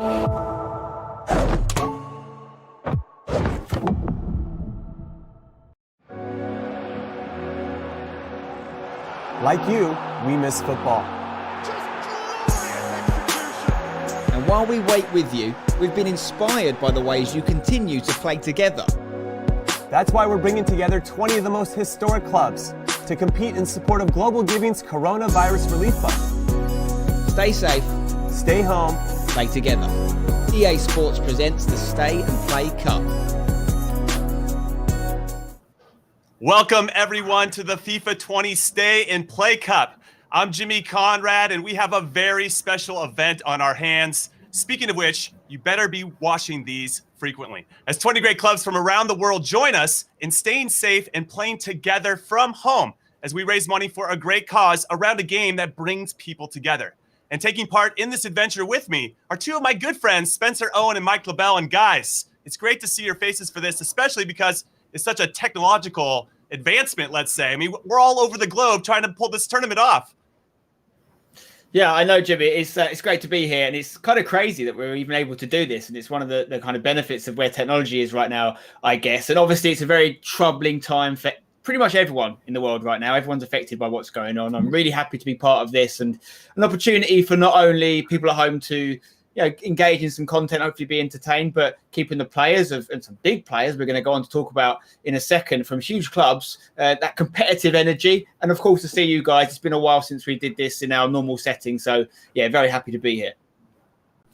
Like you, we miss football. And while we wait with you, we've been inspired by the ways you continue to play together. That's why we're bringing together 20 of the most historic clubs to compete in support of Global Giving's Coronavirus Relief Fund. Stay safe, Stay home, play together. EA Sports presents the Stay and Play Cup. Welcome, everyone, to the FIFA 20 Stay and Play Cup. I'm Jimmy Conrad, and we have a very special event on our hands. Speaking of which, you better be watching these frequently, as 20 great clubs from around the world join us in staying safe and playing together from home as we raise money for a great cause around a game that brings people together. And taking part in this adventure with me are two of my good friends, Spencer Owen and Mike LaBelle. And guys, it's great to see your faces for this, especially because it's such a technological advancement, let's say. I mean, we're all over the globe trying to pull this tournament off. Yeah, I know, Jimmy. It's great to be here, and it's kind of crazy that we're even able to do this. And it's one of the kind of benefits of where technology is right now, I guess. And obviously, it's a very troubling time for pretty much everyone in the world right now. Everyone's affected by what's going on. I'm really happy to be part of this, and an opportunity for not only people at home to engage in some content, hopefully be entertained, but keeping the players and some big players we're going to go on to talk about in a second from huge clubs, that competitive energy. And of course, to see you guys, it's been a while since we did this in our normal setting. So yeah, very happy to be here.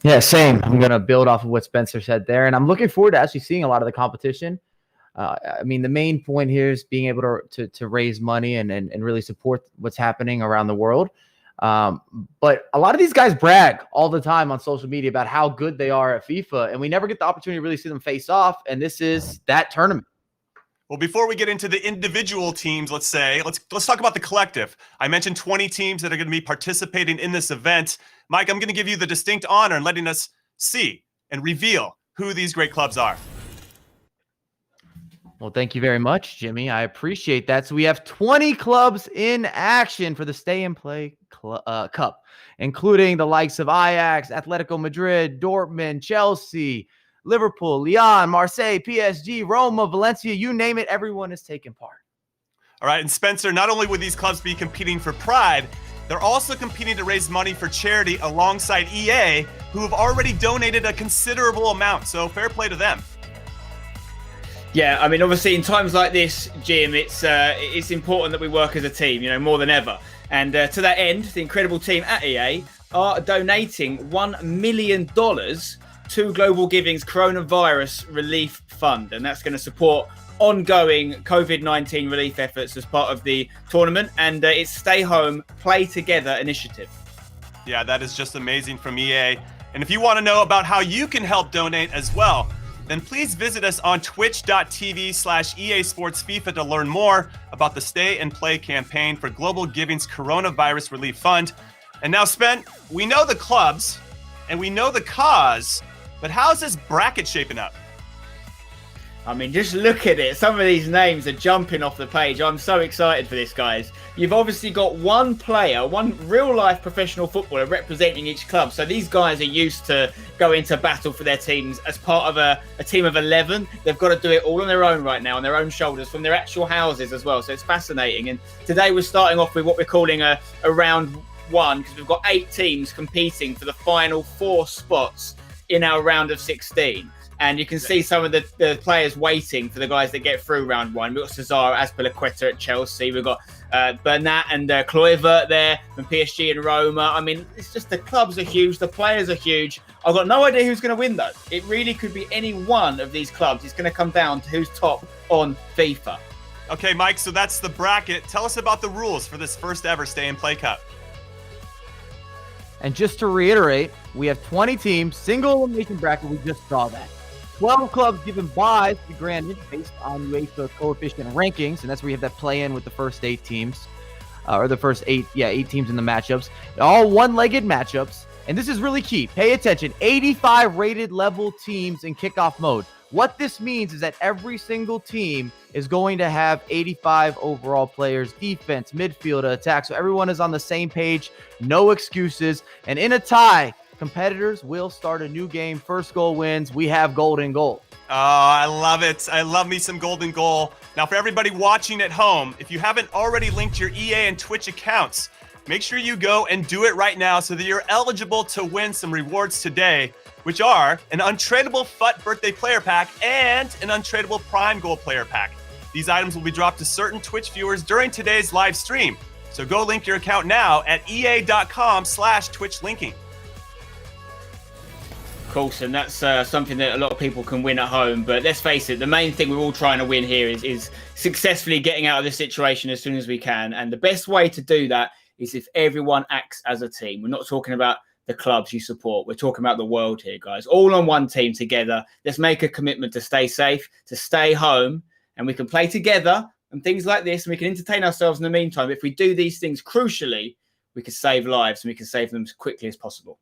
Yeah, same. I'm going to build off of what Spencer said there. And I'm looking forward to actually seeing a lot of the competition. I mean, the main point here is being able to raise money and really support what's happening around the world. But a lot of these guys brag all the time on social media about how good they are at FIFA, and we never get the opportunity to really see them face off. And this is that tournament. Well, before we get into the individual teams, let's talk about the collective. I mentioned 20 teams that are going to be participating in this event. Mike, I'm going to give you the distinct honor in letting us see and reveal who these great clubs are. Well, thank you very much, Jimmy. I appreciate that. So we have 20 clubs in action for the Stay and Play Cup, including the likes of Ajax, Atletico Madrid, Dortmund, Chelsea, Liverpool, Lyon, Marseille, PSG, Roma, Valencia, you name it, everyone is taking part. All right, and Spencer, not only would these clubs be competing for pride, they're also competing to raise money for charity alongside EA, who have already donated a considerable amount, so fair play to them. Yeah, I mean, obviously, in times like this, Jim, it's important that we work as a team, more than ever. And to that end, the incredible team at EA are donating $1 million to Global Giving's Coronavirus Relief Fund. And that's going to support ongoing COVID-19 relief efforts as part of the tournament. And it's Stay Home, Play Together initiative. Yeah, that is just amazing from EA. And if you want to know about how you can help donate as well, then please visit us on twitch.tv/EA Sports FIFA to learn more about the Stay and Play campaign for Global Giving's Coronavirus Relief Fund. And now, Spen, we know the clubs and we know the cause, but how's this bracket shaping up? I mean, just look at it. Some of these names are jumping off the page. I'm so excited for this, guys. You've obviously got one player, one real-life professional footballer representing each club. So these guys are used to going to battle for their teams as part of a team of 11. They've got to do it all on their own right now, on their own shoulders, from their actual houses as well. So it's fascinating. And today we're starting off with what we're calling a round one, because we've got 8 teams competing for the final 4 spots in our round of 16. And you can see some of the players waiting for the guys that get through round one. We've got Cesar Azpilicueta at Chelsea. We've got Bernat and Kluivert there from PSG and Roma. I mean, it's just the clubs are huge. The players are huge. I've got no idea who's going to win, though. It really could be any one of these clubs. It's going to come down to who's top on FIFA. Okay, Mike, so that's the bracket. Tell us about the rules for this first ever Stay and Play Cup. And just to reiterate, we have 20 teams, single elimination bracket. We just saw that. 12 clubs given buys to be granted based on UEFA coefficient rankings, and that's where you have that play-in with the first 8 teams, or the first 8 teams in the matchups. All one-legged matchups, and this is really key. Pay attention, 85 rated level teams in kickoff mode. What this means is that every single team is going to have 85 overall players, defense, midfield, attack, so everyone is on the same page, no excuses, and in a tie, competitors will start a new game. First goal wins. We have golden goal. Oh, I love it. I love me some golden goal. Now, for everybody watching at home, if you haven't already linked your EA and Twitch accounts, make sure you go and do it right now so that you're eligible to win some rewards today, which are an untradeable FUT birthday player pack and an untradeable prime gold player pack. These items will be dropped to certain Twitch viewers during today's live stream. So go link your account now at ea.com/Twitch linking. Of course, and that's something that a lot of people can win at home. But let's face it, the main thing we're all trying to win here is successfully getting out of this situation as soon as we can. And the best way to do that is if everyone acts as a team. We're not talking about the clubs you support. We're talking about the world here, guys. All on one team together. Let's make a commitment to stay safe, to stay home, and we can play together and things like this, and we can entertain ourselves in the meantime. If we do these things, crucially, we can save lives, and we can save them as quickly as possible.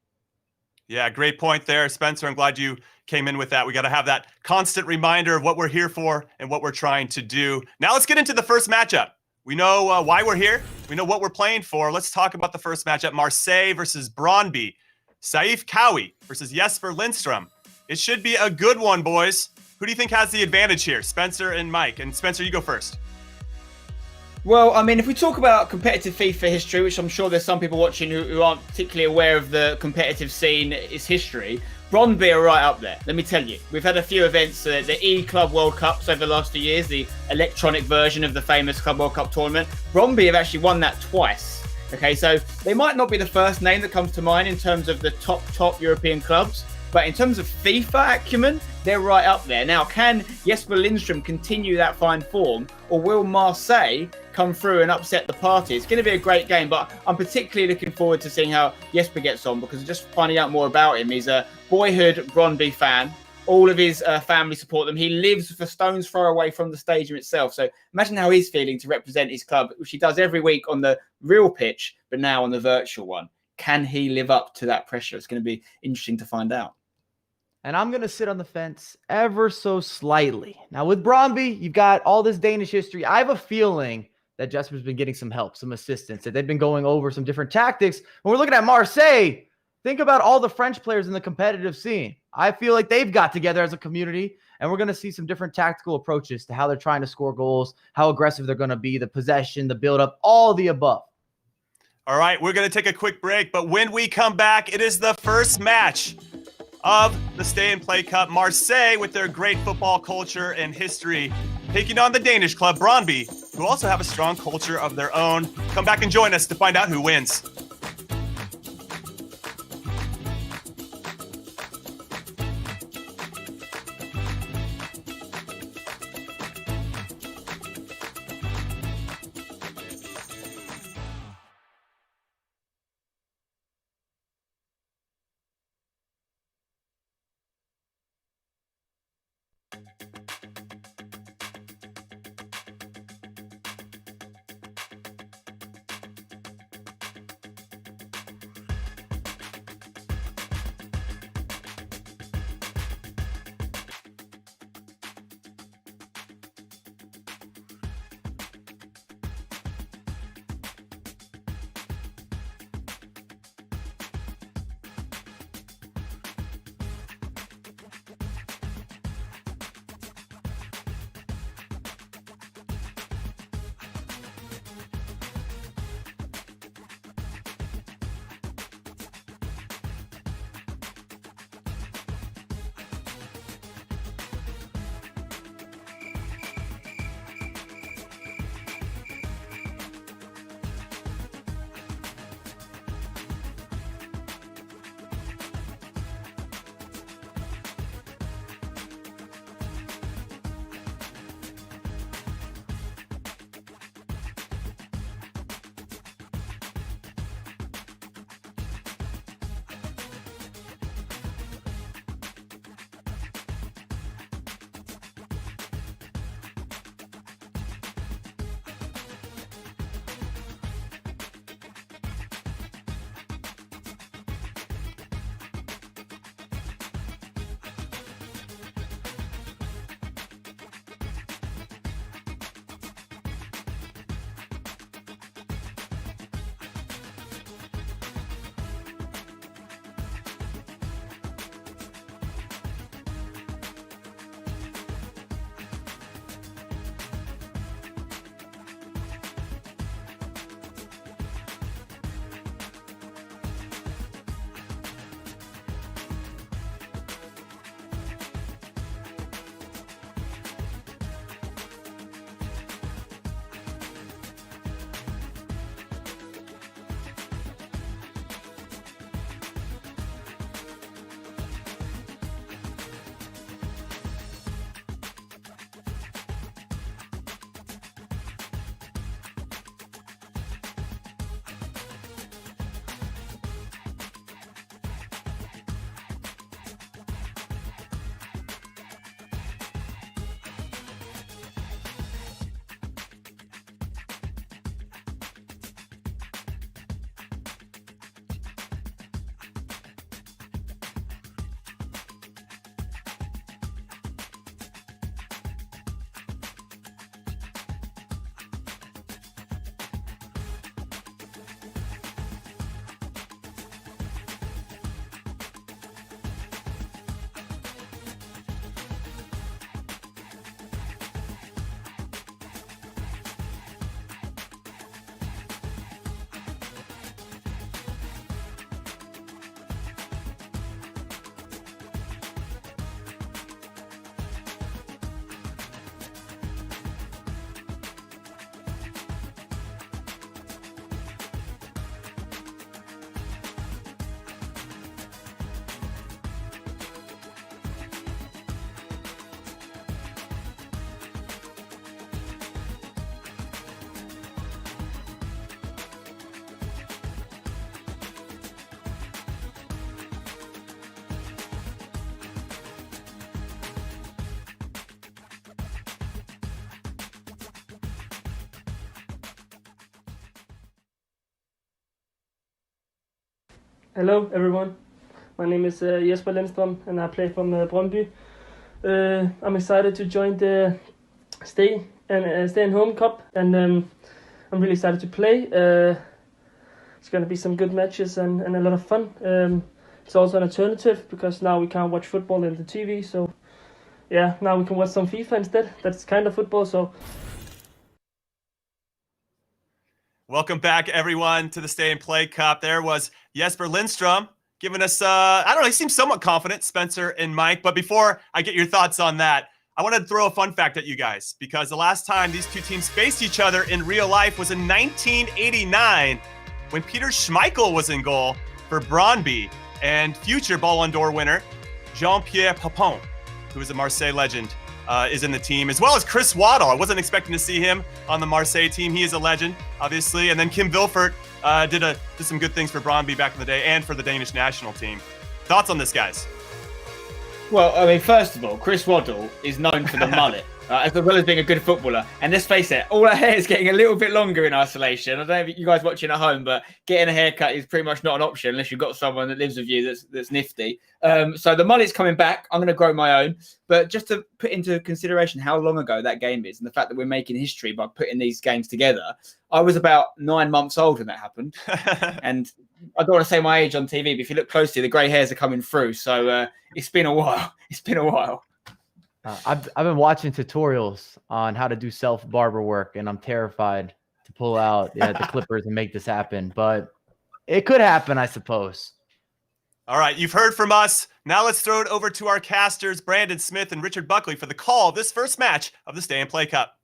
Yeah, great point there, Spencer. I'm glad you came in with that. We got to have that constant reminder of what we're here for and what we're trying to do. Now let's get into the first matchup. We know why we're here. We know what we're playing for. Let's talk about the first matchup, Marseille versus Brøndby. Saif Kawi versus Jesper Lindstrom. It should be a good one, boys. Who do you think has the advantage here? Spencer and Mike. And Spencer, you go first. Well, I mean, if we talk about competitive FIFA history, which I'm sure there's some people watching who aren't particularly aware of the competitive scene, its history, Brøndby are right up there. Let me tell you, we've had a few events, the E-Club World Cups over the last few years, the electronic version of the famous Club World Cup tournament. Brøndby have actually won that twice. Okay, so they might not be the first name that comes to mind in terms of the top European clubs, but in terms of FIFA acumen, they're right up there. Now, can Jesper Lindstrom continue that fine form, or will Marseille come through and upset the party? It's going to be a great game, but I'm particularly looking forward to seeing how Jesper gets on, because just finding out more about him. He's a boyhood Brøndby fan. All of his family support them. He lives for stone's throw away from the stadium itself. So imagine how he's feeling to represent his club, which he does every week on the real pitch, but now on the virtual one. Can he live up to that pressure? It's going to be interesting to find out. And I'm going to sit on the fence ever so slightly. Now, with Brøndby, you've got all this Danish history. I have a feeling that Jesper's been getting some help, some assistance, that they've been going over some different tactics. When we're looking at Marseille, think about all the French players in the competitive scene. I feel like they've got together as a community, and we're going to see some different tactical approaches to how they're trying to score goals, how aggressive they're going to be, the possession, the build-up, all the above. All right, we're going to take a quick break, but when we come back, it is the first match of the Stay and Play Cup. Marseille, with their great football culture and history, taking on the Danish club Brøndby, who also have a strong culture of their own. Come back and join us to find out who wins. Hello, everyone. My name is Jesper Lindstrøm, and I play from Brøndby. I'm excited to join the Stay and Home Cup, and I'm really excited to play. It's going to be some good matches and a lot of fun. It's also an alternative because now we can't watch football in the TV, so yeah, now we can watch some FIFA instead. That's kind of football, so. Welcome back, everyone, to the Stay and Play Cup. There was Jesper Lindstrom giving us, I don't know, he seems somewhat confident, Spencer and Mike. But before I get your thoughts on that, I want to throw a fun fact at you guys, because the last time these two teams faced each other in real life was in 1989 when Peter Schmeichel was in goal for Brøndby, and future Ballon d'Or winner Jean-Pierre Papin, who is a Marseille legend, is in the team, as well as Chris Waddle. I wasn't expecting to see him on the Marseille team. He is a legend, obviously. And then Kim Vilfort did some good things for Brøndby back in the day and for the Danish national team. Thoughts on this, guys? Well, I mean, first of all, Chris Waddle is known for the mullet, as well as being a good footballer. And let's face it, all our hair is getting a little bit longer in isolation. I don't know if you guys watching at home, but getting a haircut is pretty much not an option unless you've got someone that lives with you that's nifty. So the mullet's coming back. I'm going to grow my own. But just to put into consideration how long ago that game is and the fact that we're making history by putting these games together, I was about 9 months old when that happened. And I don't want to say my age on TV, but if you look closely, the grey hairs are coming through. So it's been a while. It's been a while. I've been watching tutorials on how to do self barber work, and I'm terrified to pull out the clippers and make this happen. But it could happen, I suppose. All right, you've heard from us. Now let's throw it over to our casters, Brandon Smith and Richard Buckley, for the call of this first match of the Stay and Play Cup.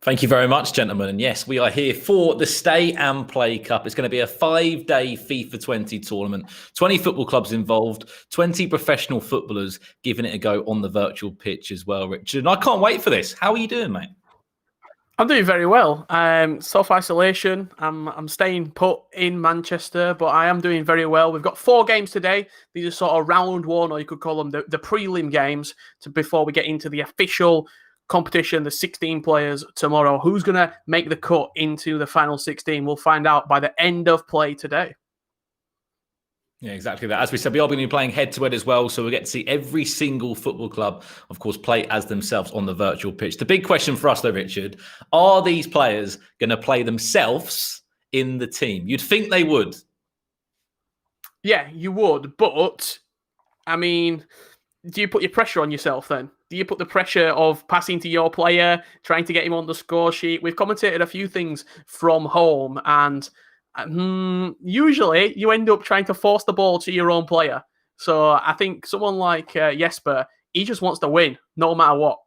Thank you very much, gentlemen. And yes, we are here for the Stay and Play Cup. It's going to be a 5-day FIFA 20 tournament. 20 football clubs involved, 20 professional footballers giving it a go on the virtual pitch as well, Richard. And I can't wait for this. How are you doing, mate? I'm doing very well. Self-isolation. I'm staying put in Manchester, but I am doing very well. We've got 4 games today. These are sort of round one, or you could call them the prelim games, before we get into the official competition, the 16 players tomorrow. Who's going to make the cut into the final 16? We'll find out by the end of play today. Yeah, exactly that. As we said, we are going to be playing head-to-head as well, so we'll get to see every single football club, of course, play as themselves on the virtual pitch. The big question for us, though, Richard, are these players going to play themselves in the team? You'd think they would. Yeah, you would, but, I mean, do you put your pressure on yourself then? Do you put the pressure of passing to your player, trying to get him on the score sheet? We've commentated a few things from home, and usually you end up trying to force the ball to your own player. So I think someone like Jesper, he just wants to win, no matter what.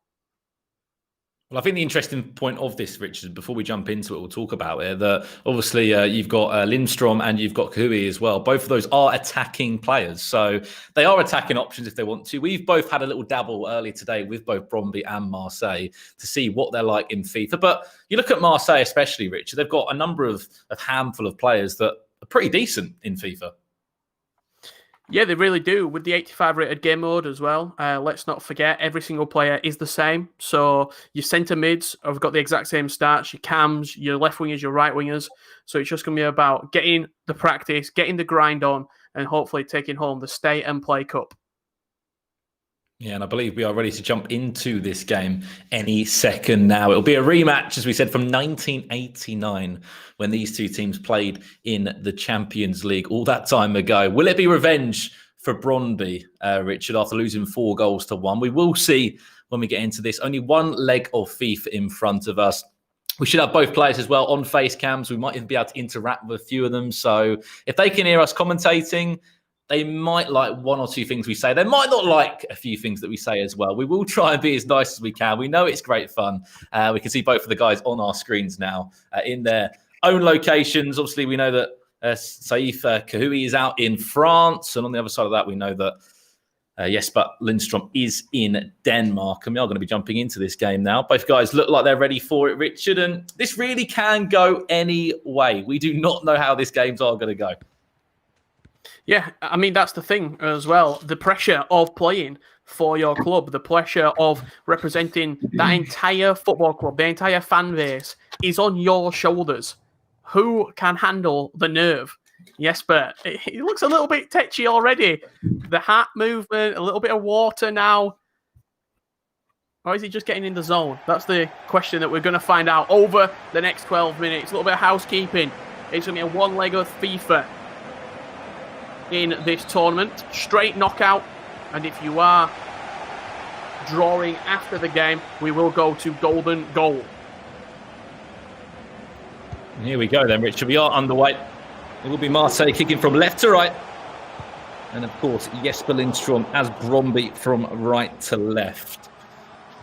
Well, I think the interesting point of this, Richard, before we jump into it, we'll talk about it, that obviously you've got Lindstrom and you've got Kahui as well. Both of those are attacking players. So they are attacking options if they want to. We've both had a little dabble earlier today with both Brøndby and Marseille to see what they're like in FIFA. But you look at Marseille especially, Richard, they've got a number of handful of players that are pretty decent in FIFA. Yeah, they really do, with the 85 rated game mode as well. Let's not forget, every single player is the same. So your centre mids have got the exact same stats, your cams, your left wingers, your right wingers. So it's just going to be about getting the practice, getting the grind on, and hopefully taking home the Stay and Play Cup. Yeah, and I believe we are ready to jump into this game any second now. It'll be a rematch, as we said, from 1989 when these two teams played in the Champions League all that time ago. Will it be revenge for Brøndby, Richard, after losing 4-1? We will see when we get into this. Only one leg of FIFA in front of us. We should have both players as well on face cams. We might even be able to interact with a few of them. So if they can hear us commentating, they might like one or two things we say. They might not like a few things that we say as well. We will try and be as nice as we can. We know it's great fun. We can see both of the guys on our screens now in their own locations. Obviously, we know that Saif Kahui is out in France. And on the other side of that, we know that Jesper Lindstrom is in Denmark. And we are going to be jumping into this game now. Both guys look like they're ready for it, Richard. And this really can go any way. We do not know how this game's all going to go. Yeah, I mean, that's the thing as well. The pressure of playing for your club, the pressure of representing that entire football club, the entire fan base is on your shoulders. who can handle the nerve? Jesper, he looks a little bit tetchy already. The hat movement, a little bit of water now. Or is he just getting in the zone? That's the question that we're going to find out over the next 12 minutes. A little bit of housekeeping. It's going to be a one-leg of FIFA in this tournament. Straight knockout. And if you are drawing after the game, we will go to golden goal. Here we go then, Richard. We are underway. It will be Marseille kicking from left to right. And of course, Jesper Lindstrom as Bromby from right to left.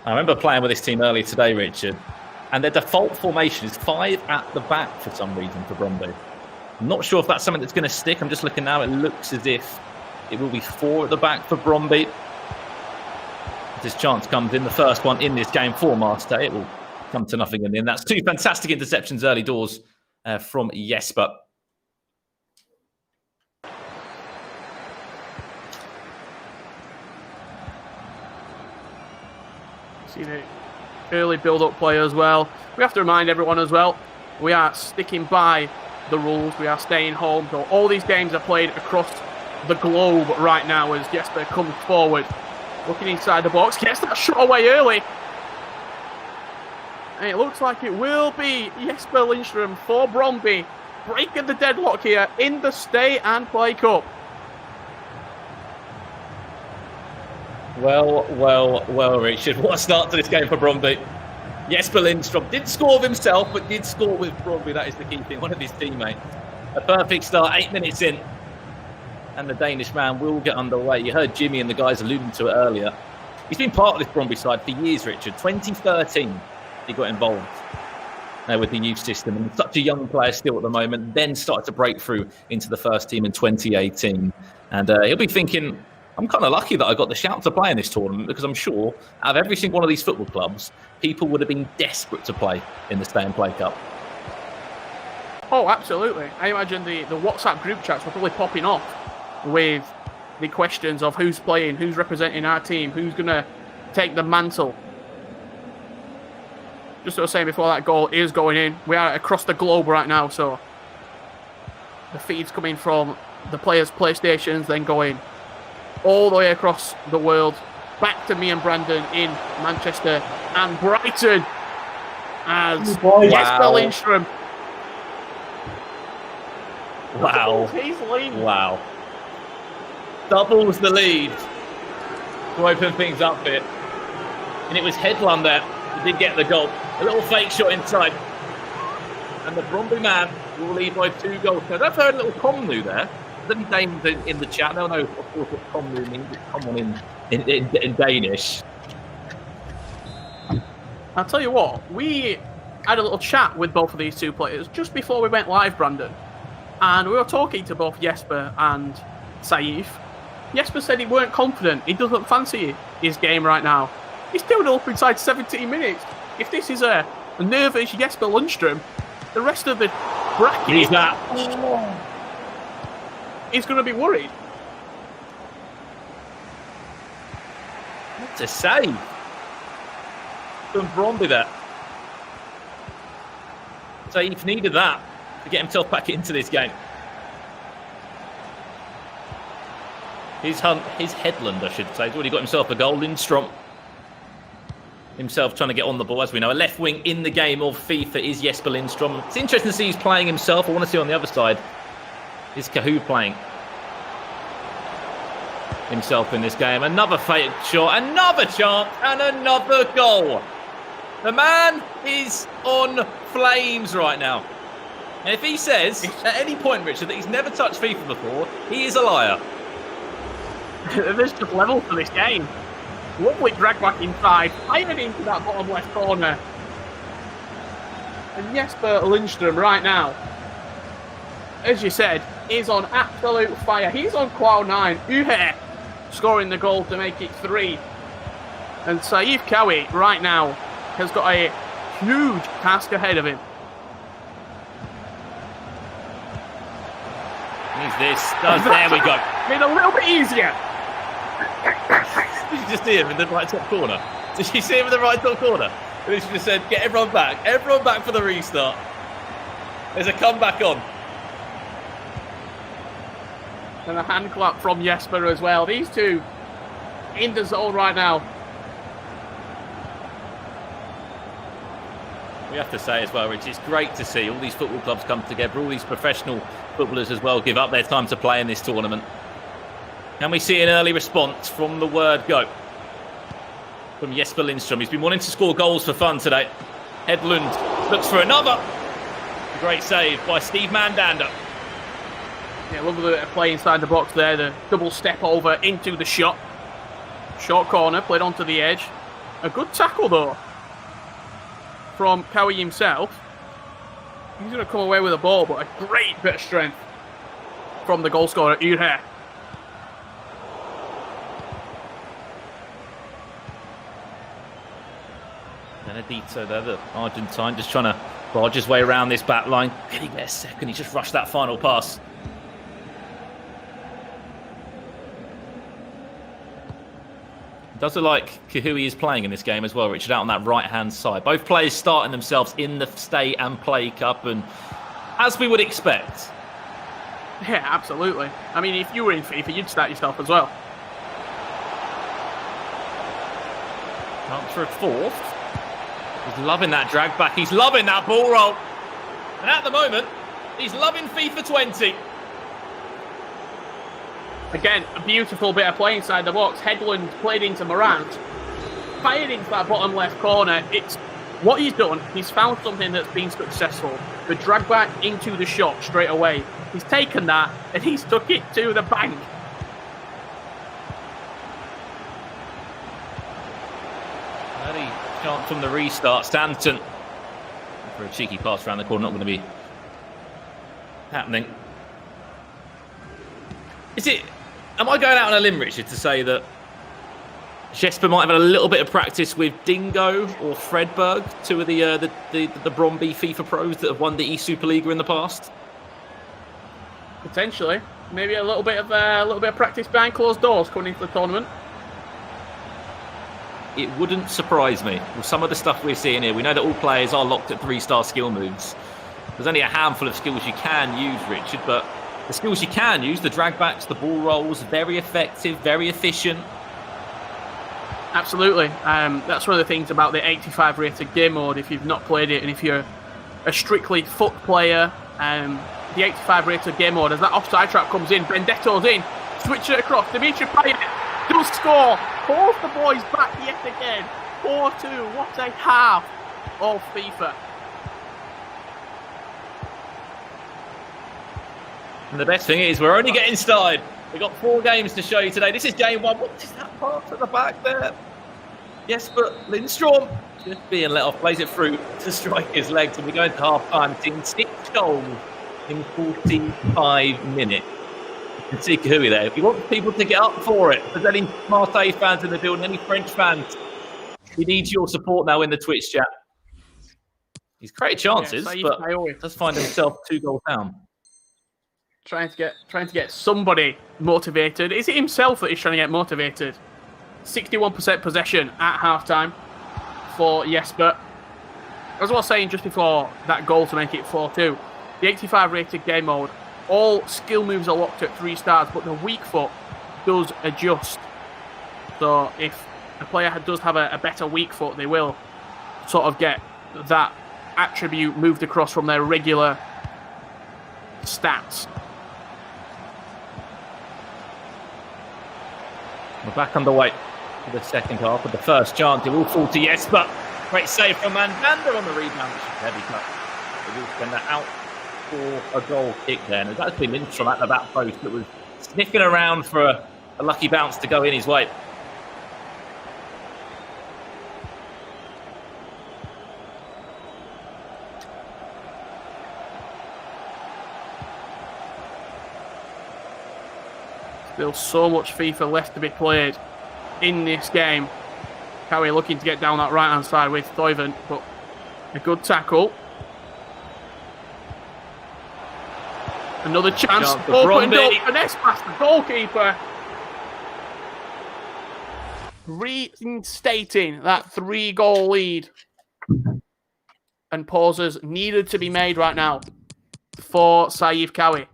I remember playing with this team earlier today, Richard, and their default formation is 5 at the back for some reason for Bromby. I'm not sure if that's something that's going to stick. I'm just looking now. It looks as if it will be 4 at the back for Bromby. If this chance comes in, the first one in this game for Marseille, it will come to nothing in the end. That's 2 fantastic interceptions early doors from Jesper. See the early build-up play as well. We have to remind everyone as well, we are sticking by the rules. We are staying home. So all these games are played across the globe right now as Jesper comes forward. Looking inside the box, gets that shot away early. And it looks like it will be Jesper Lindstrom for Bromby, breaking the deadlock here in the Stay and Play Cup. Well, Richard. What a start to this game for Bromby. Jesper Lindstrom did score of himself, but did score with Bromby. That is the key thing. One of his teammates. A perfect start, 8 minutes in. And the Danish man will get underway. You heard Jimmy and the guys alluding to it earlier. He's been part of this Bromby side for years, Richard. 2013, he got involved with the youth system. And such a young player still at the moment. Then started to break through into the first team in 2018. And he'll be thinking, I'm kind of lucky that I got the shout to play in this tournament, because I'm sure out of every single one of these football clubs, people would have been desperate to play in the Stay and Play Cup. Oh, absolutely. I imagine the WhatsApp group chats were probably popping off with the questions of who's playing, who's representing our team, who's going to take the mantle. Just as I was saying before, that goal is going in. We are across the globe right now, so the feed's coming from the players' PlayStations, then going all the way across the world, back to me and Brandon in Manchester and Brighton as Jesper Lindstrom. Wow. Doubles the lead to open things up a bit. And it was Hedlund there who did get the goal. A little fake shot inside. And the Bromby man will lead by 2 goals. Now, I've heard a little Komnu there. Any names in the chat? They'll know, of course, what Komnu means. It's common in Danish. I'll tell you what, we had a little chat with both of these 2 players just before we went live, Brandon. And we were talking to both Jesper and Saif. Jesper said he weren't confident. He doesn't fancy his game right now. He's still up inside 17 minutes. If this is a nervous Jesper Lundström, the rest of the bracket... He's that. He's going to be worried. What a save from Bromby there. Saif needed that to get himself back into this game. His Hedlund, I should say, has already got himself a goal. Lindstrom himself trying to get on the ball, as we know. A left wing in the game of FIFA is Jesper Lindstrom. It's interesting to see he's playing himself. I want to see on the other side, is Kahoo playing himself in this game? Another fake shot, another chance, and another goal. The man is on flames right now. And if he says at any point, Richard, that he's never touched FIFA before, he is a liar. There's just levels to this game. Lovely drag back inside, firing into that bottom left corner. And Jesper Lindstrom right now, as you said, is on absolute fire. He's on cloud 9. Uhe scoring the goal to make it 3. And Saif Kawi right now has got a huge task ahead of him. Who's this? There we go. Made a little bit easier. Did you just see him in the right top corner? Did you see him in the right top corner? And he just said, get everyone back for the restart. There's a comeback on. And a hand clap from Jesper as well. These two in the zone right now. We have to say as well, Rich, it's great to see all these football clubs come together, all these professional footballers as well give up their time to play in this tournament. Can we see an early response from the word go? From Jesper Lindstrom. He's been wanting to score goals for fun today. Hedlund looks for another. A great save by Steve Mandander. Yeah, lovely play inside the box there. The double step over into the shot. Short corner, played onto the edge. A good tackle though from Cowie himself. He's going to come away with a ball, but a great bit of strength from the goal scorer, Urhe. Benedito there, the Argentine, just trying to barge his way around this back line. Can he get a second? He just rushed that final pass. It does look like Kahui is playing in this game as well, Richard, out on that right-hand side. Both players starting themselves in the Stay and Play Cup, and as we would expect. Yeah, absolutely. I mean, if you were in FIFA, you'd start yourself as well. Chance for a fourth. He's loving that drag back. He's loving that ball roll. And at the moment, he's loving FIFA 20. Again, a beautiful bit of play inside the box. Hedlund played into Morant. Fired into that bottom left corner. It's what he's done. He's found something that's been successful. The drag back into the shot straight away. He's taken that and he's took it to the bank. Early chance from the restart. Stanton for a cheeky pass around the corner. Not going to be happening. Am I going out on a limb, Richard, to say that Jesper might have had a little bit of practice with Dingo or Fredberg, two of the Bromby FIFA pros that have won the E-Superliga in the past? Potentially, maybe a little bit of practice behind closed doors coming into the tournament. It wouldn't surprise me with some of the stuff we're seeing here. We know that all players are locked at 3-star skill moves. There's only a handful of skills you can use, Richard, but the skills you can use, the drag backs, the ball rolls, very effective, very efficient. Absolutely. That's one of the things about the 85 rated game mode. If you've not played it, and if you're a strictly foot player, the 85 rated game mode, as that offside trap comes in, Bendetto's in, switch it across, Dimitri Payet does score, pulls the boys back yet again, 4-2, what a half of FIFA. And the best thing is we're only getting started. We've got 4 games to show you today. This is game 1. What is that pass at the back there? Yes, but Lindstrom just being let off, plays it through to strike his legs, and we go into half-time. Seeing 6 goals in 45 minutes. You can see Kahui there. If you want people to get up for it, if there's any Marseille fans in the building, any French fans, he needs your support now in the Twitch chat. He's created chances, but does find himself 2 goals down. Trying to get somebody motivated. Is it himself that he's trying to get motivated? 61% possession at halftime for Jesper. As I was saying just before that goal to make it 4-2, the 85 rated game mode, all skill moves are locked at 3 stars, but the weak foot does adjust. So if a player does have a better weak foot, they will sort of get that attribute moved across from their regular stats. We're back underway for the second half with the first chance. It will fall to Jesper. Great save from Mandander on the rebound, which is heavy cut. They will send that out for a goal kick there. And it's actually Lindstrom at the back post that was sniffing around for a lucky bounce to go in his way. Still so much FIFA left to be played in this game. Cowie looking to get down that right-hand side with Toivonen, but a good tackle. Another chance opened up, and that's past the goalkeeper. Reinstating that 3-goal lead. And pauses needed to be made right now. for Saif Kawi.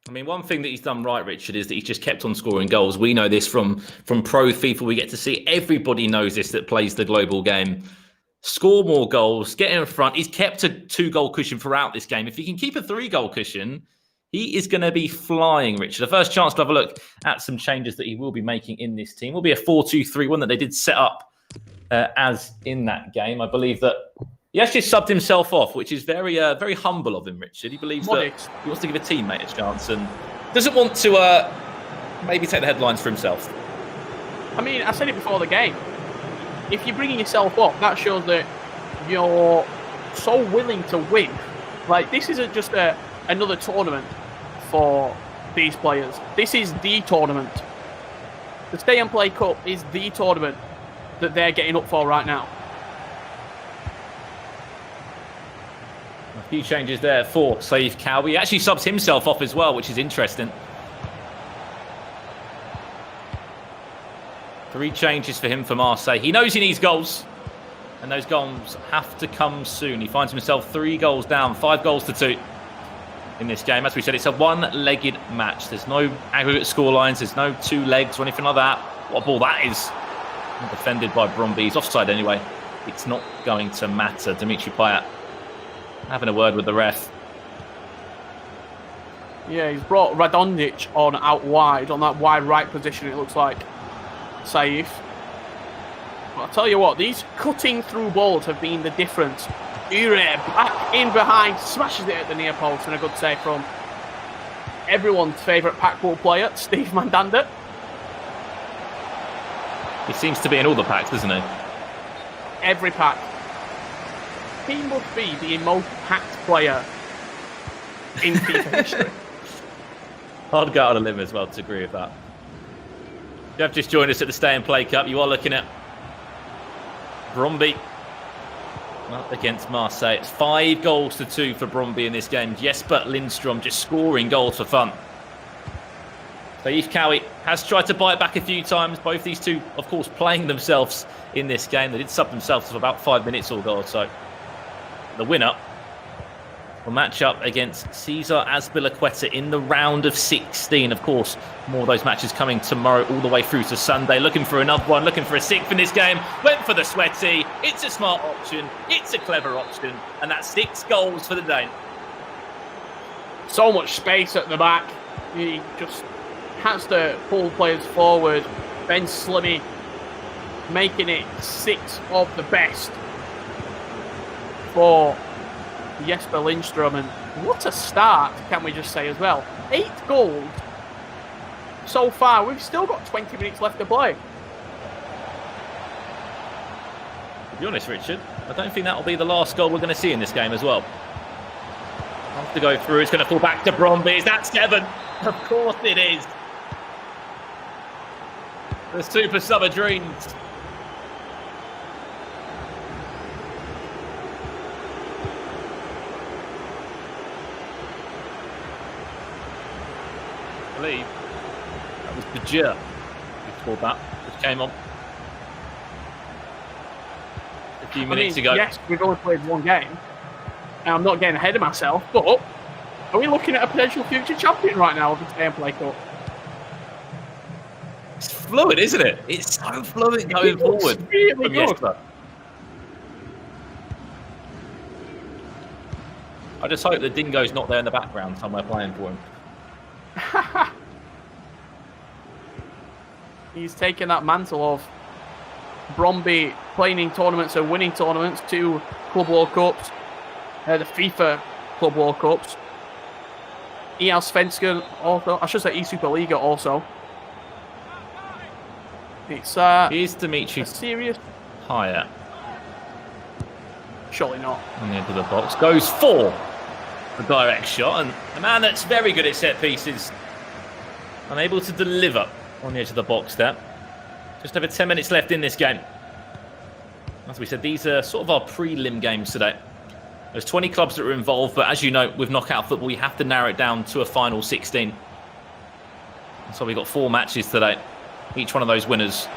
I mean, one thing that he's done right, Richard, is that he's just kept on scoring goals. We know this from Pro FIFA. We get to see, everybody knows this that plays the global game. Score more goals, get in front. He's kept a 2-goal cushion throughout this game. If he can keep a 3-goal cushion, he is going to be flying, Richard. The first chance to have a look at some changes that he will be making in this team will be a 4-2-3-1 that they did set up as in that game. I believe that he actually subbed himself off, which is very humble of him, Richard. He believes that he wants to give a teammate a chance and doesn't want to maybe take the headlines for himself. I mean, I said it before the game. If you're bringing yourself up, that shows that you're so willing to win. Like, this isn't just another tournament for these players. This is the tournament. The Stay and Play Cup is the tournament that they're getting up for right now. A few changes there for Saif Kawi. He actually subs himself off as well, which is interesting. 3 changes for him for Marseille. He knows he needs goals, and those goals have to come soon. He finds himself 3 goals down, 5 goals to 2 in this game. As we said, it's a one-legged match. There's no aggregate score lines. There's no 2 legs or anything like that. What a ball that is. Defended by Bromby. He's offside anyway. It's not going to matter. Dimitri Payet having a word with the ref. Yeah, he's brought Radonjic on out wide, on that wide right position, it looks like. Saif. But I'll tell you what, these cutting through balls have been the difference. Ure back in behind, smashes it at the near post, and a good save from everyone's favourite pack ball player, Steve Mandanda. He seems to be in all the packs, doesn't he? Every pack. He must be the most packed player in FIFA history. I'd go out on a limb as well to agree with that. You have just joined us at the Stay and Play Cup. You are looking at Bromby up against Marseille. It's 5 goals to 2 for Bromby in this game. Jesper Lindstrom just scoring goals for fun. Saif Kawi has tried to bite back a few times. Both these two, of course, playing themselves in this game. They did sub themselves for about 5 minutes or so. The winner will match up against Cesar Azpilicueta in the round of 16. Of course, more of those matches coming tomorrow all the way through to Sunday. Looking for another one, looking for a 6th in this game. Went for the sweaty. It's a smart option. It's a clever option. And that's 6 goals for the day. So much space at the back. He just has to pull players forward. Ben Slimmy making it 6 of the best for Jesper Lindstrom, and what a start, can we just say as well. 8 goals so far. We've still got 20 minutes left to play. To be honest, Richard, I don't think that will be the last goal we're going to see in this game as well. Have to go through. It's going to fall back to Bromby. Is that 7? Of course it is. The super summer dreams. I believe that was Bajir who scored that, which came on a few minutes ago. Yes, we've only played 1 game, and I'm not getting ahead of myself, but are we looking at a potential future champion right now of the Stay and Play Cup? It's fluid, isn't it? It's so fluid going forward. Really good. Jesper. I just hope the dingo's not there in the background somewhere playing for him. He's taken that mantle of Bromby playing in tournaments and winning tournaments, 2 Club World Cups, the FIFA Club World Cups, Svensken also, I should say E-Superliga also. It's Here's Dimitri a serious... Payet. Surely not. On the end of the box. Goes for the direct shot, and a man that's very good at set pieces, unable to deliver on the edge of the box there. Just over 10 minutes left in this game. As we said, these are sort of our prelim games today. There's 20 clubs that are involved, but as you know, with knockout football, you have to narrow it down to a final 16. So we've got 4 matches today. Each one of those winners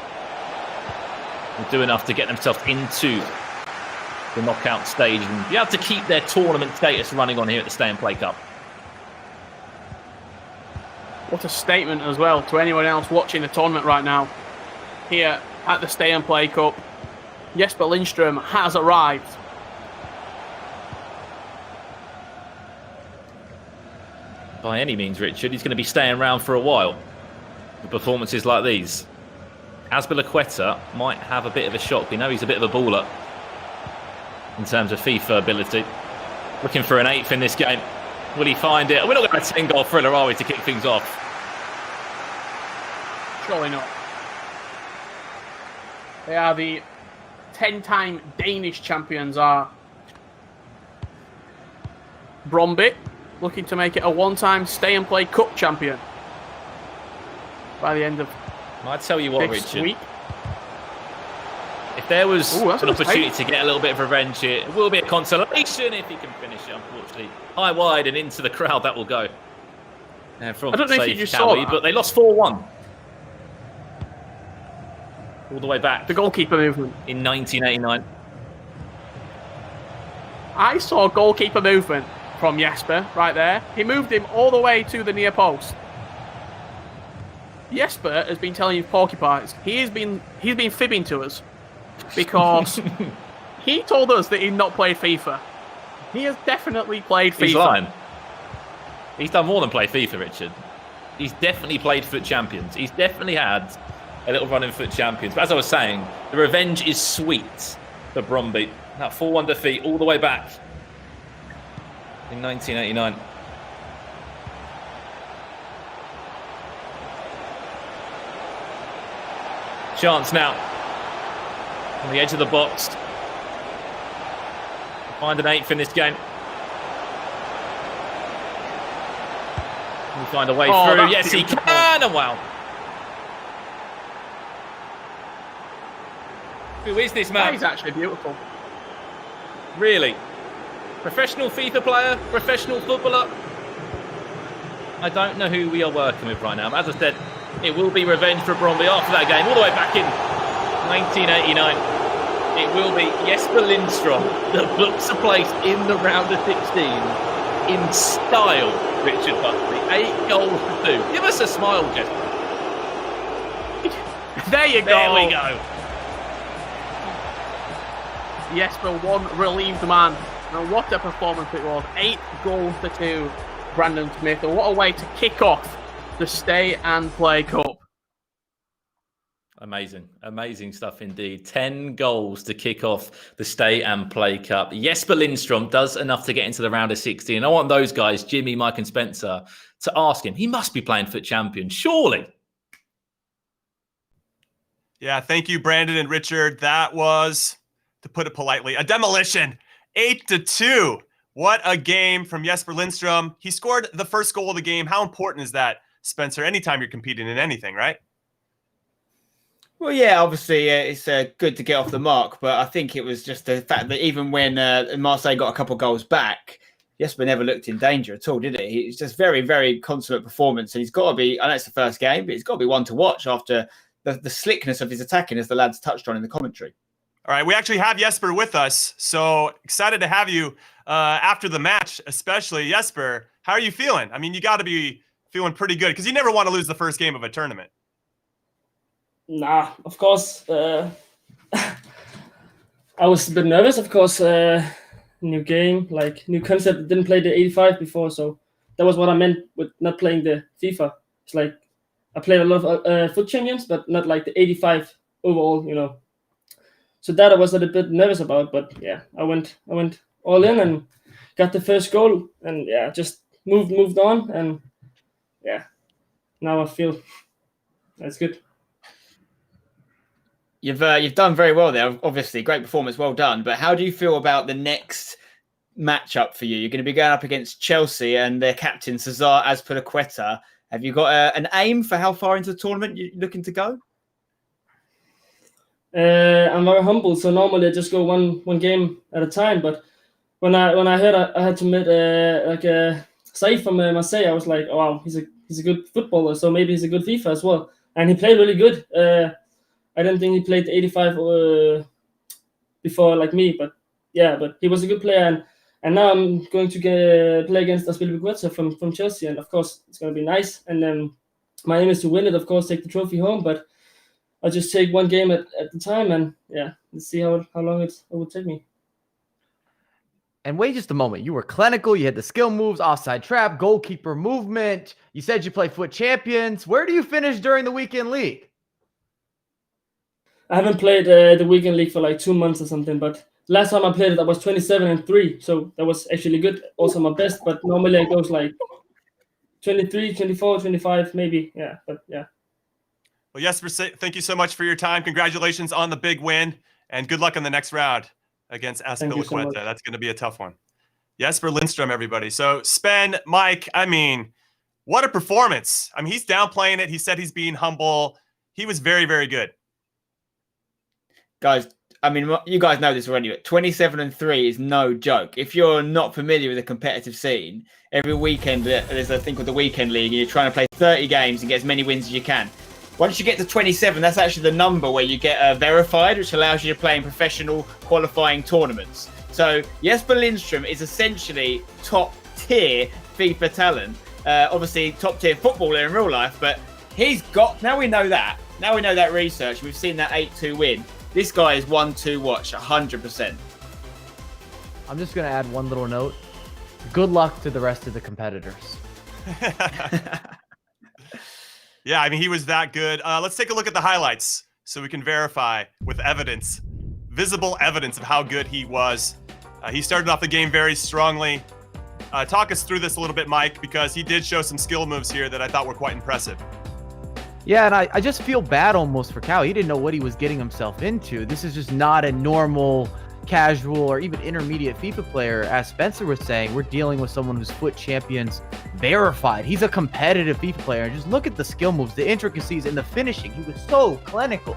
will do enough to get themselves into the knockout stage and be able to keep their tournament status running on here at the Stay and Play Cup. What a statement as well to anyone else watching the tournament right now. Here at the Stay and Play Cup, Jesper Lindström has arrived. By any means, Richard, he's going to be staying around for a while with performances like these. Azpilicueta might have a bit of a shock. We know he's a bit of a baller in terms of FIFA ability. Looking for an 8th in this game. Will he find it? We're not going to 10-goal thriller, are we, to kick things off? Surely not. They are the 10-time Danish champions, are Brøndby, looking to make it a 1-time Stay and Play Cup champion by the end of I tell you what, this Richard. week. If there was Ooh, that's an a nice opportunity take. to get a little bit of revenge here, it will be a consolation if he can finish it, unfortunately. High, wide, and into the crowd that will go. From I don't know if you safe just saw Cowie, that. but they lost 4-1. All the way back The goalkeeper movement. in 1989. I saw goalkeeper movement from Jesper right there. He moved him all the way to the near post. Jesper has been telling you porcupines. He's been fibbing to us because he told us that he'd not played FIFA. He has definitely played FIFA. He's lying. He's done more than play FIFA, Richard. He's definitely played Foot Champions. He's definitely had a little run in Foot Champions. But as I was saying, the revenge is sweet for Brøndby. That 4-1 defeat all the way back in 1989. Chance now on the edge of the box. Find an 8th in this game. Can he find a way Oh, through? that's Yes, he beautiful. can. And wow. Who is this That man? is actually beautiful. Really? Professional FIFA player? Professional footballer? I don't know who we are working with right now. As I said, it will be revenge for Brøndby after that game, all the way back in 1989. It will be Jesper Lindström that books a place in the round of 16 in style, Richard Buckley. 8 goals to 2. Give us a smile, Jesper. There you go. There we go. Jesper, one relieved man. And what a performance it was. 8 goals to 2, Brandon Smith. And what a way to kick off the Stay and Play Cup. Amazing stuff indeed. 10 goals to kick off the Stay and Play Cup. Jesper Lindström does enough to get into the round of 16. And I want those guys, Jimmy, Mike and Spencer, to ask him. He must be playing Foot Champion, surely. Yeah, thank you, Brandon and Richard. That was, to put it politely, a demolition. 8-2. What a game from Jesper Lindström. He scored the first goal of the game. How important is that, Spencer? Anytime you're competing in anything, right? Well, yeah, obviously it's good to get off the mark, but I think it was just the fact that even when Marseille got a couple of goals back, Jesper never looked in danger at all, did he? It's just very, very consummate performance, and he's got to be, I know it's the first game, but he's got to be one to watch after the slickness of his attacking, as the lads touched on in the commentary. All right, we actually have Jesper with us, so excited to have you after the match, especially. Jesper, how are you feeling? I mean, you got to be feeling pretty good because you never want to lose the first game of a tournament. Nah, of course. I was a bit nervous, of course. New game, like new concept. Didn't play the 85 before, so that was what I meant with not playing the FIFA. It's like I played a lot of Foot Champions, but not like the 85 overall, you know. So that I was a little bit nervous about, but yeah, I went all in and got the first goal, and yeah, just moved on, and yeah, now I feel that's good. You've done very well there. Obviously, great performance, well done. But how do you feel about the next matchup for you? You're going to be going up against Chelsea and their captain Cesar Azpilicueta. Have you got an aim for how far into the tournament you're looking to go? I'm very humble, so normally I just go one game at a time. But when I heard I had to meet Saif from Marseille, I was like, oh, wow, he's a good footballer, so maybe he's a good FIFA as well. And he played really good. I don't think he played 85 before like me, but yeah, but he was a good player, and now I'm going to play against Aspilicueta from Chelsea, and of course it's going to be nice. And my aim is to win it, of course, take the trophy home, but I'll just take one game at the time, and yeah, let's see how long it would take me. And wait just a moment. You were clinical. You had the skill moves, offside trap, goalkeeper movement. You said you play foot champions. Where do you finish during the weekend league? I haven't played the weekend league for like 2 months or something, but last time I played it, I was 27-3, so that was actually good. Also my best, but normally it goes like 23, 24, 25, maybe. Yeah, but yeah. Well, Jesper, thank you so much for your time. Congratulations on the big win, and good luck in the next round against Aspilicueta. That's going to be a tough one. Jesper Lindstrom, everybody. So, Spen, Mike, I mean, what a performance. I mean, he's downplaying it. He said he's being humble. He was very, very good. Guys, I mean, you guys know this already, but 27-3 is no joke. If you're not familiar with the competitive scene, every weekend there's a thing called the Weekend League, and you're trying to play 30 games and get as many wins as you can. Once you get to 27, that's actually the number where you get verified, which allows you to play in professional qualifying tournaments. So Jesper Lindstrom is essentially top-tier FIFA talent. Obviously, top-tier footballer in real life, but he's got... Now we know that research. We've seen that 8-2 win. This guy is 1-2 watch, 100%. I'm just going to add one little note. Good luck to the rest of the competitors. Yeah, I mean, he was that good. Let's take a look at the highlights so we can verify with evidence, visible evidence of how good he was. He started off the game very strongly. Talk us through this a little bit, Mike, because he did show some skill moves here that I thought were quite impressive. Yeah, and I just feel bad almost for Cal. He didn't know what he was getting himself into. This is just not a normal, casual, or even intermediate FIFA player. As Spencer was saying, we're dealing with someone who's foot champions verified. He's a competitive FIFA player. And just look at the skill moves, the intricacies, and the finishing. He was so clinical.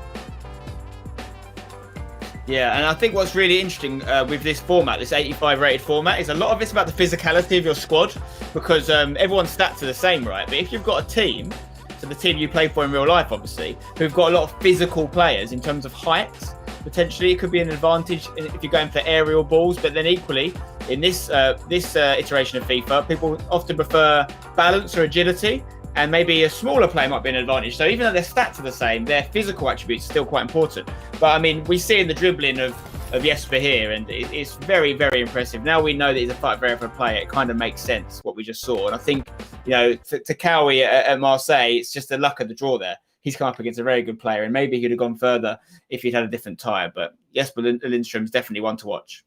Yeah, and I think what's really interesting with this format, this 85 rated format, is a lot of it's about the physicality of your squad, because everyone's stats are the same, right? But if you've got a team, so the team you play for in real life, obviously, who've got a lot of physical players in terms of height, potentially it could be an advantage if you're going for aerial balls. But then equally, in this iteration of FIFA, people often prefer balance or agility, and maybe a smaller player might be an advantage. So even though their stats are the same, their physical attributes are still quite important. But I mean, we see in the dribbling of Jesper here, and it's very, very impressive. Now we know that he's a fight verified player. It kind of makes sense what we just saw. And I think, you know, to Cowie at Marseille, it's just the luck of the draw there. He's come up against a very good player, and maybe he'd have gone further if he'd had a different tire. But Jesper Lindstrom's definitely one to watch.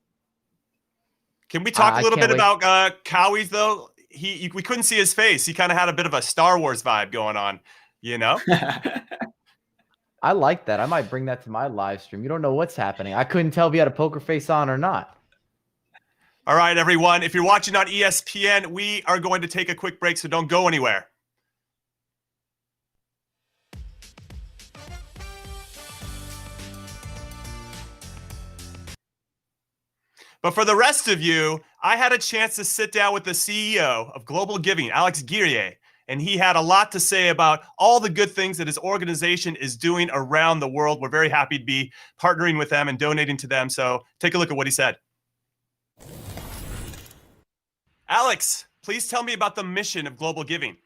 Can we talk a little bit about Cowie's, though? We couldn't see his face. He kind of had a bit of a Star Wars vibe going on, you know? I like that. I might bring that to my live stream. You don't know what's happening. I couldn't tell if he had a poker face on or not. All right, everyone. If you're watching on ESPN, we are going to take a quick break, so don't go anywhere. But for the rest of you, I had a chance to sit down with the CEO of Global Giving, Alex Guerrier, and he had a lot to say about all the good things that his organization is doing around the world. We're very happy to be partnering with them and donating to them. So take a look at what he said. Alex, please tell me about the mission of Global Giving.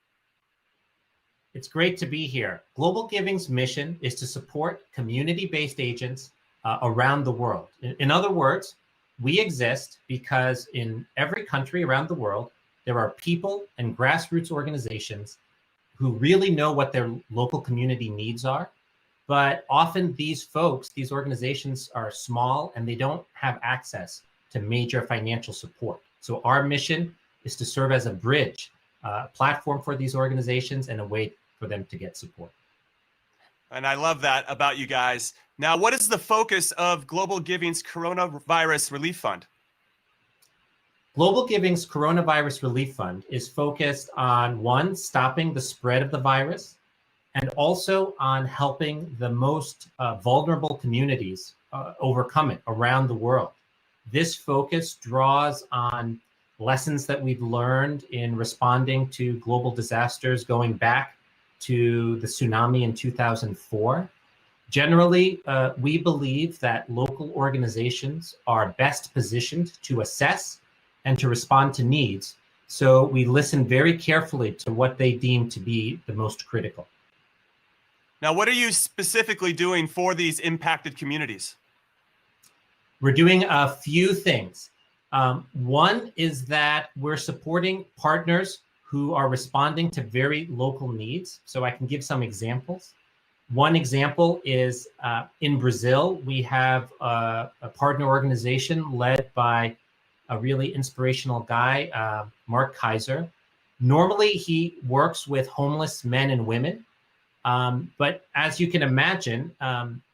It's great to be here. Global Giving's mission is to support community-based agents around the world. In other words, we exist because in every country around the world, there are people and grassroots organizations who really know what their local community needs are. But often these organizations are small and they don't have access to major financial support. So our mission is to serve as a bridge, platform for these organizations and a way for them to get support. And I love that about you guys. Now, what is the focus of Global Giving's Coronavirus Relief Fund? Global Giving's Coronavirus Relief Fund is focused on, one, stopping the spread of the virus, and also on helping the most vulnerable communities overcome it around the world. This focus draws on lessons that we've learned in responding to global disasters going back to the tsunami in 2004. Generally, we believe that local organizations are best positioned to assess and to respond to needs. So we listen very carefully to what they deem to be the most critical. Now, what are you specifically doing for these impacted communities? We're doing a few things. One is that we're supporting partners who are responding to very local needs. So I can give some examples. One example is in Brazil, we have a partner organization led by a really inspirational guy, Mark Kaiser. Normally, he works with homeless men and women. But as you can imagine,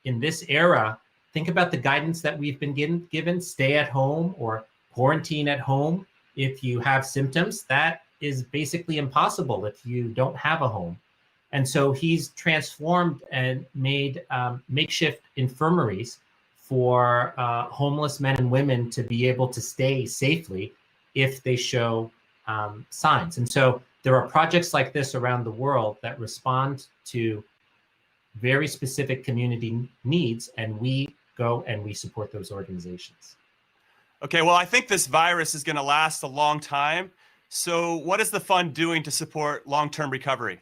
in this era, think about the guidance that we've been given, stay at home or quarantine at home. If you have symptoms, that is basically impossible if you don't have a home. And so he's transformed and made makeshift infirmaries for homeless men and women to be able to stay safely if they show signs. And so there are projects like this around the world that respond to very specific community needs, and we go and we support those organizations. Okay, well, I think this virus is going to last a long time. So what is the fund doing to support long-term recovery?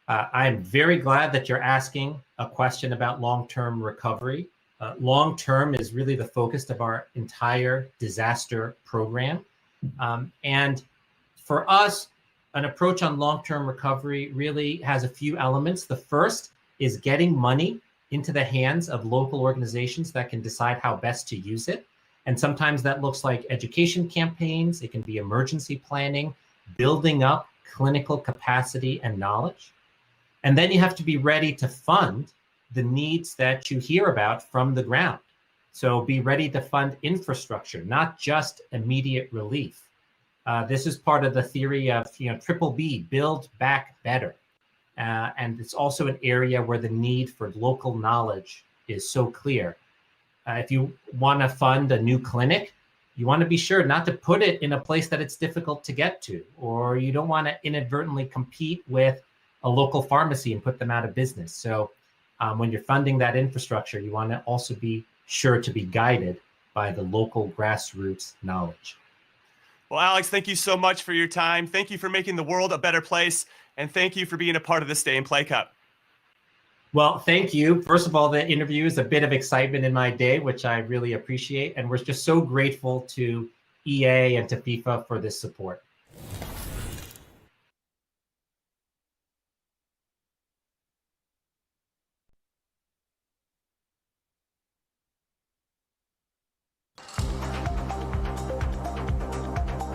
I'm very glad that you're asking a question about long-term recovery. Long-term is really the focus of our entire disaster program. And for us, an approach on long-term recovery really has a few elements. The first is getting money into the hands of local organizations that can decide how best to use it. And sometimes that looks like education campaigns. It can be emergency planning, building up clinical capacity and knowledge. And then you have to be ready to fund the needs that you hear about from the ground. So be ready to fund infrastructure, not just immediate relief. This is part of the theory of triple B, build back better. And it's also an area where the need for local knowledge is so clear. If you want to fund a new clinic, you want to be sure not to put it in a place that it's difficult to get to, or you don't want to inadvertently compete with a local pharmacy and put them out of business. So when you're funding that infrastructure, you want to also be sure to be guided by the local grassroots knowledge. Well, Alex, thank you so much for your time. Thank you for making the world a better place. And thank you for being a part of the Stay and Play Cup. Well, thank you. First of all, the interview is a bit of excitement in my day, which I really appreciate. And we're just so grateful to EA and to FIFA for this support.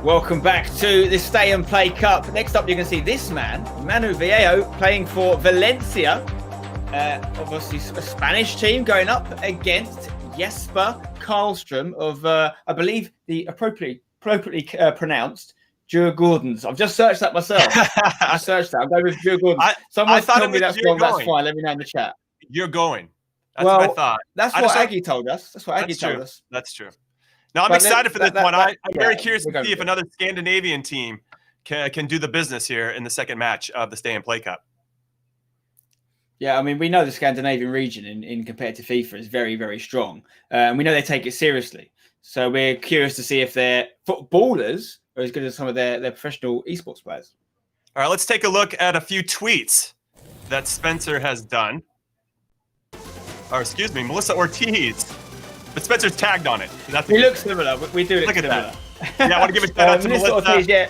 Welcome back to the Stay and Play Cup. Next up, you can see this man, Manu Viejo, playing for Valencia. Obviously, a Spanish team going up against Jesper Karlström of, I believe, the appropriately pronounced Djurgårdens. I've just searched that myself. I searched that. I'm going with Djurgårdens. Someone told me that's wrong. That's fine. Let me know in the chat. You're going. That's what I thought. That's what Aggie told us. That's what Aggie told us. That's true. Now, I'm excited for this one. I'm very curious to see if another Scandinavian team can do the business here in the second match of the Stay and Play Cup. Yeah, I mean, we know the Scandinavian region in compared to FIFA is very, very strong. And we know they take it seriously. So we're curious to see if their footballers are as good as some of their professional esports players. All right, let's take a look at a few tweets that Spencer has done. Or excuse me, Melissa Ortiz. But Spencer's tagged on it. We look similar. We do look similar. Yeah, I want to give a shout out to Melissa. Ortiz, yeah.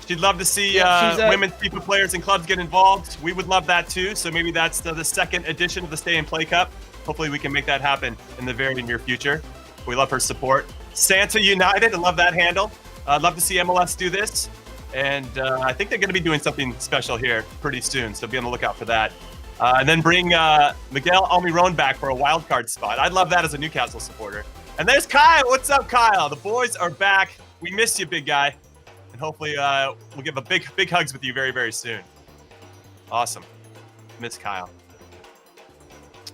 She'd love to see women's FIFA players and clubs get involved. We would love that too. So maybe that's the second edition of the Stay and Play Cup. Hopefully we can make that happen in the very near future. We love her support. Santa United, I love that handle. I'd love to see MLS do this. And I think they're going to be doing something special here pretty soon. So be on the lookout for that. And then bring Miguel Almiron back for a wild card spot. I'd love that as a Newcastle supporter. And there's Kyle. What's up, Kyle? The boys are back. We missed you, big guy. And hopefully we'll give a big hugs with you very, very soon. Awesome. Miss Kyle.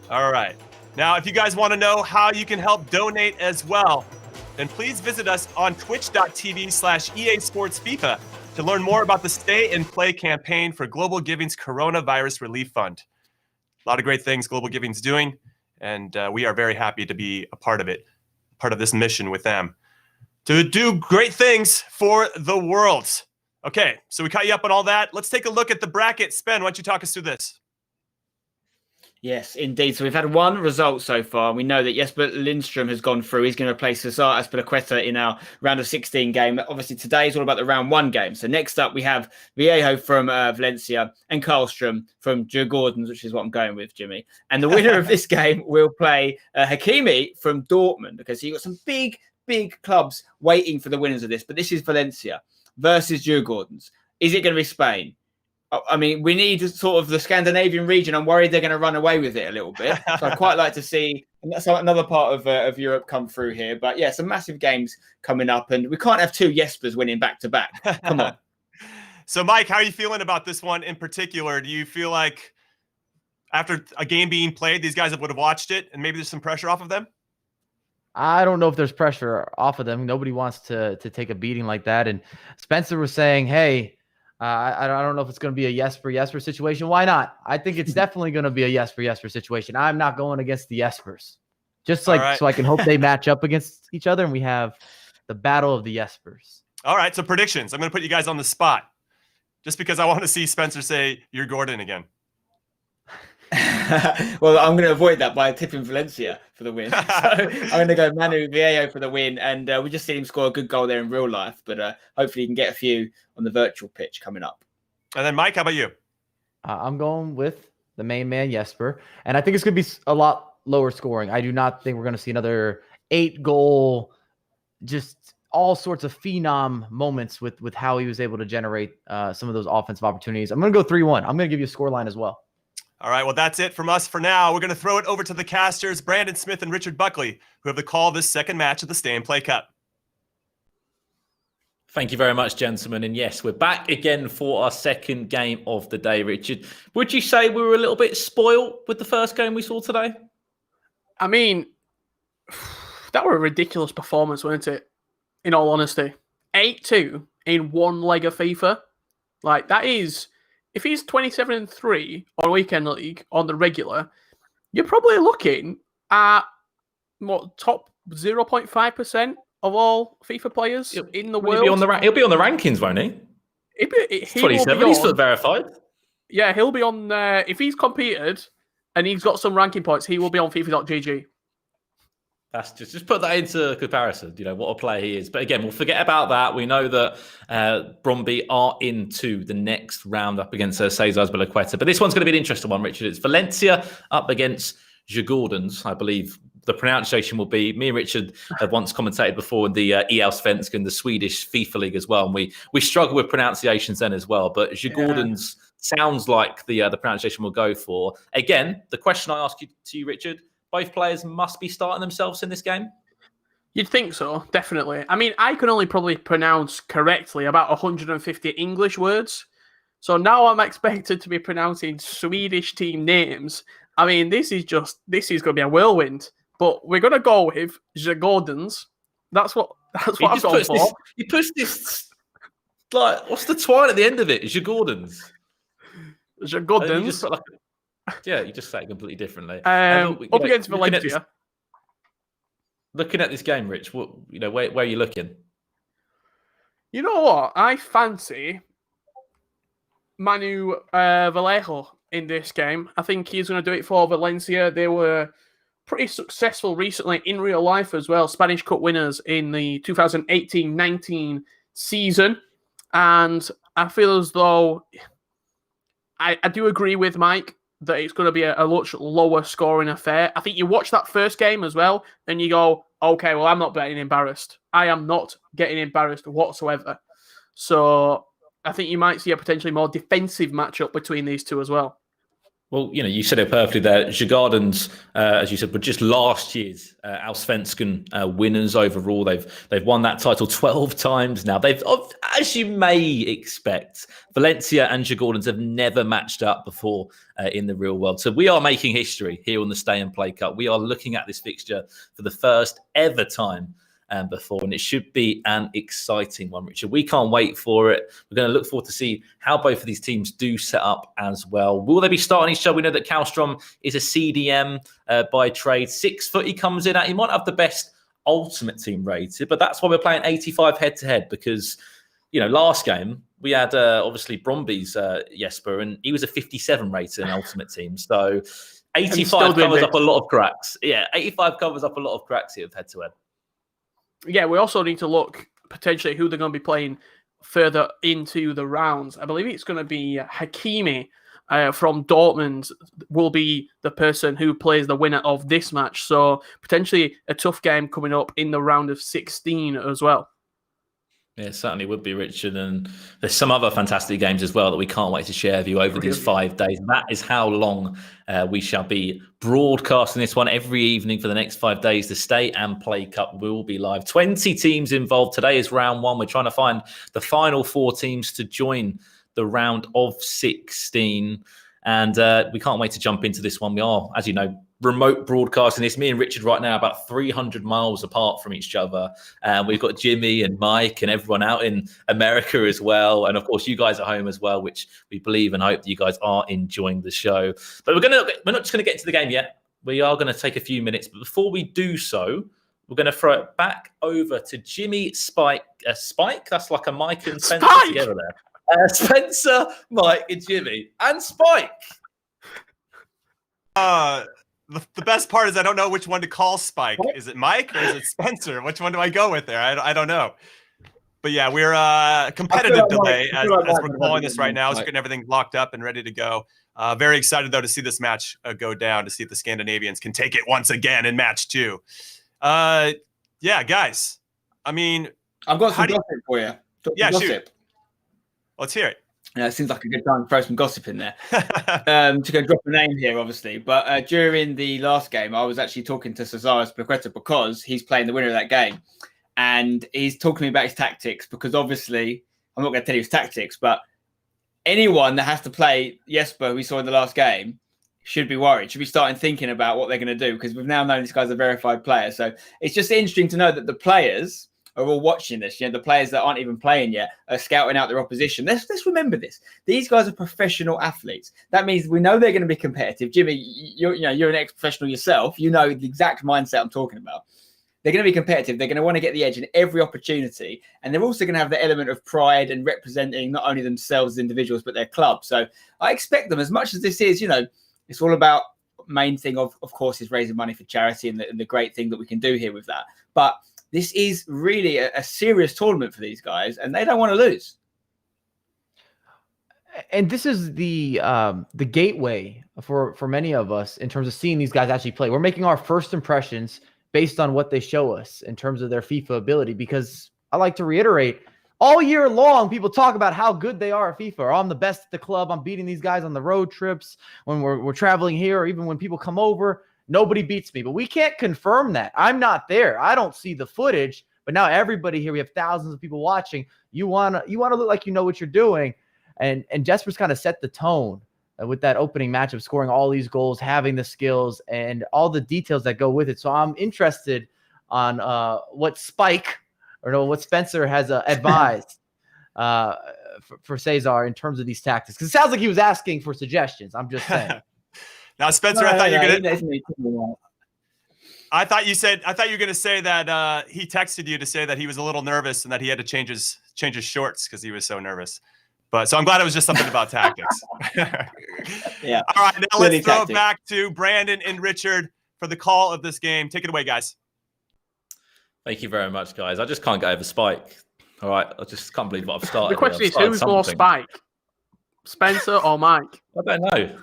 All right. Now, if you guys want to know how you can help donate as well, then please visit us on twitch.tv/EA Sports FIFA to learn more about the Stay and Play campaign for Global Giving's Coronavirus Relief Fund. A lot of great things Global Giving's doing, and we are very happy to be a part of it, part of this mission with them to do great things for the world. Okay, so we caught you up on all that. Let's take a look at the bracket. Spen, why don't you talk us through this? Yes, indeed. So we've had one result so far. We know that Jesper Lindström has gone through. He's going to replace Cesar Azpilicueta in our round of 16 game. Obviously, today is all about the round 1 game. So next up, we have Viejo from Valencia and Karlström from Djurgårdens, which is what I'm going with, Jimmy. And the winner of this game will play Hakimi from Dortmund, because you've got some big clubs waiting for the winners of this. But this is Valencia versus Djurgårdens. Is it going to be Spain? I mean, we need sort of the Scandinavian region. I'm worried they're going to run away with it a little bit. So I'd quite like to see another part of Europe come through here. But yeah, some massive games coming up, and we can't have 2 Jespers winning back to back. Come on. So, Mike, how are you feeling about this one in particular? Do you feel like after a game being played, these guys would have watched it and maybe there's some pressure off of them? I don't know if there's pressure off of them. Nobody wants to take a beating like that. And Spencer was saying, hey, I don't know if it's going to be a Jesper situation. Why not? I think it's definitely going to be a Jesper situation. I'm not going against the Jespers. Just like so I can hope they match up against each other and we have the battle of the Jespers. All right, so predictions. I'm going to put you guys on the spot just because I want to see Spencer say you're Gordon again. Well, I'm going to avoid that by tipping Valencia for the win. So I'm going to go Manu Viejo for the win, and we just seen him score a good goal there in real life, but hopefully he can get a few on the virtual pitch coming up. And then, Mike, how about you? I'm going with the main man, Jesper, and I think it's going to be a lot lower scoring. I do not think we're going to see another 8-goal, just all sorts of phenom moments with how he was able to generate some of those offensive opportunities. I'm going to go 3-1. I'm going to give you a scoreline as well. All right, well, that's it from us for now. We're going to throw it over to the casters, Brandon Smith and Richard Buckley, who have the call of this second match of the Stay and Play Cup. Thank you very much, gentlemen. And yes, we're back again for our second game of the day, Richard. Would you say we were a little bit spoiled with the first game we saw today? I mean, that were a ridiculous performance, wasn't it? In all honesty. 8-2 in one leg of FIFA. Like, that is... If he's 27-3 on Weekend League on the regular, you're probably looking at top 0.5% of all FIFA players in the world. He'll be on the rankings, won't he? He's 27. He's still verified. Yeah, he'll be on. If he's competed and he's got some ranking points, he will be on FIFA.gg. That's just put that into comparison, what a player he is. But again, we'll forget about that. We know that Bromby are into the next round up against Cesar Azpilicueta. But this one's going to be an interesting one, Richard. It's Valencia up against Djurgårdens, I believe. The pronunciation will be, me and Richard have once commentated before in the EL Svenskan, the Swedish FIFA league as well. And we struggle with pronunciations then as well. But Djurgårdens sounds like the pronunciation we'll go for. Again, the question I ask to you, Richard, both players must be starting themselves in this game? You'd think so, definitely. I mean, I can only probably pronounce correctly about 150 English words. So now I'm expected to be pronouncing Swedish team names. I mean, this is going to be a whirlwind. But we're going to go with Djurgårdens. That's what I've gone for. You push this, like, what's the twine at the end of it? Djurgårdens. Djurgårdens. You just say it completely differently. Up against Valencia. Looking at this game, Rich, where are you looking? You know what? I fancy Manu Vallejo in this game. I think he's going to do it for Valencia. They were pretty successful recently in real life as well. Spanish Cup winners in the 2018-19 season. And I feel as though I do agree with Mike that it's going to be a much lower scoring affair. I think you watch that first game as well, and you go, okay, well, I'm not getting embarrassed. I am not getting embarrassed whatsoever. So I think you might see a potentially more defensive matchup between these two as well. Well, you said it perfectly there. Djurgårdens, as you said, were just last year's Allsvenskan winners overall. They've won that title 12 times now. They've, as you may expect, Valencia and Djurgårdens have never matched up before in the real world. So we are making history here on the Stay and Play Cup. We are looking at this fixture for the first ever time before, and it should be an exciting one, Richard. We can't wait for it. We're going to look forward to see how both of these teams do set up as well. Will they be starting each other? We know that Kallstrom is a CDM by trade. 6 foot he comes in at. He might have the best ultimate team rated, but that's why we're playing 85 head-to-head, because, last game we had obviously Bromby's Jesper, and he was a 57 rated in ultimate team. So 85 covers up a lot of cracks. Yeah, 85 covers up a lot of cracks here with head-to-head. Yeah, we also need to look potentially who they're going to be playing further into the rounds. I believe it's going to be Hakimi from Dortmund will be the person who plays the winner of this match. So potentially a tough game coming up in the round of 16 as well. Yeah, it certainly would be, Richard. And there's some other fantastic games as well that we can't wait to share with you over these 5 days. That is how long we shall be broadcasting this one every evening for the next 5 days. The Stay and Play Cup will be live. 20 teams involved. Today is round 1. We're trying to find the final 4 teams to join the round of 16. And we can't wait to jump into this one. We are, as you know, remote broadcasting this. Me and Richard right now about 300 miles apart from each other. And we've got Jimmy and Mike and everyone out in America as well. And of course, you guys at home as well, which we believe and hope that you guys are enjoying the show. But we're not just going to get into the game yet. We are going to take a few minutes. But before we do so, we're going to throw it back over to Jimmy, Spike. Spike? That's like a Mike and Spencer together there. Spencer, Mike, and Jimmy. And Spike. The best part is I don't know which one to call Spike. Is it Mike or is it Spencer? Which one do I go with there? I don't know. But yeah, we're competitive delay as we're calling this right now. It's getting everything locked up and ready to go. Very excited, though, to see this match go down, to see if the Scandinavians can take it once again in match 2. Yeah, guys. I mean, I've got some gossip for you. Shoot. Let's hear it. It seems like a good time to throw some gossip in there. To go drop a name here, obviously. But during the last game, I was actually talking to Cesaris Plaqueta because he's playing the winner of that game. And he's talking to me about his tactics because obviously, I'm not going to tell you his tactics, but anyone that has to play Jesper, who we saw in the last game, should be worried, should be starting thinking about what they're going to do because we've now known this guy's a verified player. So it's just interesting to know that the players are all watching this. The players that aren't even playing yet are scouting out their opposition. Let's remember this. These guys are professional athletes. That means we know they're going to be competitive. Jimmy, you're an ex-professional yourself. You know the exact mindset I'm talking about. They're going to be competitive. They're going to want to get the edge in every opportunity. And they're also going to have the element of pride and representing not only themselves as individuals, but their club. So I expect them, as much as this is, it's all about main thing of course, is raising money for charity and the great thing that we can do here with that. But this is really a serious tournament for these guys, and they don't want to lose. And this is the gateway for many of us in terms of seeing these guys actually play. We're making our first impressions based on what they show us in terms of their FIFA ability, because I like to reiterate, all year long, people talk about how good they are at FIFA. Or I'm the best at the club. I'm beating these guys on the road trips when we're traveling here, or even when people come over. Nobody beats me, but we can't confirm that. I'm not there. I don't see the footage, but now everybody here, we have thousands of people watching. You want to look like you know what you're doing. And Jesper's kind of set the tone with that opening match of scoring all these goals, having the skills and all the details that go with it. So I'm interested on what Spike or what Spencer has advised for Cesar in terms of these tactics. Because it sounds like he was asking for suggestions. I'm just saying. Now, Spencer, I thought you were going to say that he texted you to say that he was a little nervous and that he had to change his shorts because he was so nervous. But so I'm glad it was just something about tactics. Yeah. All right, now let's throw it back to Brandon and Richard for the call of this game. Take it away, guys. Thank you very much, guys. I just can't get over Spike. All right, I just can't believe what I've started. The question is, who's more Spike, Spencer or Mike? I don't know.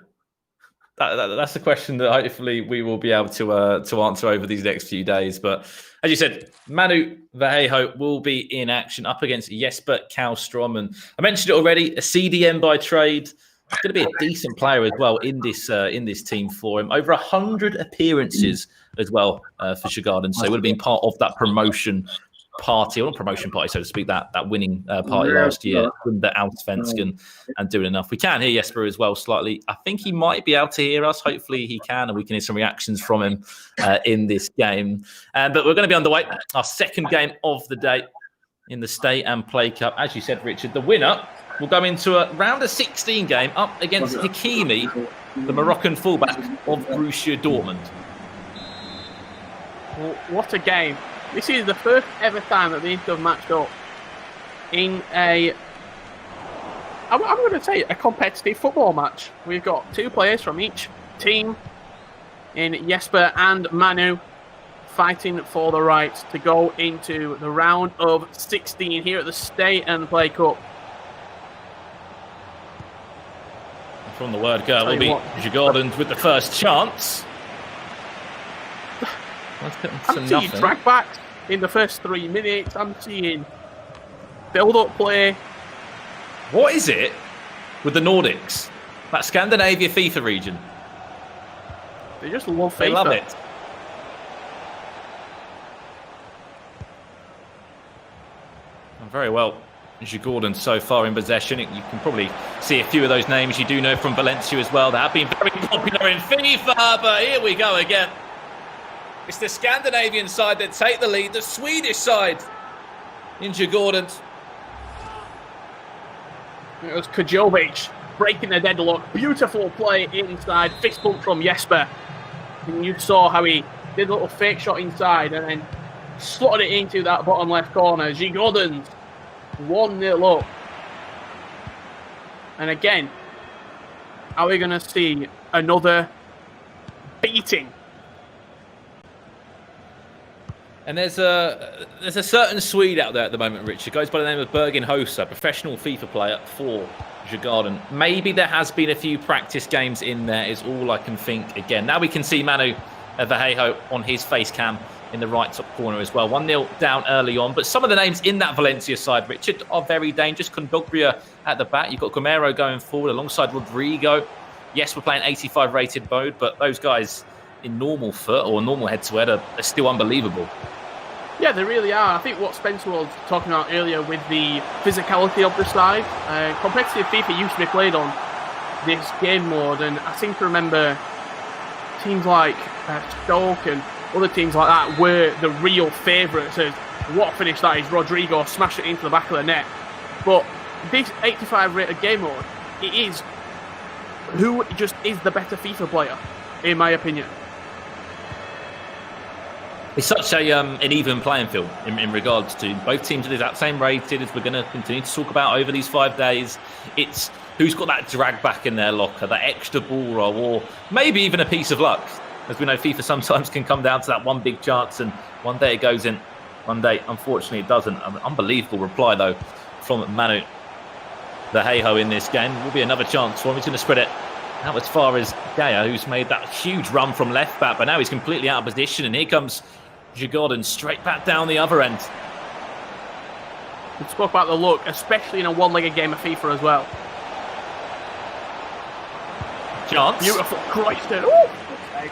That's the question that hopefully we will be able to answer over these next few days. But as you said, Manu Vallejo will be in action up against Jesper Kallstrom. And I mentioned it already, a CDM by trade. He's going to be a decent player as well in this team for him. Over 100 appearances as well for Sjögården. So he would have been part of that promotion party, or not promotion party, so to speak, that winning party last year, win the Allsvenskan and doing enough. We can hear Jesper as well slightly. I think he might be able to hear us. Hopefully he can, and we can hear some reactions from him in this game. But we're going to be underway. Our second game of the day in the Stay and Play Cup. As you said, Richard, the winner will go into a round of 16 game up against Hakimi, the Moroccan fullback of Borussia Dortmund. Well, what a game. This is the first ever time that these two have matched up in I'm going to say a competitive football match. We've got two players from each team in Jesper and Manu fighting for the right to go into the round of 16 here at the Stay and Play Cup. From the word go, will be Jigordans with the first chance. I'm seeing drag backs in the first 3 minutes. I'm seeing build-up play. What is it with the Nordics? That Scandinavia FIFA region. They just love FIFA. They love it. Very well. Jigordan so far in possession. You can probably see a few of those names you do know from Valencia as well. They have been very popular in FIFA, but here we go again. It's the Scandinavian side that take the lead, the Swedish side in Jigordans. It was Kajovic breaking the deadlock. Beautiful play inside. Fist bump from Jesper. And you saw how he did a little fake shot inside and then slotted it into that bottom left corner. Jigordans 1-0 up. And again, are we going to see another beating? And there's a certain Swede out there at the moment, Richard. Goes by the name of Bergin Hosa, professional FIFA player for Djurgården. Maybe there has been a few practice games in there, is all I can think. Again, now we can see Manu Vallejo on his face cam in the right top corner as well. 1-0 down early on. But some of the names in that Valencia side, Richard, are very dangerous. Kondogbia at the back. You've got Gomero going forward alongside Rodrigo. Yes, we're playing 85 rated mode, but those guys in normal foot or normal head-to-head are still unbelievable. Yeah, they really are. I think what Spencer was talking about earlier with the physicality of the side, competitive FIFA used to be played on this game mode, and I seem to remember teams like Stoke and other teams like that were the real favourites. As what finish that is, Rodrigo smashed it into the back of the net. But this 85 rated game mode, it is who just is the better FIFA player, in my opinion. It's such an even playing field in regards to both teams are the exact same rated, as we're going to continue to talk about over these 5 days. It's who's got that drag back in their locker, that extra ball roll, or maybe even a piece of luck. As we know, FIFA sometimes can come down to that one big chance, and one day it goes in, one day, unfortunately, it doesn't. An unbelievable reply, though, from Manu Vallejo in this game. Will be another chance for him. He's going to spread it out as far as Gaya, who's made that huge run from left back, but now he's completely out of position, and here comes Djurgården straight back down the other end. We spoke about the look, especially in a one-legged game of FIFA as well. Chance. Beautiful Christen. Okay.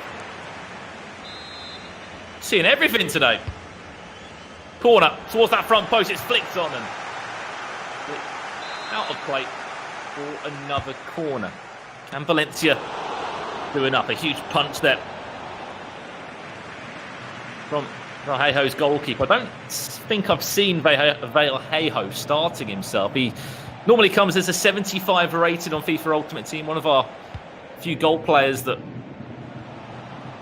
Seeing everything today. Corner towards that front post. It's flicked on and out of play for another corner. Can Valencia do enough? A huge punch there from Vallejo's goalkeeper. I don't think I've seen Vallejo starting himself. He normally comes as a 75 rated on FIFA Ultimate Team, one of our few goal players that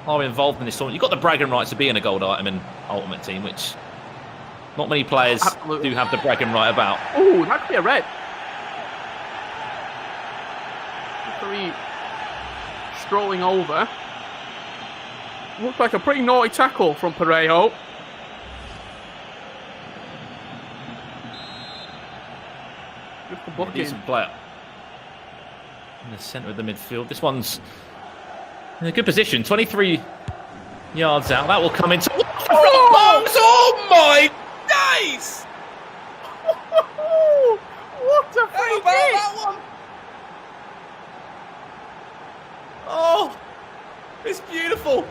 are involved in this tournament. You've got the bragging rights of being a gold item in Ultimate Team, which not many players do have the bragging right about. Oh, that could be a red. Referee strolling over. Looks like a pretty naughty tackle from Parejo. Just a booking. Decent player in the centre of the midfield. This one's in a good position. 23 yards out. That will come into. Oh my days! What a free kick! That one? Oh, it's beautiful.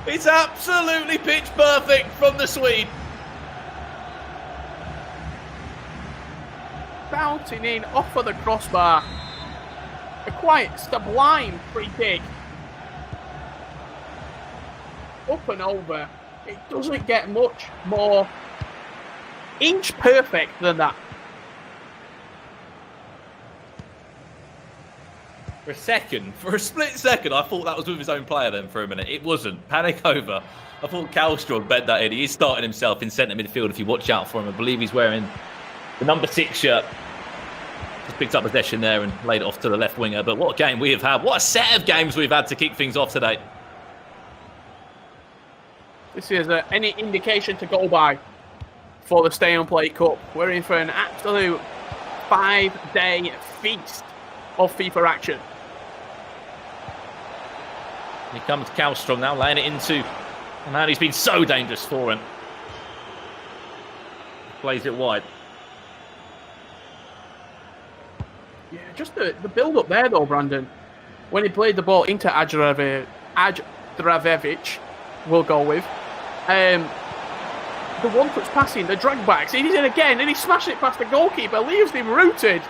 It's absolutely pitch perfect from the Swede. bouncing in off of the crossbar. A quite sublime free kick. Up and over. It doesn't get much more inch perfect than that. For a split second, I thought that was with his own player then for a minute. It wasn't. Panic over. I thought Kallstrom bent that in. He is starting himself in centre midfield if you watch out for him. I believe he's wearing the number 6 shirt. Just picked up possession there and laid it off to the left winger. But what a game we have had. What a set of games we've had to kick things off today. This is any indication to go by for the Stay and Play Cup. We're in for an absolute 5-day feast of FIFA action. Here comes Kallstrom now, laying it into a man who's been so dangerous for him. Plays it wide. Yeah, just the build-up there, though, Brandon. When he played the ball into Adravevic, we'll go with. The one-touch passing, the drag-backs, he's in again, and he smashed it past the goalkeeper, leaves him rooted.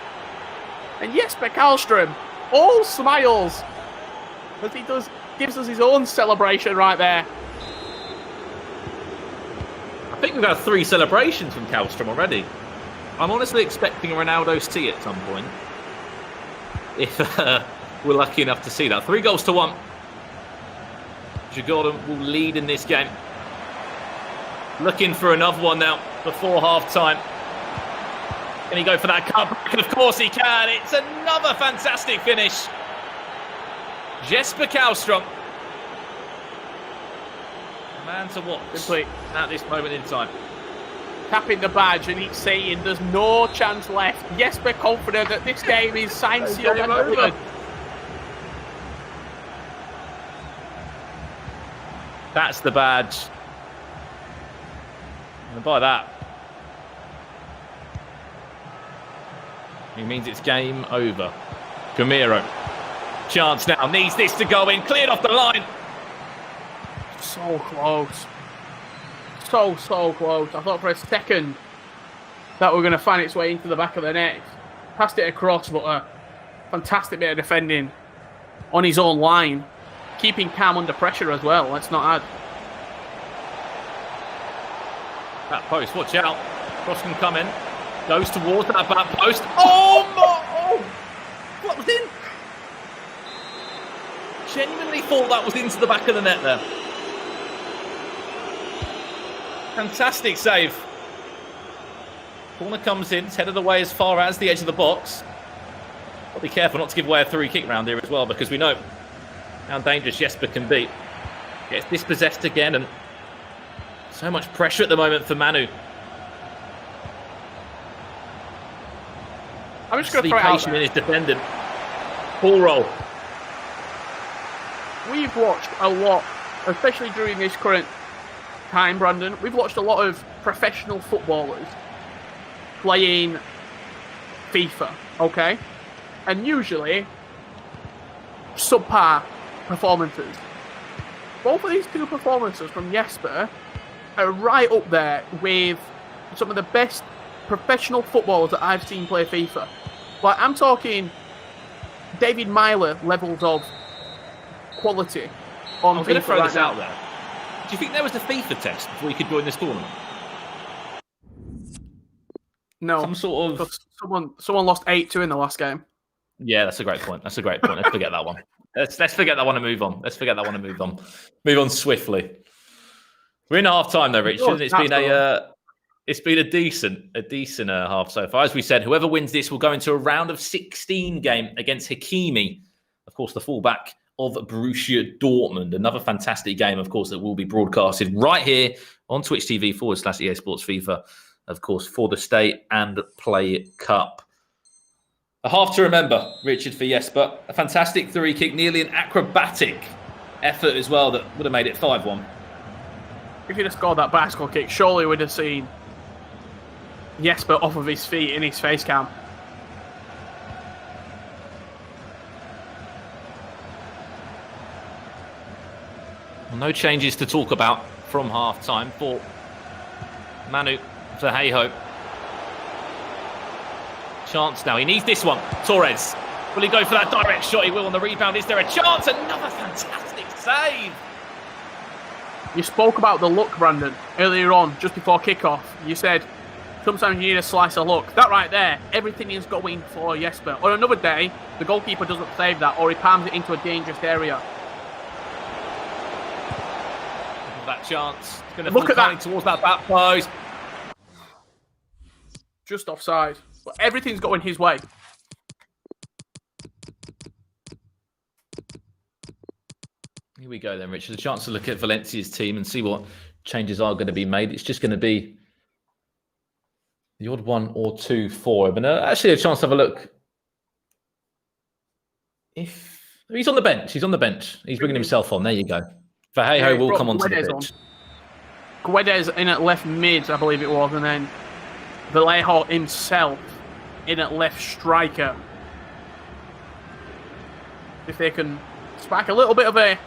And Jesper Kallstrom, all smiles, as he gives us his own celebration right there. I think we've had 3 celebrations from Kallstrom already. I'm honestly expecting a Ronaldo's tea at some point. If we're lucky enough to see that. 3-1. Djurgården will lead in this game. Looking for another one now before half-time. Can he go for that cutback? Of course he can. It's another fantastic finish. Jesper Kallstrom. Man to watch Complete. At this moment in time. Tapping the badge and he's saying there's no chance left. Jesper confident that this game is signed, sealed and delivered. That's the badge. And by that, it means it's game over. Gamiro. Chance now. Needs this to go in. Cleared off the line. So close. So close. I thought for a second that we're going to find its way into the back of the net. Passed it across, but a fantastic bit of defending on his own line. Keeping calm under pressure as well, let's not add. That post, watch out. Cross can come in. Goes towards that back post. Oh my! Oh! What was in? Genuinely thought that was into the back of the net there. Fantastic save. Corner comes in, it's headed away as far as the edge of the box. But be careful not to give away a free kick round here as well, because we know how dangerous Jesper can be. Gets dispossessed again, and so much pressure at the moment for Manu. I'm just going to throw it out patient in his defending. Ball roll. We've watched a lot, especially during this current time, Brandon. We've watched a lot of professional footballers playing FIFA, okay? And usually, subpar performances. Both of these 2 performances from Jesper are right up there with some of the best professional footballers that I've seen play FIFA. Like, I'm talking David Myler levels of quality on FIFA. I'm going to throw right this now. out there. Do you think there was a FIFA test before you could join this tournament? No. Some sort of... Someone lost 8-2 in the last game. Yeah, that's a great point. Let's forget that one. Let's forget that one and move on. Move on swiftly. We're in half time though, Richard. It's been a decent half so far. As we said, whoever wins this will go into a round of 16 game against Hakimi, of course, the fullback of Borussia Dortmund. Another fantastic game, of course, that will be broadcasted right here on Twitch TV/EA Sports FIFA, of course, for the Stay and Play Cup. A half to remember, Richard, for Jesper. A fantastic 3 kick, nearly an acrobatic effort as well that would have made it 5-1. If he'd have scored that bicycle kick, surely we'd have seen Jesper off of his feet in his face cam. Well, no changes to talk about from half-time for Manu Verheyo. Chance now. He needs this one. Torres. Will he go for that direct shot? He will on the rebound. Is there a chance? Another fantastic save. You spoke about the luck, Brandon, earlier on, just before kickoff. You said sometimes you need a slice of luck. That right there, everything is going for Jesper. On another day, the goalkeeper doesn't save that, or he palms it into a dangerous area. That chance. It's going to Look at that. towards that back post. Just offside. But everything's going his way. Here we go then, Richard. A chance to look at Valencia's team and see what changes are going to be made. It's just going to be the odd one or two for him. And actually a chance to have a look. If he's on the bench. He's bringing himself on. There you go. Vallejo will come onto the pitch. Guedes in at left mid, I believe it was, and then Vallejo himself in at left striker. If they can spark a little bit of a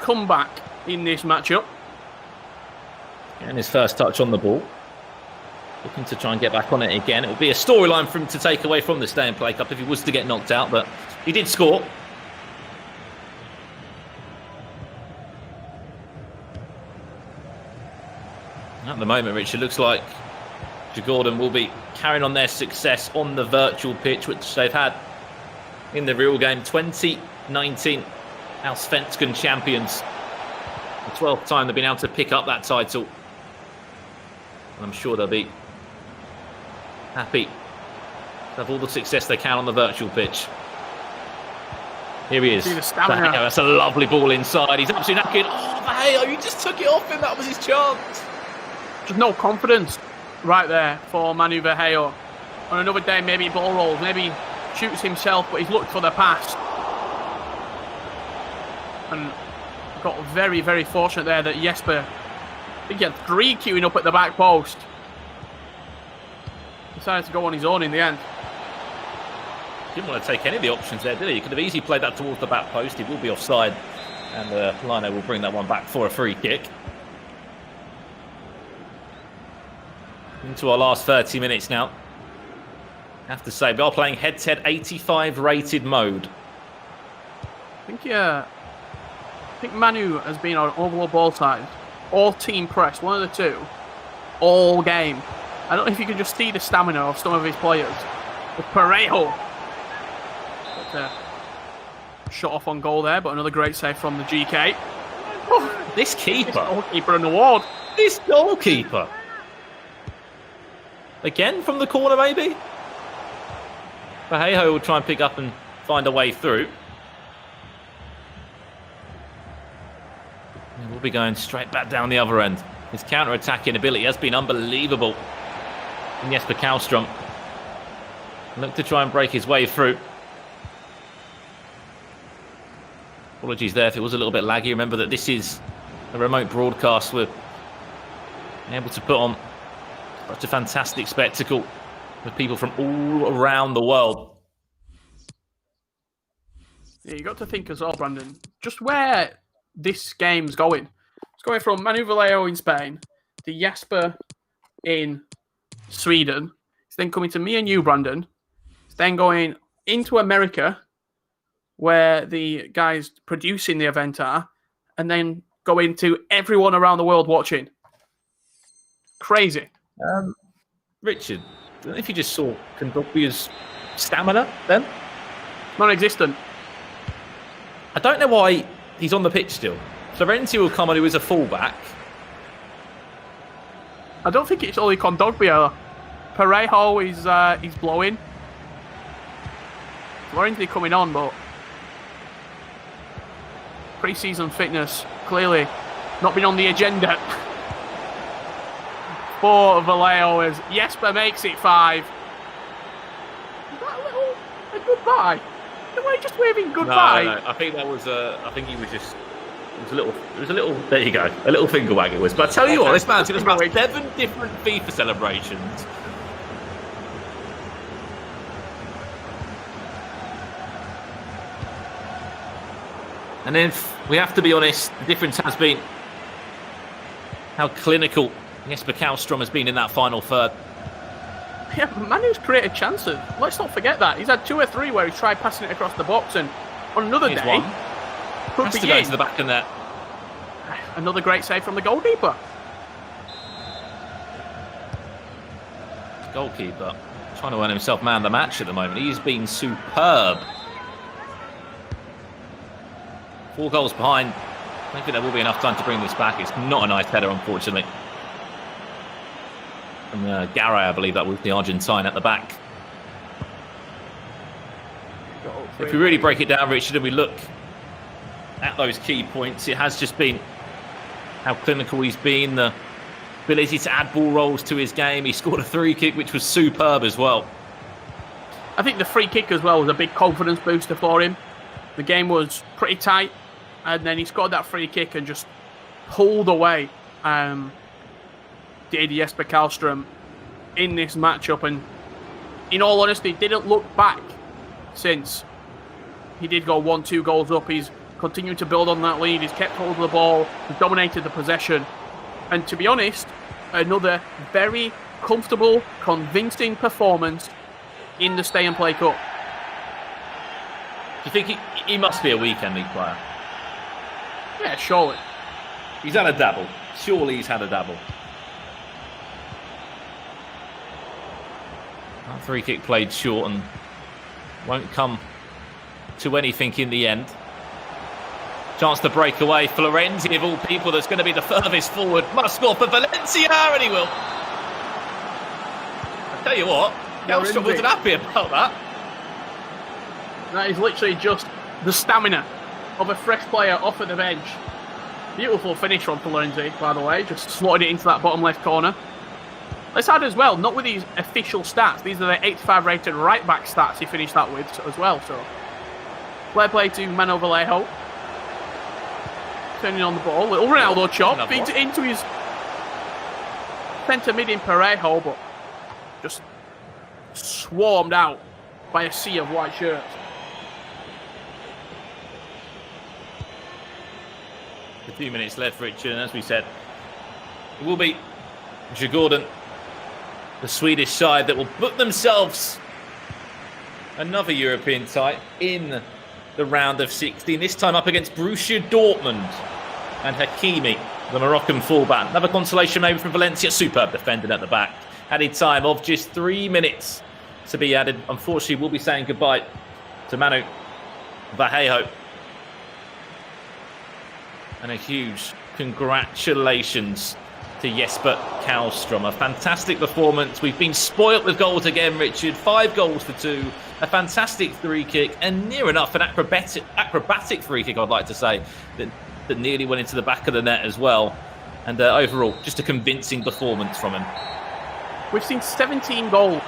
comeback in this matchup. And his first touch on the ball. Looking to try and get back on it again. It would be a storyline for him to take away from the Stay and Play Cup if he was to get knocked out, but he did score. At the moment, Richard, looks like Gordon will be carrying on their success on the virtual pitch, which they've had in the real game. 2019 Allsvenskan champions. The 12th time they've been able to pick up that title. And I'm sure they'll be happy to have all the success they can on the virtual pitch. Here he is. Vallejo, that's a lovely ball inside. He's absolutely knackered. Oh, Vallejo, you just took it off him. That was his chance. Just no confidence right there for Manu Vallejo. On another day, maybe ball rolls, maybe shoots himself, but he's looked for the pass. And got very, very fortunate there that Jesper, I think he had 3 queuing up at the back post. Decided to go on his own in the end. Didn't want to take any of the options there, did he? He could have easily played that towards the back post. He will be offside. And Lino will bring that one back for a free kick. Into our last 30 minutes now. I have to say, we are playing head-to-head 85 rated mode. I think Manu has been on overall ball side, all team press, one of the two, all game. I don't know if you can just see the stamina of some of his players. With Parejo. Shot off on goal there, but another great save from the GK. Oh, this keeper. Goalkeeper an award. This goalkeeper. Again from the corner, maybe? Vallejo will try and pick up and find a way through. And we'll be going straight back down the other end. His counter-attacking ability has been unbelievable. And Jesper Kallstrom look to try and break his way through. Apologies there if it was a little bit laggy. Remember that this is a remote broadcast. We're able to put on such a fantastic spectacle with people from all around the world. Yeah, you got to think as well, Brandon, just where this game's going. It's going from Manu Vallejo in Spain to Jesper in Sweden. It's then coming to me and you, Brandon. It's then going into America, where the guys producing the event are, and then going to everyone around the world watching. Crazy. Richard, I don't know if you just saw Kondogbia's stamina then? Non-existent. I don't know why he's on the pitch still. Florenzi will come on, who is a fullback. I don't think it's only Kondogbia. Parejo is he's blowing. Florenzi coming on, but pre-season fitness clearly not been on the agenda for Vallejo as Jesper makes it 5. Is that a goodbye? Were you just waving goodbye? No. I think that was I think he was just. It was a little. There you go. A little finger wag it was. But I tell you what, this man's got about 7 different FIFA celebrations. And then we have to be honest, the difference has been how clinical Jesper Kallstrom has been in that final third. Yeah, Manu's created chances. Let's not forget that. He's had 2 or 3 where he's tried passing it across the box, and on another Here's day, one. could Has be to go in. to the back of the net. Another great save from the goalkeeper. Goalkeeper trying to earn himself man of the match at the moment. He's been superb. 4 goals behind. I don't think there will be enough time to bring this back. It's not a nice header, unfortunately. From Garay, I believe that was the Argentine at the back. If we really break it down, Richard, and we look at those key points, it has just been how clinical he's been, the ability to add ball rolls to his game. He scored a free kick, which was superb as well. I think the free kick as well was a big confidence booster for him. The game was pretty tight, and then he scored that free kick and just pulled away did Jesper Karlström in this matchup. And in all honesty, didn't look back since he did go 1-2 goals up. He's continued to build on that lead. He's kept hold of the ball. He's dominated the possession. And to be honest, another very comfortable, convincing performance in the Stay and Play Cup. Do you think he must be a weekend league player? Yeah, surely. He's had a dabble. Surely he's had a dabble. That free kick played short and won't come to anything in the end. Chance to break away. Florenzi, of all people, that's going to be the furthest forward. Must score for Valencia, and he will. I tell you what, Karlström wasn't happy about that. That is literally just the stamina of a fresh player off at the bench. Beautiful finish from Florenzi, by the way. Just slotted it into that bottom left corner. Let's add as well, not with these official stats. These are the 85 rated right back stats he finished that with as well. So, fair play to Mano Vallejo. Turning on the ball. Little Ronaldo chop. Feeds it into his centre mid in Parejo, but just swarmed out by a sea of white shirts. A few minutes left, Richard, and as we said, it will be Djurgården, the Swedish side, that will book themselves another European tie in the round of 16, this time up against Borussia Dortmund and Hakimi, the Moroccan fullback. Another consolation maybe from Valencia. Superb defending at the back. Added time of just 3 minutes to be added. Unfortunately, we'll be saying goodbye to Manu Vallejo. And a huge congratulations to Jesper Karlström. A fantastic performance. We've been spoilt with goals again, Richard. 5 goals for 2. A fantastic free kick, and near enough an acrobatic free kick, I'd like to say, that nearly went into the back of the net as well. And overall, just a convincing performance from him. We've seen 17 goals.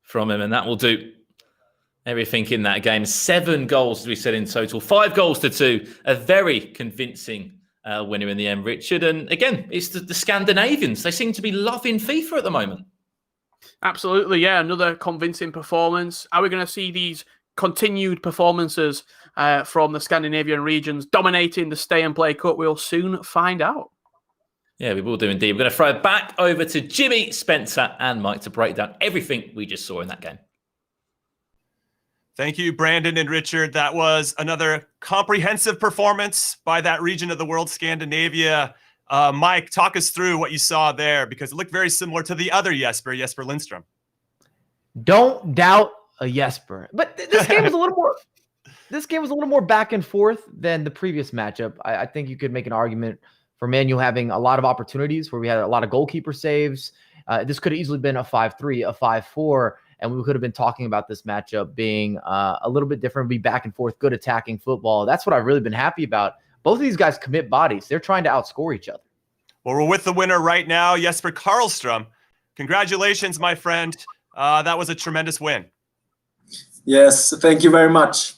From him, and that will do everything in that game. 7 goals, as we said, in total. 5 goals to 2. A very convincing winner in the end, Richard. And again, it's the Scandinavians. They seem to be loving FIFA at the moment. Absolutely, yeah. Another convincing performance. Are we going to see these continued performances from the Scandinavian regions dominating the Stay and Play Cup? We'll soon find out. Yeah, we will do indeed. We're going to throw it back over to Jimmy, Spencer and Mike to break down everything we just saw in that game. Thank you, Brandon and Richard. That was another comprehensive performance by that region of the world, Scandinavia. Mike, talk us through what you saw there, because it looked very similar to the other Jesper Lindström. Don't doubt a Jesper. But this game was a little more. This game was a little more back and forth than the previous matchup. I think you could make an argument for Man U having a lot of opportunities where we had a lot of goalkeeper saves. This could have easily been a 5-3, a 5-4, and we could have been talking about this matchup being a little bit different, be back and forth, good attacking football. That's what I've really been happy about. Both of these guys commit bodies. They're trying to outscore each other. Well, we're with the winner right now, Jesper Karlström. Congratulations, my friend. That was a tremendous win. Yes, thank you very much.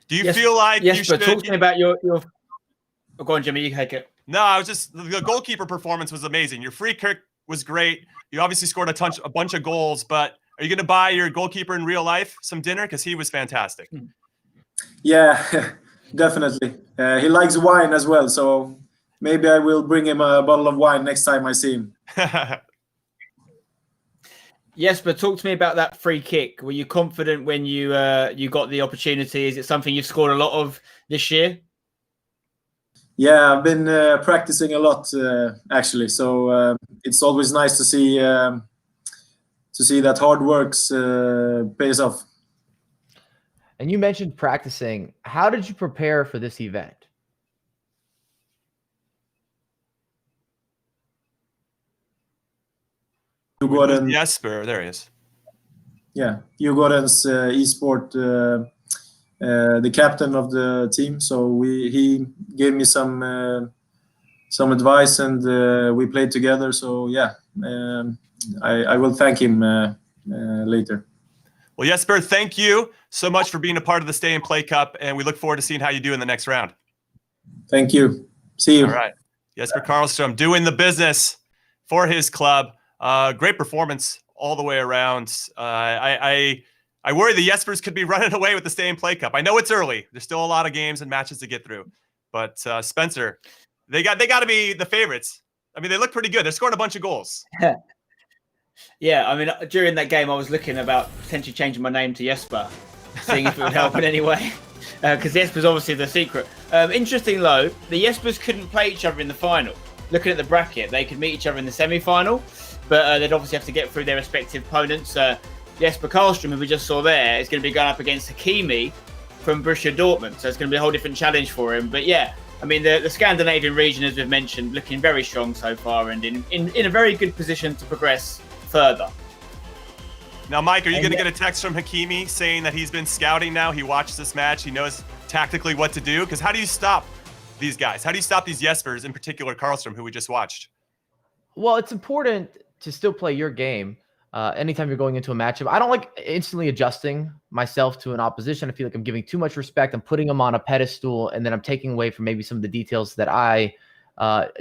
Do you feel like yes, you should? but talk to me about your. Oh, go on, Jimmy. You take it. No, I was just the goalkeeper performance was amazing. Your free kick was great. You obviously scored a bunch of goals, but are you going to buy your goalkeeper in real life some dinner? Because he was fantastic. Yeah, definitely. He likes wine as well, so maybe I will bring him a bottle of wine next time I see him. Yes, but talk to me about that free kick. Were you confident when you got the opportunity? Is it something you've scored a lot of this year? Yeah, I've been practicing a lot actually. So it's always nice to see that hard work pays off. And you mentioned practicing. How did you prepare for this event? Jesper, there he is. Yeah, Djurgården's esport, the captain of the team. So he gave me some advice, and we played together. So yeah, I will thank him later. Well, Jesper, thank you so much for being a part of the Stay and Play Cup, and we look forward to seeing how you do in the next round. Thank you. See you. All right. Jesper Karlstrom doing the business for his club. Great performance all the way around. I worry the Jespers could be running away with the Stay and Play Cup. I know it's early. There's still a lot of games and matches to get through. But Spencer, they got to be the favorites. I mean, they look pretty good. They're scoring a bunch of goals. Yeah, I mean, during that game, I was looking about potentially changing my name to Jesper, seeing if it would help in any way. Because Jesper's obviously the secret. Interesting, though, the Jespers couldn't play each other in the final. Looking at the bracket, they could meet each other in the semi-final, but they'd obviously have to get through their respective opponents. Jesper Karlstrom, who we just saw there, is going to be going up against Hakimi from Borussia Dortmund. So it's going to be a whole different challenge for him. But yeah, I mean, the Scandinavian region, as we've mentioned, looking very strong so far and in a very good position to progress further. Now, Mike, are you going to get a text from Hakimi saying that he's been scouting now? He watched this match. He knows tactically what to do. Because how do you stop these guys? How do you stop these Jespers, in particular Karlstrom, who we just watched? Well, it's important to still play your game anytime you're going into a matchup. I don't like instantly adjusting myself to an opposition. I feel like I'm giving too much respect. I'm putting them on a pedestal, and then I'm taking away from maybe some of the details that I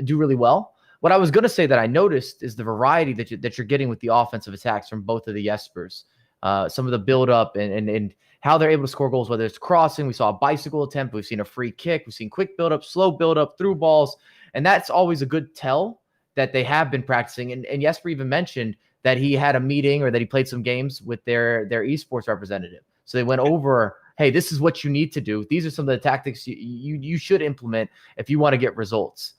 do really well. What I was going to say that I noticed is the variety that you're getting with the offensive attacks from both of the Jespers. Some of the build-up and how they're able to score goals, whether it's crossing. We saw a bicycle attempt. We've seen a free kick. We've seen quick build-up, slow build-up, through balls. And that's always a good tell that they have been practicing. And Jesper even mentioned that he had a meeting or that he played some games with their esports representative. So they went over, hey, this is what you need to do. These are some of the tactics you should implement if you want to get results.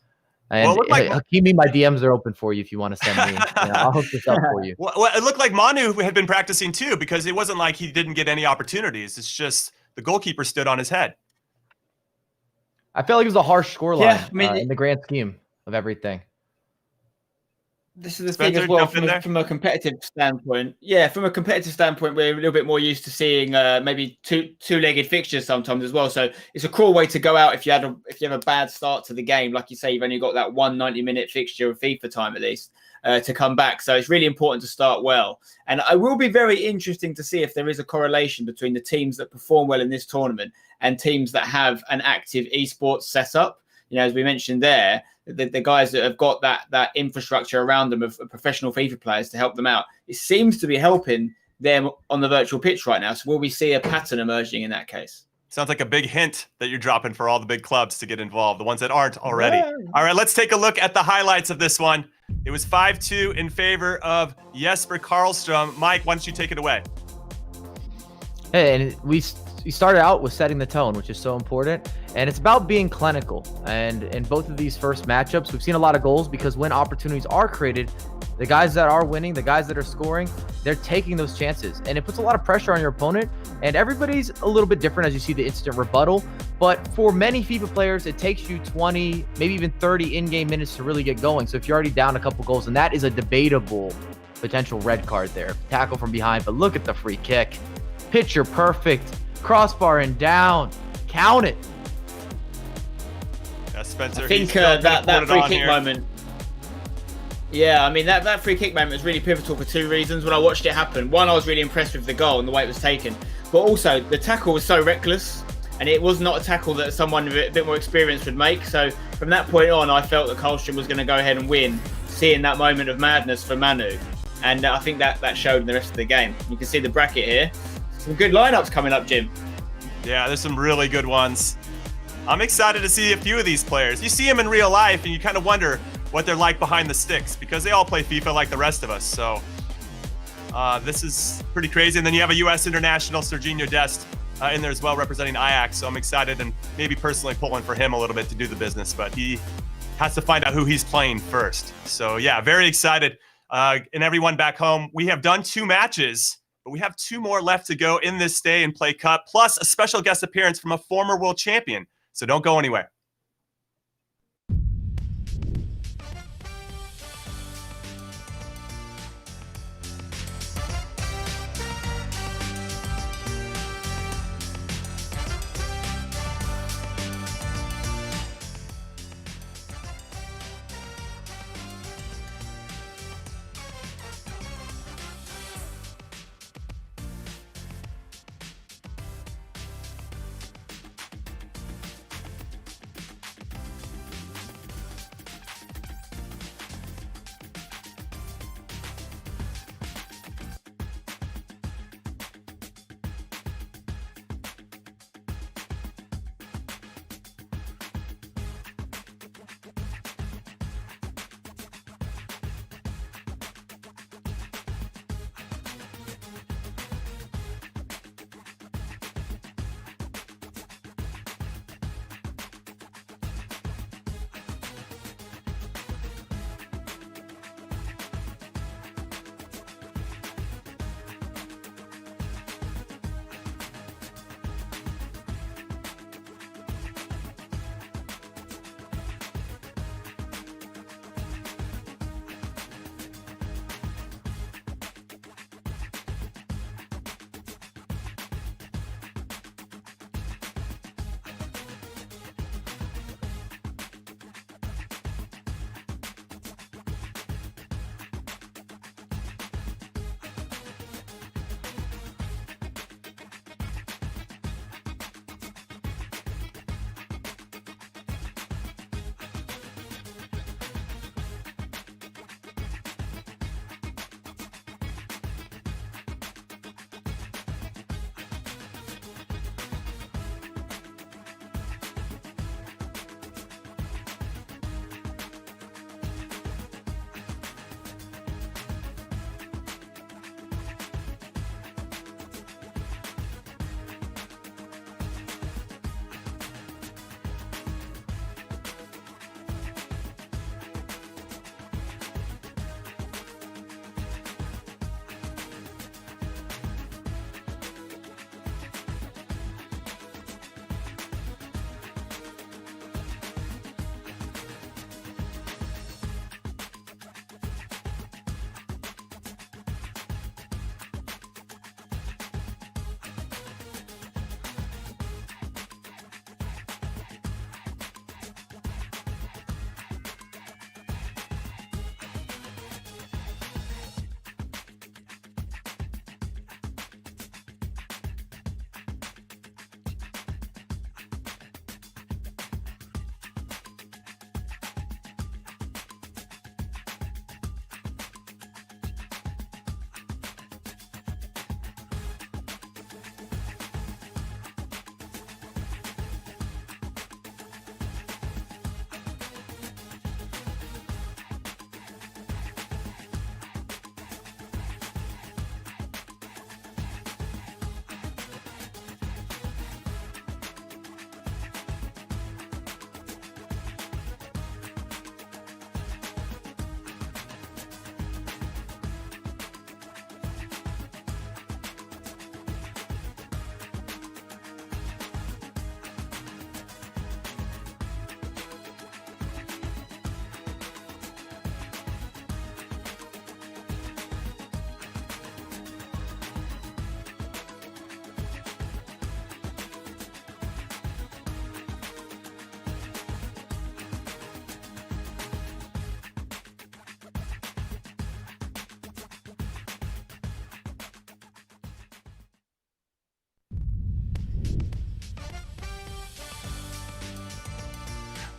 And Hakimi, my DMs are open for you if you want to send me. I'll hook this up for you. Well, it looked like Manu had been practicing too, because it wasn't like he didn't get any opportunities. It's just the goalkeeper stood on his head. I felt like it was a harsh scoreline in the grand scheme of everything. This is the thing as well from a competitive standpoint. Yeah, from a competitive standpoint, we're a little bit more used to seeing maybe two-legged fixtures sometimes as well. So it's a cruel way to go out if you have a bad start to the game. Like you say, you've only got that 1 90-minute fixture of FIFA time at least to come back. So it's really important to start well. And it will be very interesting to see if there is a correlation between the teams that perform well in this tournament and teams that have an active esports setup. As we mentioned there, the guys that have got that infrastructure around them of professional FIFA players to help them out, it seems to be helping them on the virtual pitch right now. So will we see a pattern emerging in that case? Sounds like a big hint that you're dropping for all the big clubs to get involved, the ones that aren't already. Yeah. All right, let's take a look at the highlights of this one. It was 5-2 in favor of Jesper Karlstrom. Mike, why don't you take it away? Hey, and we started out with setting the tone, which is so important. And it's about being clinical. And in both of these first matchups, we've seen a lot of goals because when opportunities are created, the guys that are winning, the guys that are scoring, they're taking those chances. And it puts a lot of pressure on your opponent. And everybody's a little bit different as you see the instant rebuttal. But for many FIFA players, it takes you 20, maybe even 30 in-game minutes to really get going. So if you're already down a couple goals, and that is a debatable potential red card there. Tackle from behind, but look at the free kick. Picture perfect. Crossbar and down. Count it. Spencer, I think that free kick moment. Yeah, I mean that free kick moment was really pivotal for two reasons. When I watched it happen, one, I was really impressed with the goal and the way it was taken, but also the tackle was so reckless, and it was not a tackle that someone with a bit more experience would make. So from that point on, I felt that Karlstrom was going to go ahead and win, seeing that moment of madness for Manu. And I think that showed in the rest of the game. You can see the bracket here. Some good lineups coming up, Jim. Yeah, there's some really good ones. I'm excited to see a few of these players. You see them in real life, and you kind of wonder what they're like behind the sticks, because they all play FIFA like the rest of us. So this is pretty crazy. And then you have a U.S. international, Serginho Dest, in there as well, representing Ajax. So I'm excited and maybe personally pulling for him a little bit to do the business, but he has to find out who he's playing first. So yeah, very excited. And everyone back home, we have done 2 matches, but we have 2 more left to go in this Stay and Play Cup, plus a special guest appearance from a former world champion. So don't go anywhere.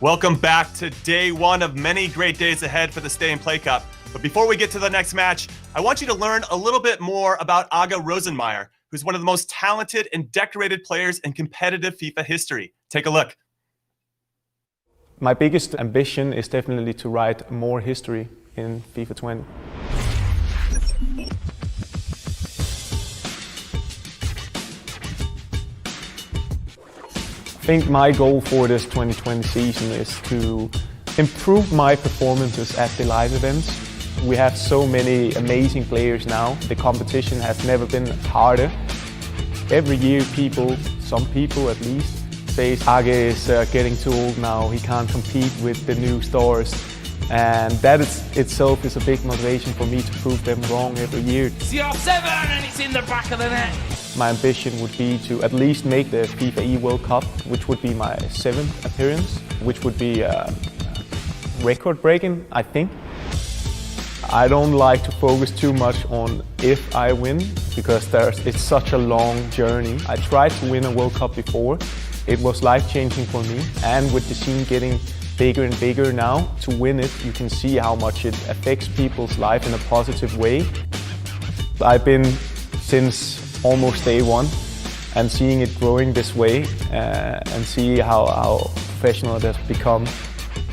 Welcome back to day one of many great days ahead for the Stay and Play Cup. But before we get to the next match, I want you to learn a little bit more about Aga Rosenmeyer, who's one of the most talented and decorated players in competitive FIFA history. Take a look. My biggest ambition is definitely to write more history in FIFA 20. I think my goal for this 2020 season is to improve my performances at the live events. We have so many amazing players now. The competition has never been harder. Every year some people at least, say Age is getting too old now, he can't compete with the new stars. And that itself is a big motivation for me to prove them wrong every year. CR7 and it's in the back of the net. My ambition would be to at least make the FIFA E World Cup, which would be my 7th appearance, which would be record-breaking, I think. I don't like to focus too much on if I win, because it's such a long journey. I tried to win a World Cup before. It was life-changing for me, and with the scene getting bigger and bigger now, to win it, you can see how much it affects people's life in a positive way. I've been since almost day one, and seeing it growing this way and see how professional it has become.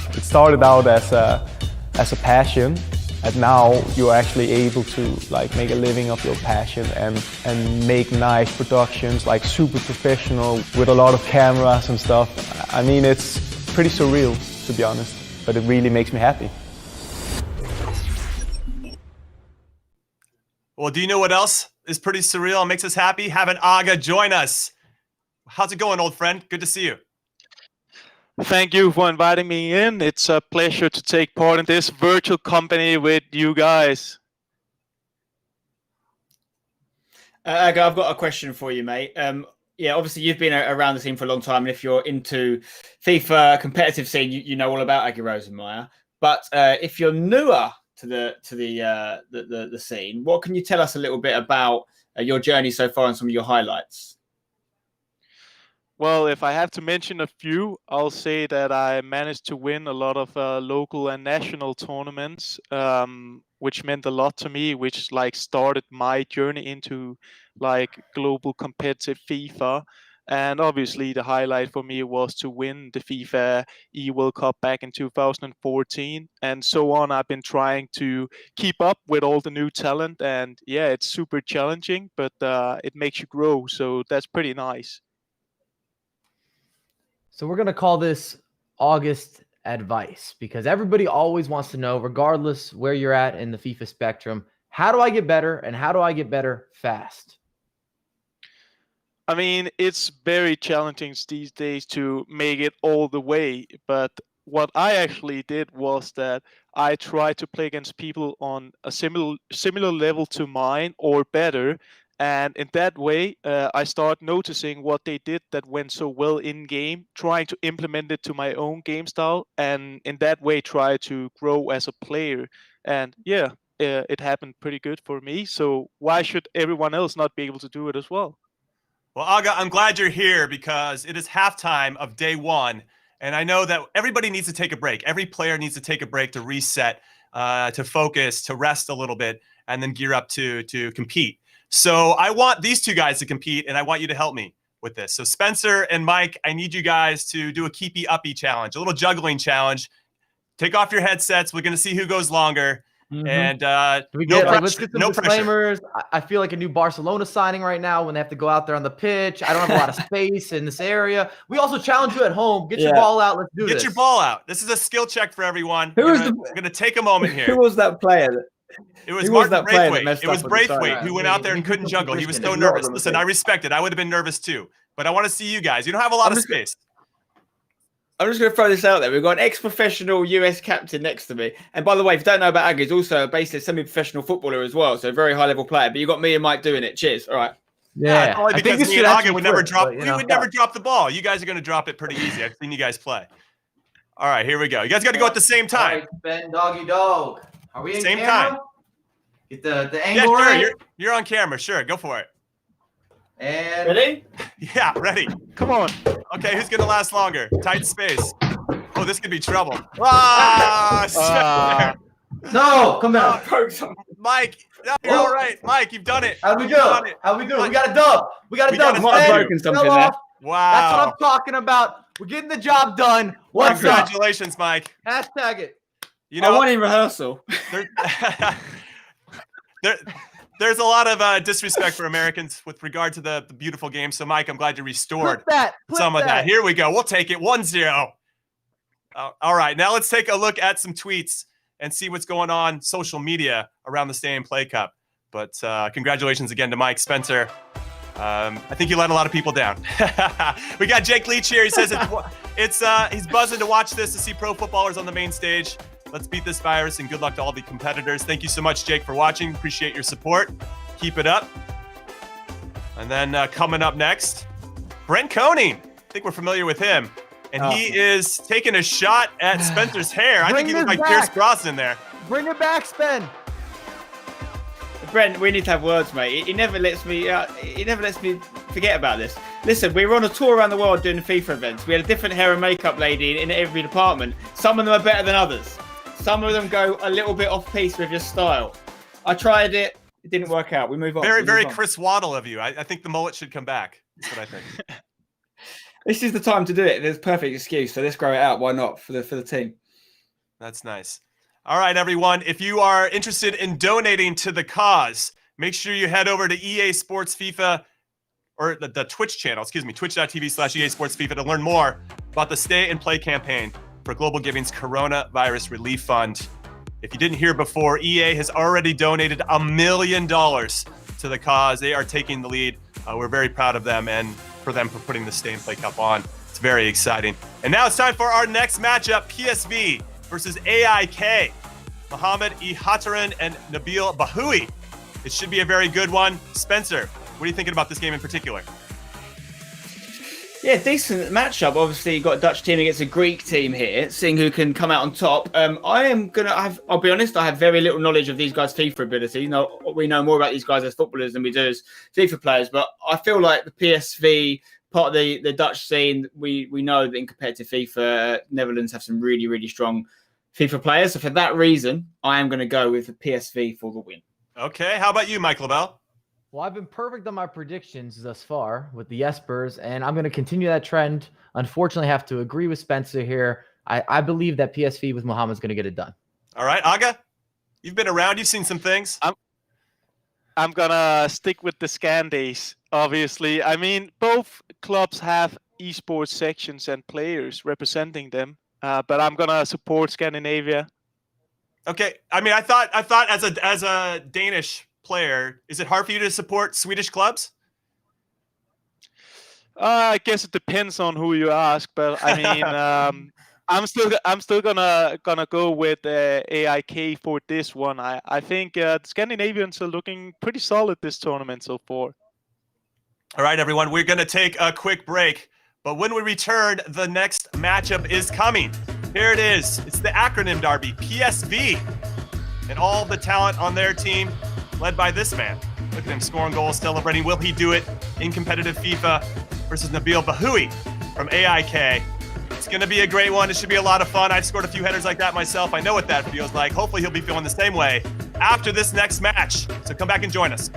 It started out as a passion, and now you're actually able to make a living of your passion and make nice productions, super professional with a lot of cameras and stuff. I mean, it's pretty surreal, to be honest, but it really makes me happy. Well, do you know what else is pretty surreal and makes us happy? Having Aga join us. How's it going, old friend? Good to see you. Thank you for inviting me in. It's a pleasure to take part in this virtual company with you guys. Aga, I've got a question for you, mate. Yeah, obviously you've been around the scene for a long time, and if you're into FIFA competitive scene, you know all about Aga Rosenmeyer. But if you're newer to the scene, what can you tell us a little bit about your journey so far and some of your highlights? Well, if I have to mention a few, I'll say that I managed to win a lot of local and national tournaments, which meant a lot to me, which started my journey into global competitive FIFA. And obviously the highlight for me was to win the FIFA E World Cup back in 2014, and so on. I've been trying to keep up with all the new talent, and yeah, it's super challenging, but it makes you grow, so that's pretty nice. So we're going to call this August advice, because everybody always wants to know, regardless where you're at in the FIFA spectrum, how do I get better, and how do I get better fast? I mean, it's very challenging these days to make it all the way, but what I actually did was that I tried to play against people on a similar level to mine or better, and in that way I started noticing what they did that went so well in game, trying to implement it to my own game style, and in that way try to grow as a player. And yeah, it happened pretty good for me, so why should everyone else not be able to do it as well? Well, Aga, I'm glad you're here because it is halftime of day one. And I know that everybody needs to take a break. Every player needs to take a break to reset, to focus, to rest a little bit, and then gear up to compete. So I want these two guys to compete, and I want you to help me with this. So Spencer and Mike, I need you guys to do a keepy uppy challenge, a little juggling challenge. Take off your headsets. We're going to see who goes longer. And let's get some disclaimers. I feel like a new Barcelona signing right now when they have to go out there on the pitch. I don't have a lot of space in this area. We also challenge you at home. Get your ball out. Let's do this. Get your ball out. This is a skill check for everyone. We're going to take a moment here. Who was that player? It was Martin Braithwaite. It was Braithwaite who went out there and couldn't juggle. He was so nervous. Listen, I respect it. I would have been nervous too. But I want to see you guys. You don't have a lot of space. I'm just going to throw this out there. We've got an ex-professional US captain next to me. And by the way, if you don't know about Aga, he's also basically a semi-professional footballer as well. So a very high-level player. But you've got me and Mike doing it. Cheers. All right. Yeah. Only because me and Aga would never drop. We would never drop the ball. You guys are going to drop it pretty easy. I've seen you guys play. All right, here we go. You guys got to go at the same time. Right, Ben, doggy dog. Are we in same camera? time? Get the angle right. You're on camera. Sure, go for it. And ready? Yeah, ready. Come on. Okay, who's gonna last longer? Tight space. Oh, this could be trouble. Ah, Spencer. No, come down. Mike, no, you're all right. Mike, you've done it. How we You've do? done it. How we do? We Mike, got a dub. We got a we dub. got a Might have Spencer. broken something Fell there. off. Wow. That's what I'm talking about. We're getting the job done. What's up? Congratulations, Mike. Hashtag it. You I know, won in rehearsal. there's a lot of disrespect for Americans with regard to the beautiful game. So, Mike, I'm glad you restored some of that. Here we go. We'll take it 1-0. All right. Now let's take a look at some tweets and see what's going on social media around the Stay and Play Cup. But congratulations again to Mike. Spencer, I think you let a lot of people down. We got Jake Leach here. He says he's buzzing to watch this, to see pro footballers on the main stage. Let's beat this virus, and good luck to all the competitors. Thank you so much, Jake, for watching. Appreciate your support. Keep it up. And then coming up next, Brent Koning. I think we're familiar with him. And he is taking a shot at Spencer's hair. I think he looks like Pierce Brosnan there. Bring it back, Spen. Brent, we need to have words, mate. He never lets me. He never lets me forget about this. Listen, we were on a tour around the world doing FIFA events. We had a different hair and makeup lady in every department. Some of them are better than others. Some of them go a little bit off piece with your style. I tried it. It didn't work out. We move on. Very Chris Waddle of you. I think the mullet should come back. That's what I think. This is the time to do it. There's a perfect excuse. So let's grow it out. Why not for the team? That's nice. All right, everyone. If you are interested in donating to the cause, make sure you head over to EA Sports FIFA, or the Twitch channel, twitch.tv/EA Sports FIFA to learn more about the Stay and Play campaign for Global Giving's Coronavirus Relief Fund. If you didn't hear before, EA has already donated $1 million to the cause. They are taking the lead. We're very proud of them and for putting the Stay and Play Cup on. It's very exciting. And now it's time for our next matchup, PSV versus AIK. Mohamed Ihataran and Nabil Bahoui. It should be a very good one. Spencer, what are you thinking about this game in particular? Yeah, decent matchup. Obviously, you've got a Dutch team against a Greek team here, seeing who can come out on top. I'll be honest, I have very little knowledge of these guys' FIFA ability. We know more about these guys as footballers than we do as FIFA players, but I feel like the PSV, part of the Dutch scene, we know that in competitive FIFA, Netherlands have some really, really strong FIFA players. So for that reason, I am going to go with the PSV for the win. Okay, how about you, Mike LaBelle? Well, I've been perfect on my predictions thus far with the Espers, and I'm going to continue that trend. Unfortunately, I have to agree with Spencer here. I believe that PSV with Mohamed is going to get it done. All right, Aga, you've been around. You've seen some things. I'm going to stick with the Scan days, obviously. I mean, both clubs have esports sections and players representing them, but I'm going to support Scandinavia. Okay, I mean, I thought as a Danish player, is it hard for you to support Swedish clubs? I guess it depends on who you ask, but I mean, I'm still gonna go with AIK for this one. I think the Scandinavians are looking pretty solid this tournament so far. All right, everyone, we're gonna take a quick break, but when we return, the next matchup is coming. Here it is. It's the acronym derby, PSV, and all the talent on their team, led by this man. Look at him scoring goals, celebrating. Will he do it in competitive FIFA versus Nabil Bahoui from AIK? It's going to be a great one. It should be a lot of fun. I've scored a few headers like that myself. I know what that feels like. Hopefully he'll be feeling the same way after this next match. So come back and join us.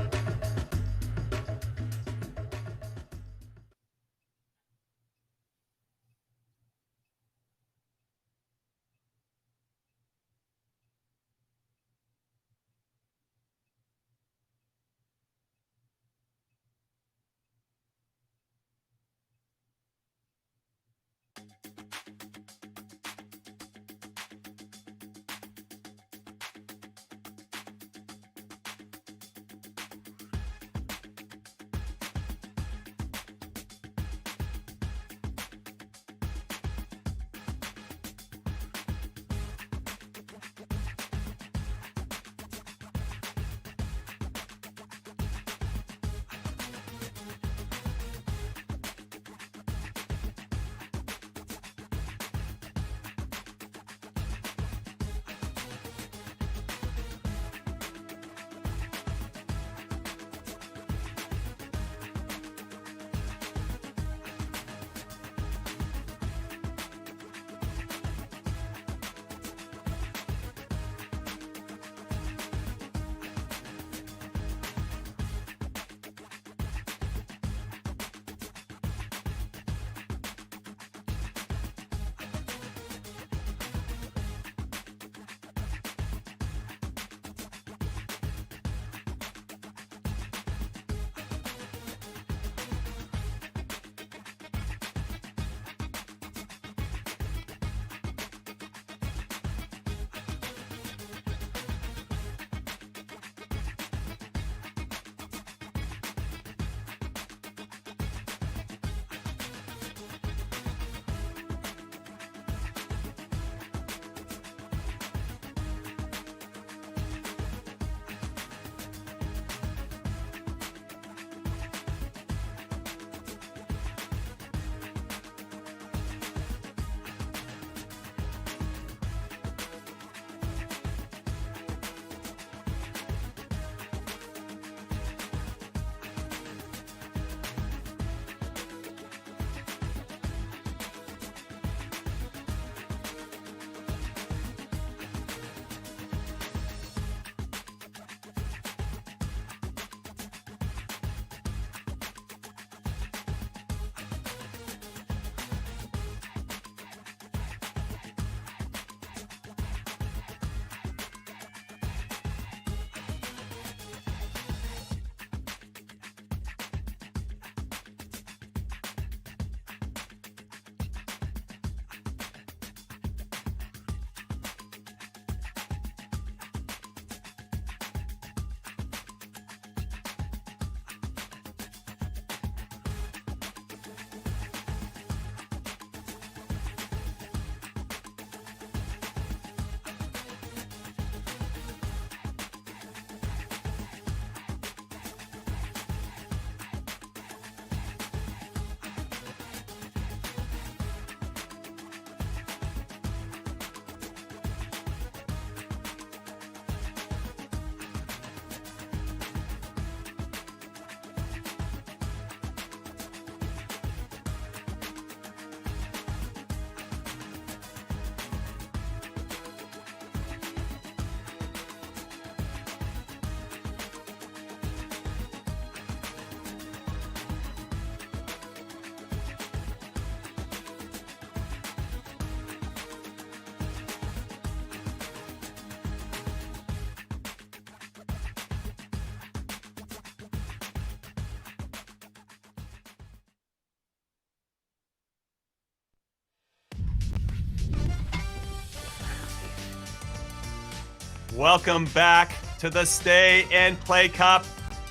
Welcome back to the Stay and Play Cup.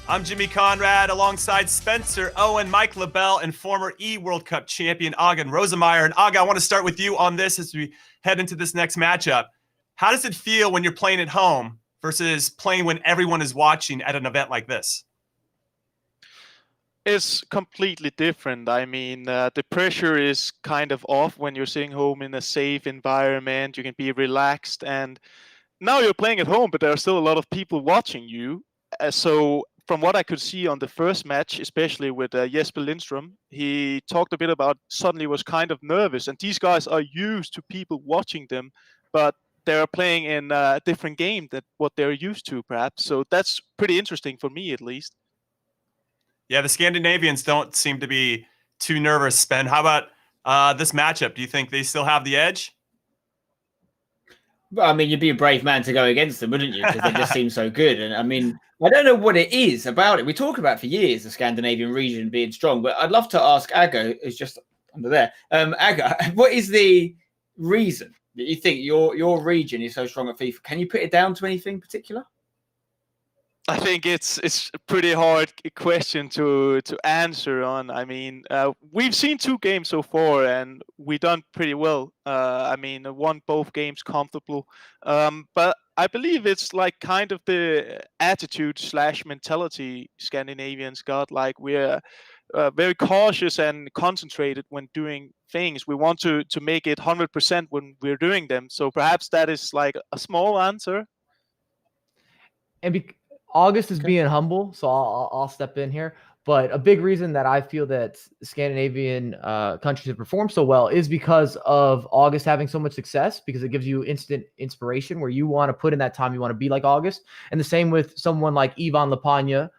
I'm Jimmy Conrad alongside Spencer Owen, Mike LaBelle, and former E-World Cup champion Agan Rosemeyer. And Aga, I want to start with you on this as we head into this next matchup. How does it feel when you're playing at home versus playing when everyone is watching at an event like this? It's completely different. I mean, the pressure is kind of off when you're sitting home in a safe environment. You can be relaxed, and now you're playing at home, but there are still a lot of people watching you. So from what I could see on the first match, especially with Jesper Lindström, he talked a bit about suddenly was kind of nervous. And these guys are used to people watching them, but they're playing in a different game than what they're used to, perhaps. So that's pretty interesting for me, at least. Yeah, the Scandinavians don't seem to be too nervous, Spen. How about this matchup? Do you think they still have the edge? Well, I mean, you'd be a brave man to go against them, wouldn't you? Because they just seem so good. And I mean, I don't know what it is about it. We talk about for years the Scandinavian region being strong, but I'd love to ask Aga, who's just under there. Aga, what is the reason that you think your region is so strong at FIFA? Can you put it down to anything particular? I think it's a pretty hard question to answer on. I mean, we've seen 2 games so far, and we done pretty well. I mean, won both games comfortable. But I believe it's like kind of the attitude / mentality Scandinavians got. Like we're very cautious and concentrated when doing things. We want to make it 100% when we're doing them. So perhaps that is like a small answer. And August is being humble, so I'll step in here. But a big reason that I feel that Scandinavian countries have performed so well is because of August having so much success, because it gives you instant inspiration where you want to put in that time, you want to be like August. And the same with someone like Ivan Lepania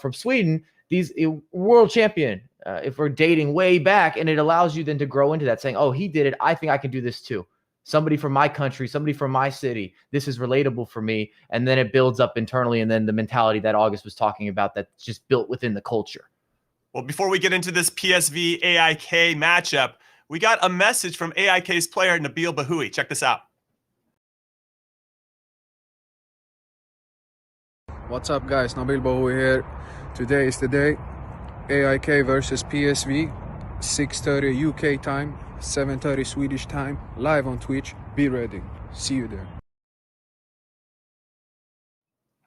from Sweden. He's a world champion, if we're dating way back, and it allows you then to grow into that, saying, oh, he did it, I think I can do this too. Somebody from my country, somebody from my city, this is relatable for me. And then it builds up internally. And then the mentality that August was talking about, that's just built within the culture. Well, before we get into this PSV AIK matchup, we got a message from AIK's player, Nabil Bahoui. Check this out. What's up, guys? Nabil Bahoui here. Today is the day. AIK versus PSV, 6:30 UK time. 7:30 Swedish time, live on Twitch. Be ready. See you there.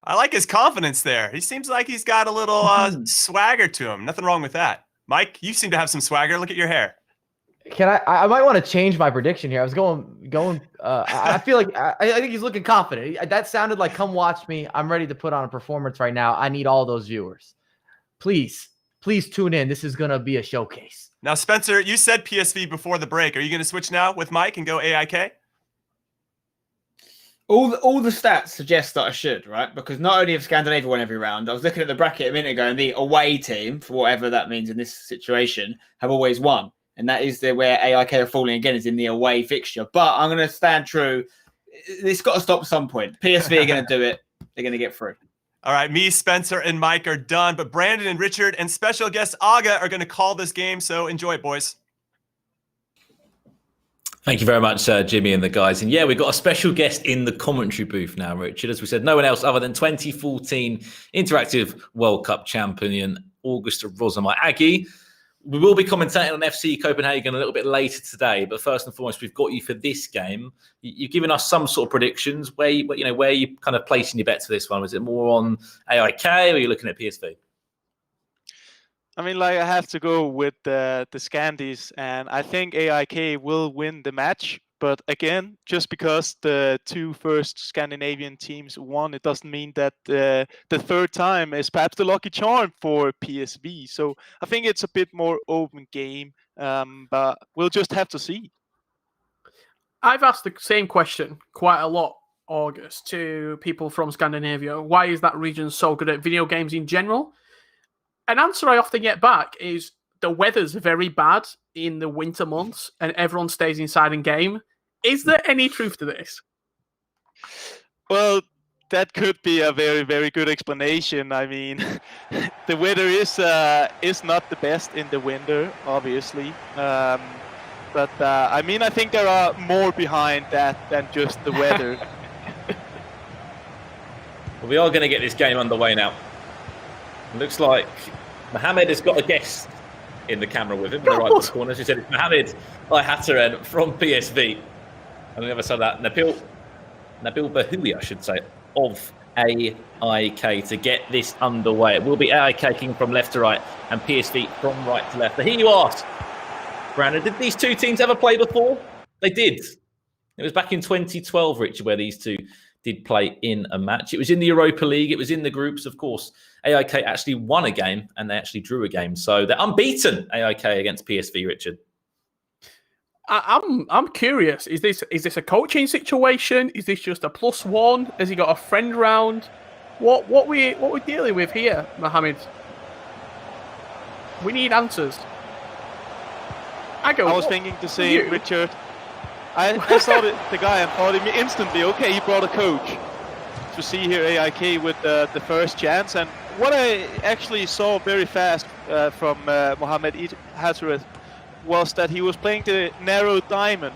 I like his confidence there. He seems like he's got a little swagger to him. Nothing wrong with that. Mike, you seem to have some swagger. Look at your hair. Can I might want to change my prediction here. I was going. I feel like I think he's looking confident. That sounded like, come watch me. I'm ready to put on a performance right now. I need all those viewers. Please tune in. This is going to be a showcase. Now, Spencer, you said PSV before the break. Are you going to switch now with Mike and go AIK? All the stats suggest that I should, right? Because not only have Scandinavia won every round, I was looking at the bracket a minute ago, and the away team, for whatever that means in this situation, have always won. And that is where AIK are falling again, is in the away fixture. But I'm going to stand true. It's got to stop at some point. PSV are going to do it. They're going to get through. All right, me, Spencer, and Mike are done, but Brandon and Richard and special guest Aga are going to call this game, so enjoy it, boys. Thank you very much, Jimmy and the guys. And yeah, we've got a special guest in the commentary booth now, Richard. As we said, no one else other than 2014 Interactive World Cup champion, August Rosemeyer. Aggie, we will be commentating on FC Copenhagen a little bit later today, but first and foremost, we've got you for this game. You've given us some sort of predictions. Where are you kind of placing your bets for this one? Was it more on AIK, or are you looking at PSV? I mean, like, I have to go with the Scandies, and I think AIK will win the match. But again, just because the 2 first Scandinavian teams won, it doesn't mean that the third time is perhaps the lucky charm for PSV. So I think it's a bit more open game, but we'll just have to see. I've asked the same question quite a lot, August, to people from Scandinavia. Why is that region so good at video games in general? An answer I often get back is the weather's very bad in the winter months and everyone stays inside and game. Is there any truth to this? Well, that could be a very, very good explanation. I mean, the weather is not the best in the winter, obviously. But I mean, I think there are more behind that than just the weather. We are going to get this game underway now. It looks like Mohamed has got a guest in the camera with him in the right corner. As you said, it's Mohamed Ihataren from PSV. On the other side of that, Nabil Bahoui, I should say, of AIK to get this underway. It will be AIK kicking from left to right and PSV from right to left. But here you ask, Brandon, did these two teams ever play before? They did. It was back in 2012, Richard, where these two did play in a match. It was in the Europa League. It was in the groups, of course. AIK actually won a game and they actually drew a game. So they're unbeaten, AIK, against PSV, Richard. I'm curious. Is this a coaching situation? Is this just a +1? Has he got a friend round? What we're dealing with here, Mohamed? We need answers. I was thinking the same, Richard. I saw the guy and thought instantly, okay, he brought a coach. To see here AIK with the first chance. And what I actually saw very fast from Mohamed Ihataren was that he was playing the narrow diamond,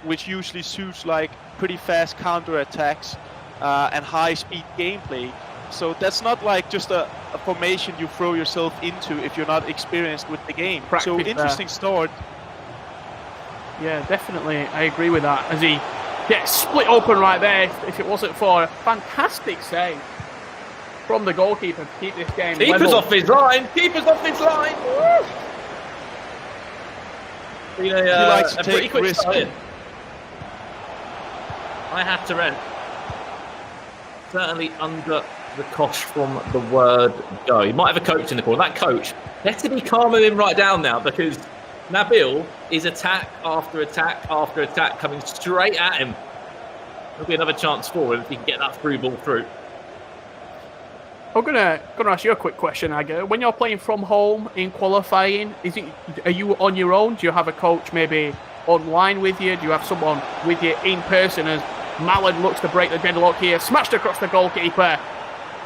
which usually suits like pretty fast counter-attacks and high-speed gameplay. So that's not like just a formation you throw yourself into if you're not experienced with the game. So interesting start. Yeah, definitely. I agree with that. As he gets split open right there, if it wasn't for a fantastic save from the goalkeeper to keep this game Keeper's level. off his line. Keeper's off his line. He likes to pretty take quick risk. Ihataren certainly under the cosh from the word go. He might have a coach in the corner. That coach, let's be calming him right down now, because Nabil is attack after attack after attack coming straight at him. There'll be another chance for him if he can get that through ball through. I'm gonna ask you a quick question, Aga. When you're playing from home in qualifying, are you on your own? Do you have a coach maybe online with you? Do you have someone with you in person? As Mallon looks to break the deadlock here, smashed across the goalkeeper,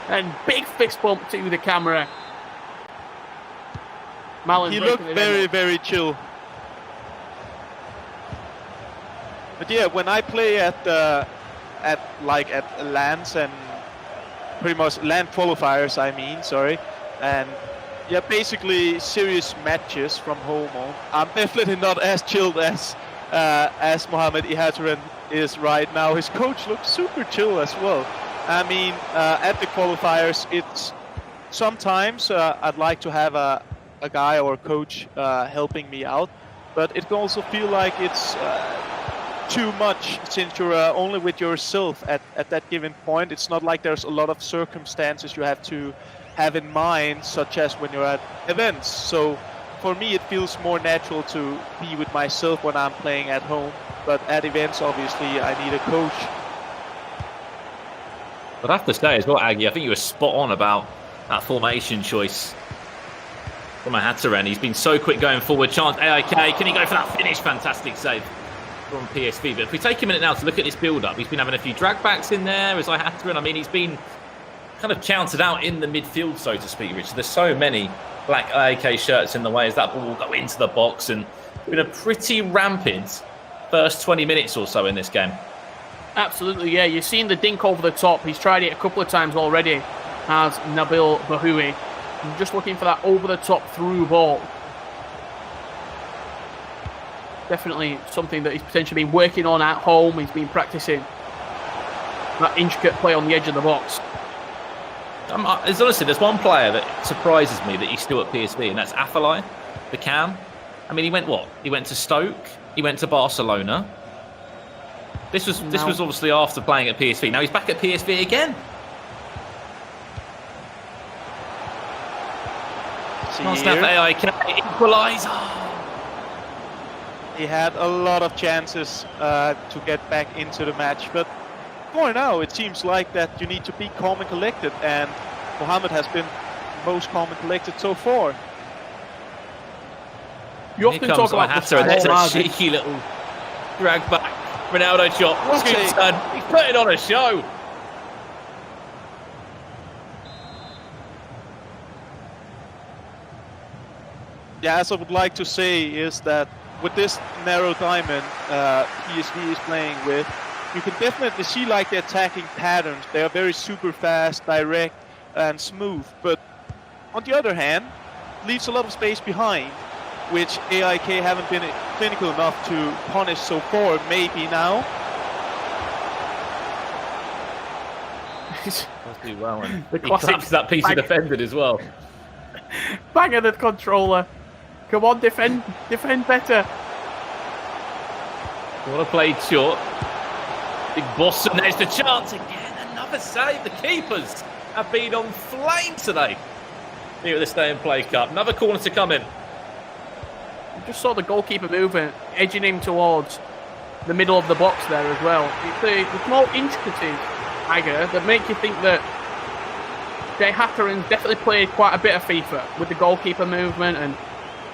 and big fist bump to the camera. Mallon, he looked very chill. But yeah, when I play at LANs and pretty much LAN qualifiers, and yeah, basically serious matches from home on, I'm definitely not as chilled as Mohamed Ihataren is right now. His coach looks super chill as well. I mean, at the qualifiers, it's sometimes I'd like to have a guy or a coach helping me out, but it can also feel like it's too much since you're only with yourself at that given point. It's not like there's a lot of circumstances you have to have in mind, such as when you're at events. So for me, it feels more natural to be with myself when I'm playing at home. But at events, obviously, I need a coach. But I have to say as well, Aggie, I think you were spot on about that formation choice from Ihataren. He's been so quick going forward. Chance AIK. Can he go for that finish? Fantastic save from PSV. But if we take a minute now to look at this build-up, he's been having a few dragbacks in there as Ihataren. I mean, he's been kind of counted out in the midfield, so to speak, Richard. There's so many black AIK shirts in the way as that ball will go into the box, and it's been a pretty rampant first 20 minutes or so in this game. Absolutely, yeah. You've seen the dink over the top. He's tried it a couple of times already, has Nabil Bahoui. I'm just looking for that over-the-top through ball. Definitely something that he's potentially been working on at home. He's been practicing that intricate play on the edge of the box. Honestly, there's one player that surprises me that he's still at PSV, and that's Afellay, the cam. I mean, he went what? He went to Stoke. He went to Barcelona. This was obviously after playing at PSV. Now he's back at PSV again. AIK equaliser. He had a lot of chances to get back into the match, but for now it seems like that you need to be calm and collected, and Mohamed has been most calm and collected so far. You often talk about Ihataren. That's a cheeky little drag back Ronaldo shot. He's putting on a show. Yeah, as I would like to say is that with this narrow diamond PSV is playing with, you can definitely see like the attacking patterns. They are very super fast, direct, and smooth. But on the other hand, leaves a lot of space behind, which AIK haven't been clinical enough to punish so far. Maybe now. Does do well, and The he classic claps that piece of defended as well. Bang at the controller. Come on, defend better. What a play short. Big boss, and there's the chance again. Another save. The keepers have been on flame today here at the Stay and Play Cup. Another corner to come in. You just saw the goalkeeper moving, edging him towards the middle of the box there as well. It's the small intricacies, Aga, that make you think that Jay Hatteran's definitely played quite a bit of FIFA with the goalkeeper movement and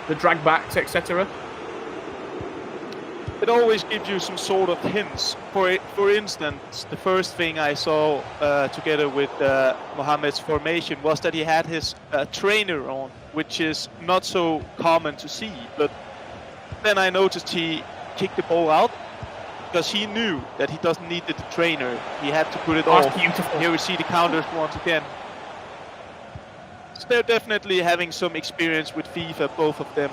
the drag backs, etc. It always gives you some sort of hints. For instance, the first thing I saw together with Mohamed's formation was that he had his trainer on, which is not so common to see. But then I noticed he kicked the ball out because he knew that he doesn't need the trainer. He had to put it off. Beautiful. Here we see the counters once again. So they're definitely having some experience with FIFA, both of them.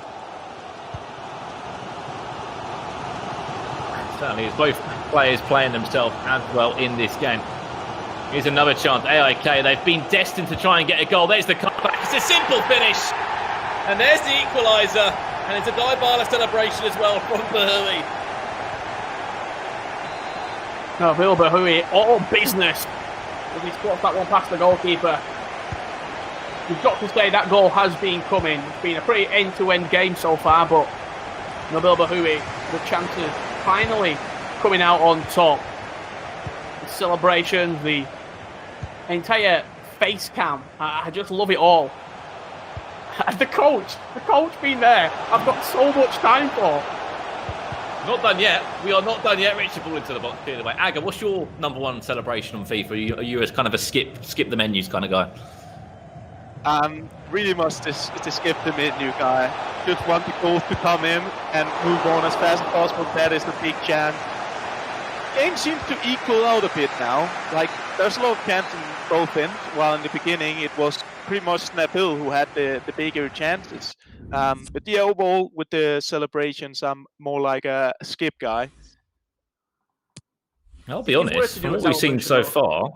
Certainly, it's both players playing themselves as well in this game. Here's another chance. AIK, they've been destined to try and get a goal. There's the cutback. It's a simple finish. And there's the equaliser. And it's a Dybala celebration as well from Bahui. No, Bill Bahui, all business. As he squats that one past the goalkeeper. You've got to say that goal has been coming. It's been a pretty end-to-end game so far, but Nabil Bahoui, the chances finally coming out on top. The celebrations, the entire face cam. I just love it all. And the coach being there, I've got so much time for. Not done yet. We are not done yet. Richard, ball into the box. Clear the way. Aga, what's your number one celebration on FIFA? Are you as kind of a skip the menus kind of guy? Really much to skip the menu guy. Just want the goals to come in and move on as fast as possible. That is the big chance. Game seems to equal out a bit now. Like, there's a lot of chances in both ends, while in the beginning it was pretty much Nabil who had the bigger chances. But yeah, overall with the celebrations, I'm more like a skip guy. I'll be honest, from what we've seen so far.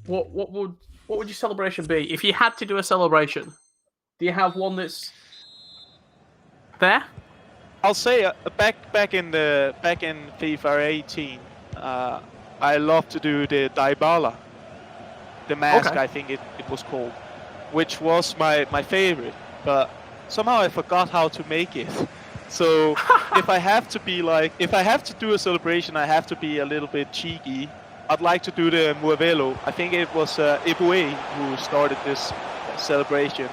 What would your celebration be? If you had to do a celebration, do you have one that's there? I'll say back in FIFA 18, I love to do the Dybala, the mask. Okay. I think it was called, which was my favorite. But somehow I forgot how to make it. So if I have to do a celebration, I have to be a little bit cheeky. I'd like to do the Muevelo. I think it was Eboué who started this celebration.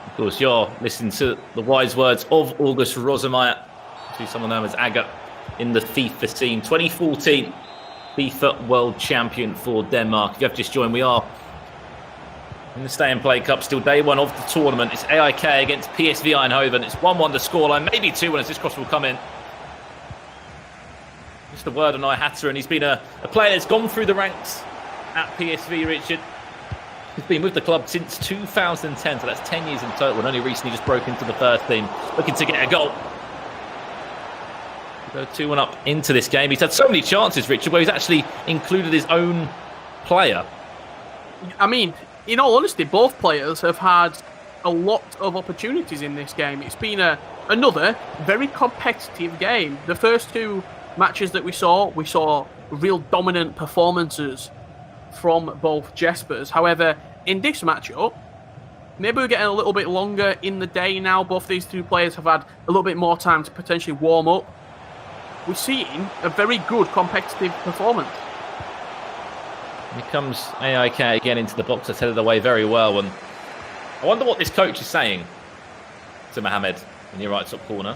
Of course, you're listening to the wise words of August Rosemeyer, to someone known as Aga in the FIFA scene. 2014 FIFA World Champion for Denmark. If you have just joined, we are in the Stay and Play Cup, still day one of the tournament. It's AIK against PSV Eindhoven. It's 1-1 the scoreline, maybe 2-1 as this cross will come in. Just a word on Hatter, and he's been a player that's gone through the ranks at PSV, Richard. He's been with the club since 2010, so that's 10 years in total, and only recently just broke into the first team, looking to get a goal. Go 2-1 up into this game. He's had so many chances, Richard, where he's actually included his own player. I mean, in all honesty, both players have had a lot of opportunities in this game. It's been another very competitive game. The first two matches that we saw real dominant performances from both Jespers. However, in this matchup, maybe we're getting a little bit longer in the day now. Both these two players have had a little bit more time to potentially warm up. We're seeing a very good competitive performance. Here comes AIK again into the box. That's headed away very well. And I wonder what this coach is saying to Mohamed in your right top corner.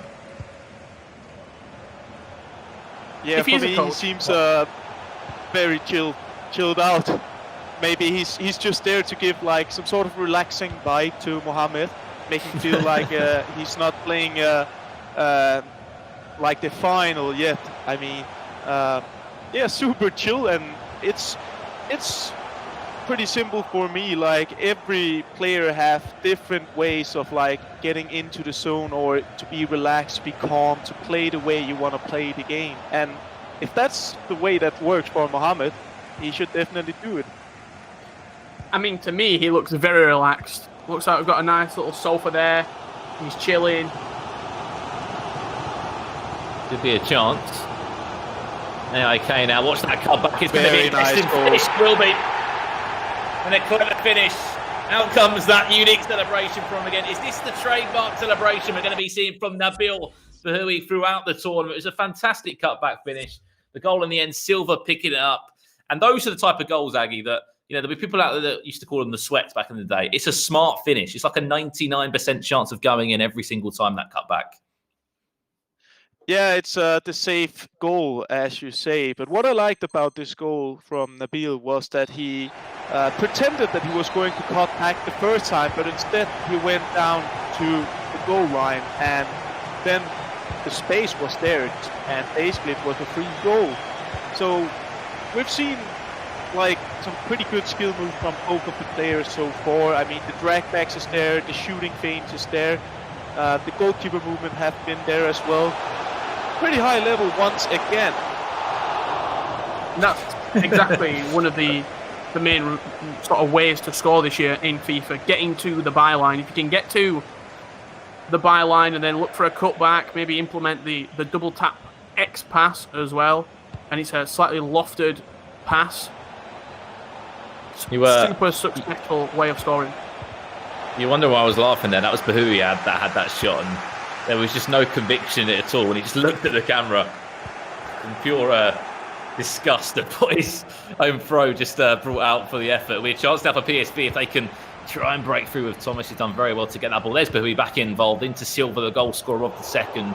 Yeah, for me, he seems very chilled out. Maybe he's just there to give like some sort of relaxing vibe to Mohamed, make him feel like he's not playing like the final yet. I mean, yeah, super chill, and it's pretty simple for me. Like every player have different ways of like getting into the zone, or to be relaxed, be calm, to play the way you want to play the game. And if that's the way that works for Mohamed, he should definitely do it. I mean, to me, he looks very relaxed. Looks like we've got a nice little sofa there. He's chilling. Could be a chance. AIK now, watch that cutback. It's going to be an Very interesting nice finish. Will be. And a clever finish. Out comes that unique celebration from him again. Is this the trademark celebration we're going to be seeing from Nabil Bahoui throughout the tournament? It was a fantastic cutback finish. The goal in the end, Silva picking it up. And those are the type of goals, Aggie, that, you know, there'll be people out there that used to call them the sweats back in the day. It's a smart finish. It's like a 99% chance of going in every single time that cutback. Yeah, it's the safe goal, as you say. But what I liked about this goal from Nabil was that he pretended that he was going to cut back the first time, but instead he went down to the goal line, and then the space was there, and basically it was a free goal. So we've seen like some pretty good skill moves from both of the players so far. I mean, the drag backs is there, the shooting feints is there, the goalkeeper movement have been there as well. Pretty high level once again. And that's exactly one of the main sort of ways to score this year in FIFA, getting to the byline. If you can get to the byline and then look for a cutback, maybe implement the double tap X pass as well, and it's a slightly lofted pass. Super successful way of scoring. You wonder why I was laughing there. That was Bahoui that had that shot, and there was just no conviction in it at all when he just looked at the camera in pure disgust at what his own throw just brought out for the effort. We had a chance now for PSV if they can try and break through with Thomas. He's done very well to get that ball. There's Bahoui back involved into Silva, the goal scorer of the second,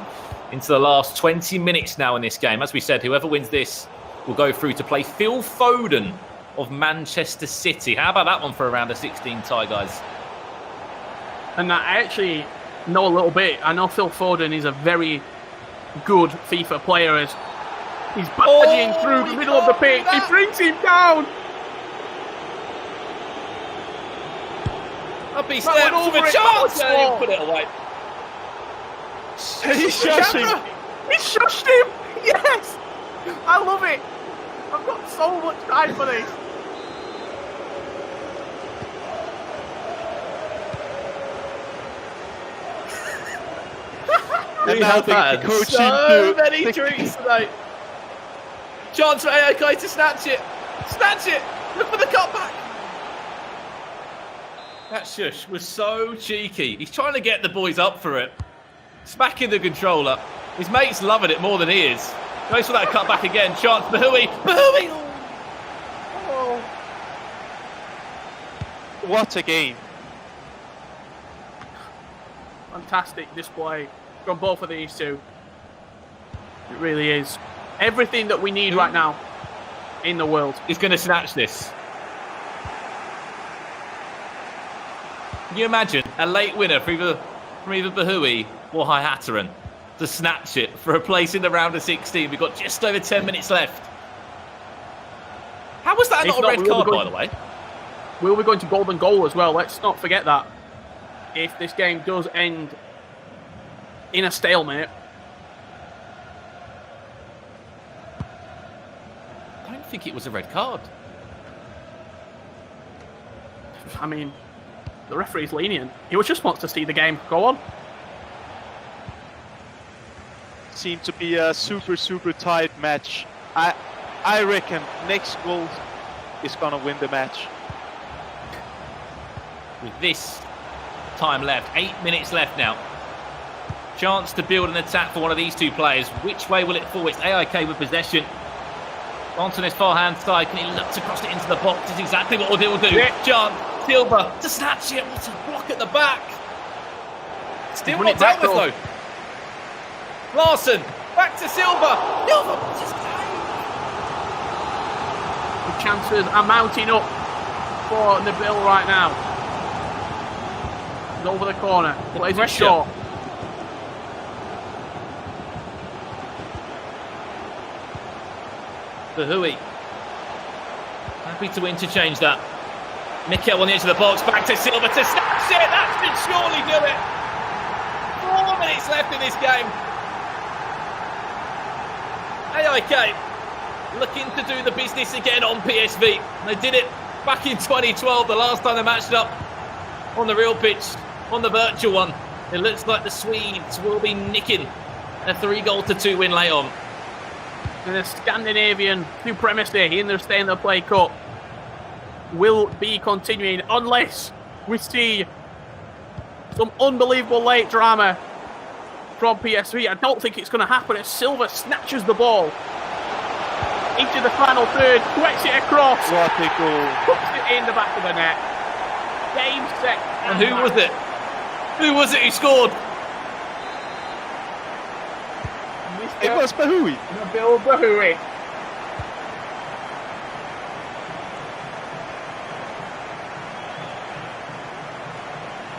into the last 20 minutes now in this game. As we said, whoever wins this will go through to play Phil Foden of Manchester City. How about that one for a round of 16 tie, guys? And I actually know a little bit. I know Phil Foden is a very good FIFA player. As he's barging through the middle of the pitch. He brings him down. Up he steps with a chance. He'll put it away. He shushed him. He shushed him. Yes. I love it. I've got so much time for this. And now the coach so many drinks tonight. Chance for AIK to snatch it. Snatch it. Look for the cutback. That shush was so cheeky. He's trying to get the boys up for it. Smacking the controller. His mate's loving it more than he is. Goes for that cutback again. Chance for Bahoui. Bahoui. Oh. What a game. Fantastic display from both of these two. It really is. Everything that we need right now in the world. He's going to snatch this. Can you imagine a late winner from either Bahoui or Hayataran to snatch it for a place in the round of 16? We've got just over 10 minutes left. How was that not a red card, by the way? We'll be going to golden goal as well. Let's not forget that. If this game does end in a stalemate. I don't think it was a red card. I mean, the referee's lenient. He just wants to see the game go on. Seemed to be a super tight match. I reckon next goal is gonna win the match. With this time left, 8 minutes left now. Chance to build an attack for one of these two players. Which way will it fall? It's AIK with possession. Onto his far hand side. Can he look to cross it into the box? Is exactly what he'll do. Yeah. Chance, Silva to snatch it. What a block at the back. Still Run it not dealt back, with though. Larson, back to Silva. Silva, The chances are mounting up for Nabil right now. He's over the corner. Plays it short. Bahoui. Happy to interchange that. Mikel on the edge of the box, back to Silva to snatch it. That should surely do it. 4 minutes left in this game. AIK looking to do the business again on PSV. They did it back in 2012, the last time they matched up on the real pitch, on the virtual one. It looks like the Swedes will be nicking a 3-2 win late on. The Scandinavian supremacy in the Stay in the Play Cup will be continuing unless we see some unbelievable late drama from PSV. I don't think it's going to happen as Silva snatches the ball into the final third, sweats it across. What a goal. Puts it in the back of the net. Game, set, and who was it? Who was it who scored? It was Bahoui. Nabil Bahoui.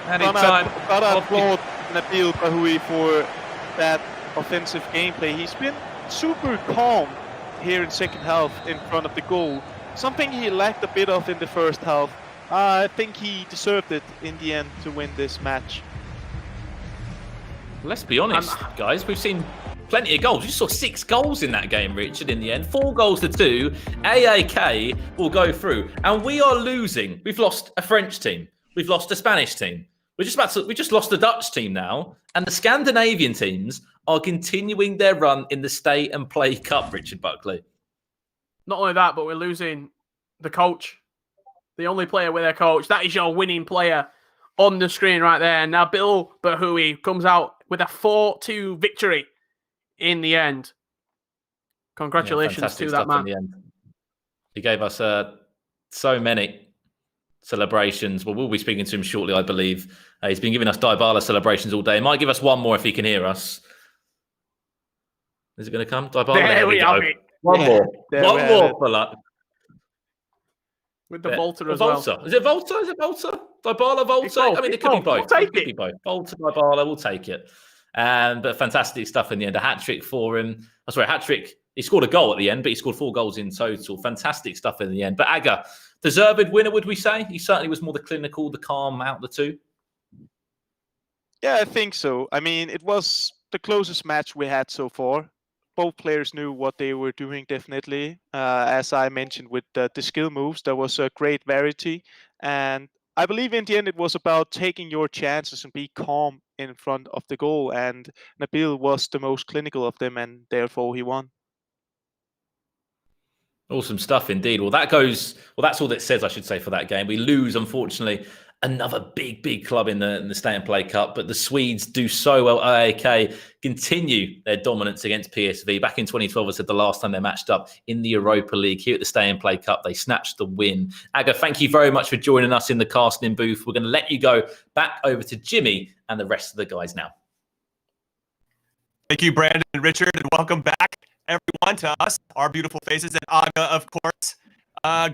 And in time. But I applaud Nabil Bahoui for that offensive gameplay. He's been super calm here in second half in front of the goal. Something he lacked a bit of in the first half. I think he deserved it in the end to win this match. Let's be honest, guys. We've seen plenty of goals. You saw 6 goals in that game, Richard, in the end. 4-2. AAK will go through. And we are losing. We've lost a French team. We've lost a Spanish team. We just lost the Dutch team now. And the Scandinavian teams are continuing their run in the Stay and Play Cup, Richard Buckley. Not only that, but we're losing the coach. The only player with a coach. That is your winning player on the screen right there. Now, Nabil Bahoui comes out with a 4-2 victory in the end. Congratulations to that man. In the end. He gave us so many celebrations. Well, we'll be speaking to him shortly, I believe. He's been giving us Dybala celebrations all day. He might give us one more if he can hear us. Is it going to come? Dybala, there we go. One more. One more for luck. With the Volta as well. Is it Volta? Is it Volta? Dybala, Volta? I mean, it could be both. We'll take it. Volta, Dybala, we'll take it. But fantastic stuff in the end. A hat-trick for him. Oh, sorry, hat-trick. He scored a goal at the end, but he scored 4 goals in total. Fantastic stuff in the end. But Aga, deserved winner, would we say? He certainly was more the clinical, the calm out of the two. Yeah, I think so. I mean, it was the closest match we had so far. Both players knew what they were doing, definitely. As I mentioned with the skill moves, there was a great variety. And I believe in the end, it was about taking your chances and be calm in front of the goal. And Nabil was the most clinical of them, and therefore he won. Awesome stuff indeed. Well, that's all that says, I should say, for that game. We lose, unfortunately, another big club in the Stay and Play Cup, but the Swedes do so well. AAK continue their dominance against PSV. Back in 2012, I said the last time they matched up in the Europa League here at the Stay and Play Cup, they snatched the win. Aga, thank you very much for joining us in the casting booth. We're going to let you go back over to Jimmy and the rest of the guys now. Thank you, Brandon and Richard, and welcome back, everyone, to us, our beautiful faces, and Aga, of course.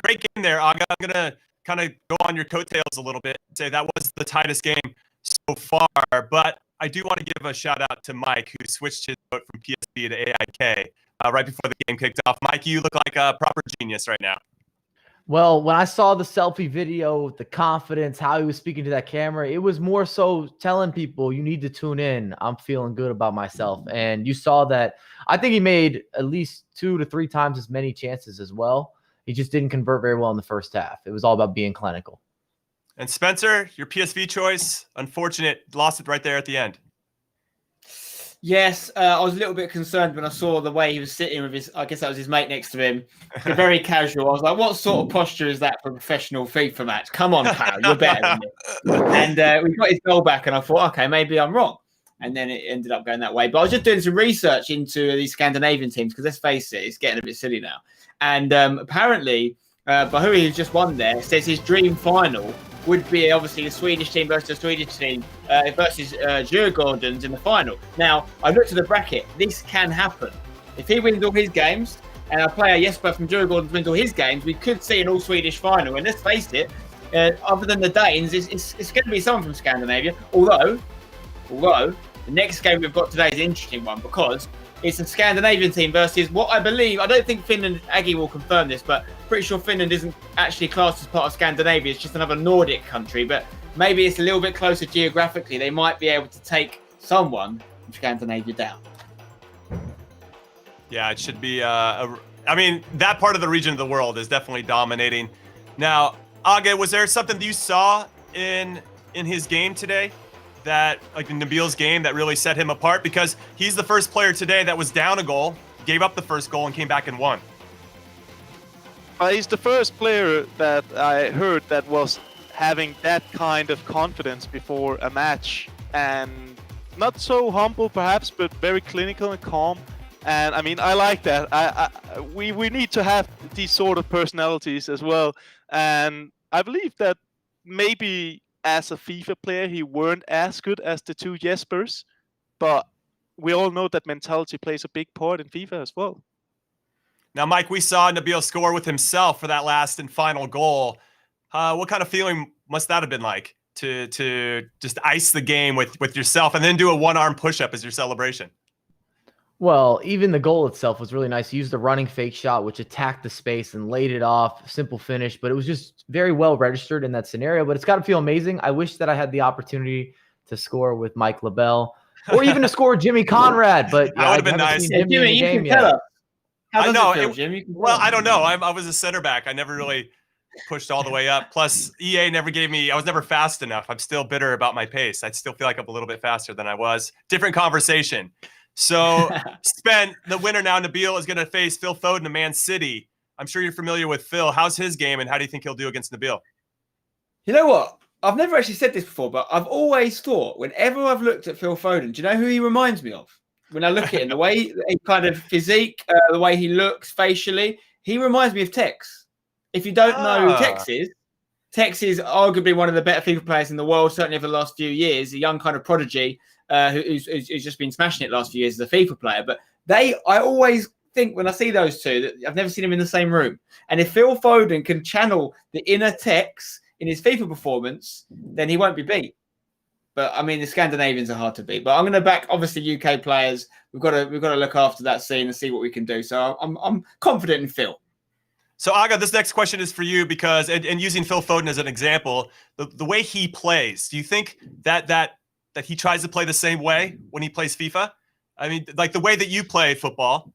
Great game there, Aga. I'm going to kind of go on your coattails a little bit, say that was the tightest game so far, but I do want to give a shout out to Mike, who switched his vote from PSV to AIK right before the game kicked off. Mike, you look like a proper genius right now. Well, when I saw the selfie video, the confidence, how he was speaking to that camera, it was more so telling people, you need to tune in. I'm feeling good about myself. And you saw that. I think he made at least 2 to 3 times as many chances as well. He just didn't convert very well in the first half. It was all about being clinical. And Spencer, your PSV choice, unfortunate, lost it right there at the end. Yes, I was a little bit concerned when I saw the way he was sitting with his, I guess that was his mate next to him. Very casual. I was like, what sort of posture is that for a professional FIFA match? Come on, pal, you're better than me. And we got his goal back and I thought, okay, maybe I'm wrong. And then it ended up going that way. But I was just doing some research into these Scandinavian teams because let's face it, it's getting a bit silly now. And apparently, Bahoui, who's just won there, says his dream final would be obviously the Swedish team versus the Swedish team versus Djurgårdens in the final. Now, I looked at the bracket. This can happen. If he wins all his games and our player Jesper from Djurgårdens wins all his games, we could see an all-Swedish final. And let's face it, other than the Danes, it's going to be someone from Scandinavia. Although, the next game we've got today is an interesting one because It's a Scandinavian team versus what I believe. I don't think Finland. Aggie will confirm this, but pretty sure Finland isn't actually classed as part of Scandinavia. It's just another Nordic country. But maybe it's a little bit closer geographically. They might be able to take someone from Scandinavia down. Yeah, it should be. I mean, that part of the region of the world is definitely dominating. Now, Aga, was there something that you saw in his game today, that like in Nabil's game, that really set him apart? Because he's the first player today that was down a goal, gave up the first goal, and came back and won. He's the first player that I heard that was having that kind of confidence before a match, and not so humble perhaps, but very clinical and calm. And I mean, I like that. We need to have these sort of personalities as well. And I believe that maybe as a FIFA player, he weren't as good as the two Jespers, but we all know that mentality plays a big part in FIFA as well. Now, Mike, we saw Nabil score with himself for that last and final goal. What kind of feeling must that have been like to just ice the game with yourself and then do a one-arm push-up as your celebration? Well, even the goal itself was really nice. He used a running fake shot, which attacked the space and laid it off. Simple finish, but it was just very well registered in that scenario. But it's got to feel amazing. I wish that I had the opportunity to score with Mike LaBelle or even to score Jimmy Conrad. But that would have been nice. Jimmy, you can tell us. How does it feel, Jim? Well, I don't know. I was a center back. I never really pushed all the way up. Plus, EA never gave me. I was never fast enough. I'm still bitter about my pace. I still feel like I'm a little bit faster than I was. Different conversation. So, Spen, the winner now, Nabil, is going to face Phil Foden of Man City. I'm sure you're familiar with Phil. How's his game, and how do you think he'll do against Nabil? You know what? I've never actually said this before, but I've always thought, whenever I've looked at Phil Foden, do you know who he reminds me of? When I look at him, the way he kind of physique, the way he looks facially, he reminds me of Tex. If you don't know who Tex is arguably one of the better FIFA players in the world, certainly over the last few years, a young kind of prodigy. Who's just been smashing it the last few years as a FIFA player. But I always think when I see those two that I've never seen them in the same room. And if Phil Foden can channel the inner Tex in his FIFA performance, then he won't be beat. But I mean, the Scandinavians are hard to beat. But I'm going to back obviously UK players. We've got to look after that scene and see what we can do. So I'm confident in Phil. So Aga, this next question is for you because, and using Phil Foden as an example, the way he plays, do you think that he tries to play the same way when he plays FIFA? I mean, like the way that you play football,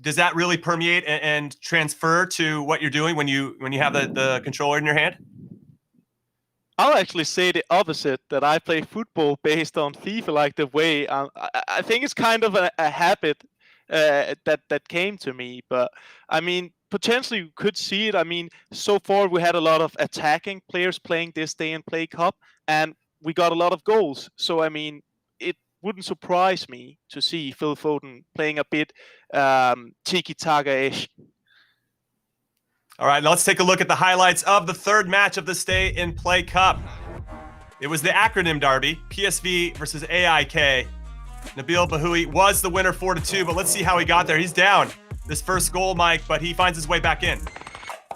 does that really permeate and transfer to what you're doing when you have the controller in your hand? I'll actually say the opposite, that I play football based on FIFA, like the way I think it's kind of a habit that came to me. But I mean, potentially you could see it. I mean, so far we had a lot of attacking players playing this Day and Play Cup, and we got a lot of goals. So, I mean, it wouldn't surprise me to see Phil Foden playing a bit tiki-taka-ish. All right, now let's take a look at the highlights of the third match of the Stay in Play Cup. It was the acronym derby, PSV versus AIK. Nabil Bahoui was the winner 4-2, but let's see how he got there. He's down this first goal, Mike, but he finds his way back in.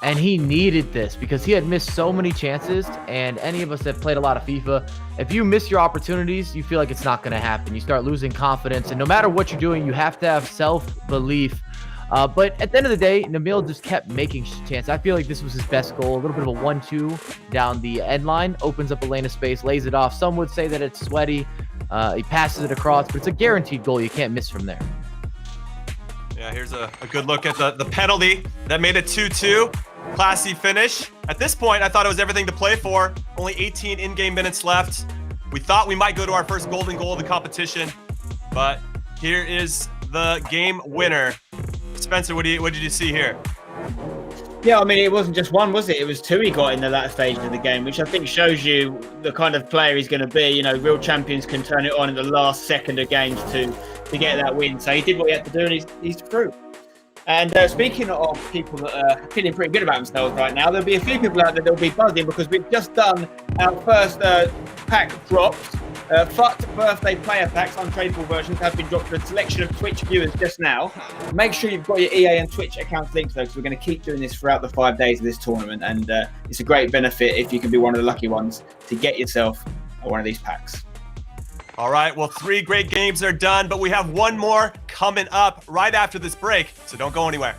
And he needed this because he had missed so many chances. And any of us that played a lot of FIFA, if you miss your opportunities, you feel like it's not going to happen. You start losing confidence. And no matter what you're doing, you have to have self-belief. But at the end of the day, Nabil just kept making chances. I feel like this was his best goal. A little bit of a 1-2 down the end line. Opens up a lane of space, lays it off. Some would say that it's sweaty. He passes it across, but it's a guaranteed goal. You can't miss from there. Yeah, here's a good look at the penalty that made it 2-2. Classy finish. At this point, I thought it was everything to play for. Only 18 in-game minutes left. We thought we might go to our first golden goal of the competition, but here is the game winner. Spencer, what did you see here? Yeah, I mean, it wasn't just one, was it? It was two he got in the latter stage of the game, which I think shows you the kind of player he's going to be. You know, real champions can turn it on in the last second of games to get that win. So he did what he had to do, and he's through. And speaking of people that are feeling pretty good about themselves right now, there'll be a few people out there that'll be buzzing because we've just done our first pack drops. FUT birthday player packs, untradeable versions, have been dropped to a selection of Twitch viewers just now. Make sure you've got your EA and Twitch accounts linked though, because we're going to keep doing this throughout the 5 days of this tournament. And it's a great benefit if you can be one of the lucky ones to get yourself one of these packs. All right, well, 3 great games are done, but we have one more coming up right after this break, so don't go anywhere.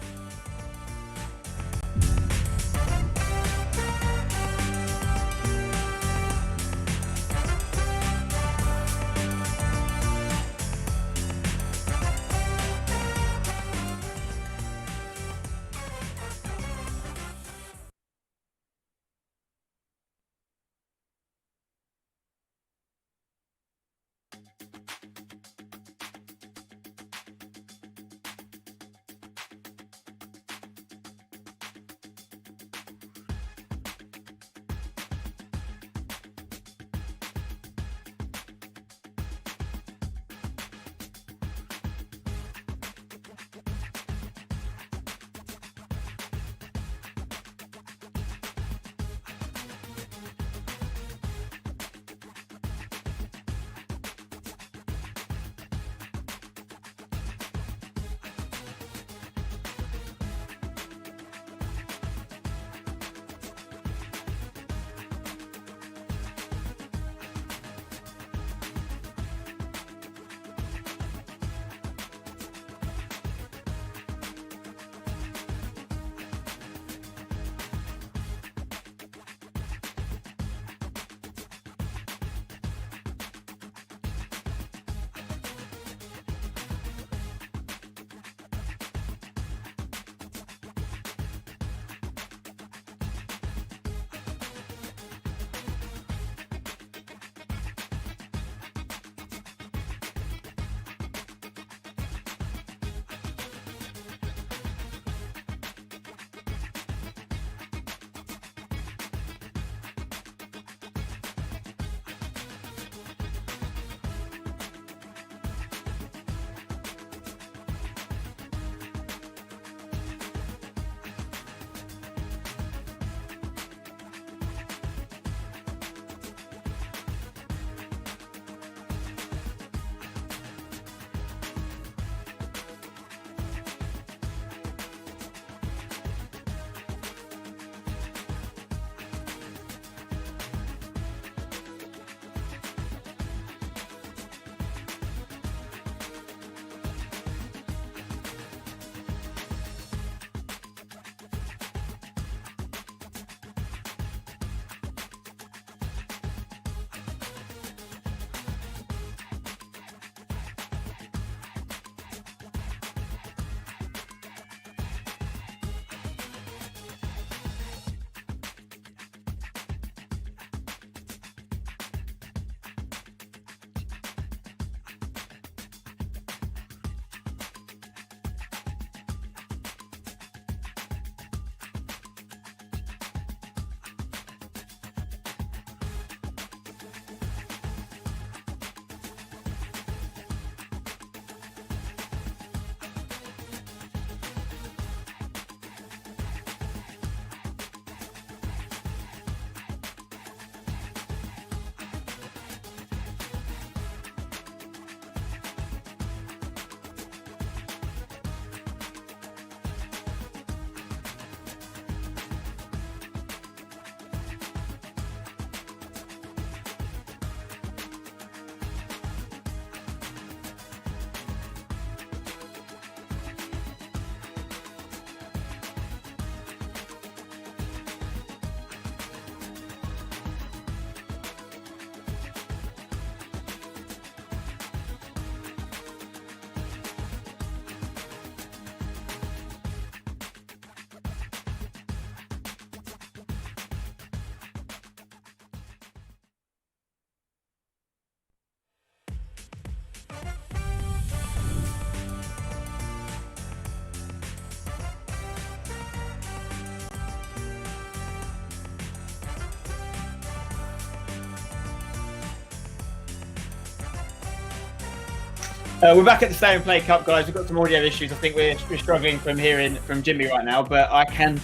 We're back at the Stay and Play Cup, guys. We've got some audio issues. I think we're struggling from hearing from Jimmy right now, but I can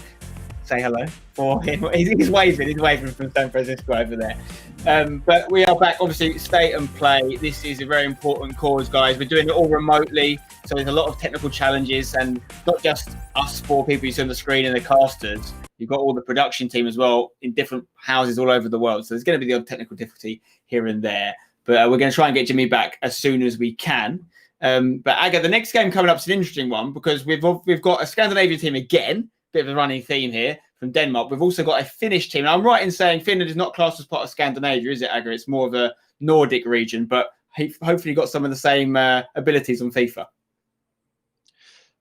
say hello for him. He's waving from San Francisco over there. But we are back, obviously, Stay and Play. This is a very important cause, guys. We're doing it all remotely, so there's a lot of technical challenges, and not just us four people you see on the screen and the casters. You've got all the production team as well in different houses all over the world. So there's going to be the odd technical difficulty here and there. But we're going to try and get Jimmy back as soon as we can. But Aga, the next game coming up is an interesting one because we've got a Scandinavian team again, bit of a running theme here from Denmark. We've also got a Finnish team. Now, I'm right in saying Finland is not classed as part of Scandinavia, is it, Aga? It's more of a Nordic region, but hopefully got some of the same abilities on FIFA.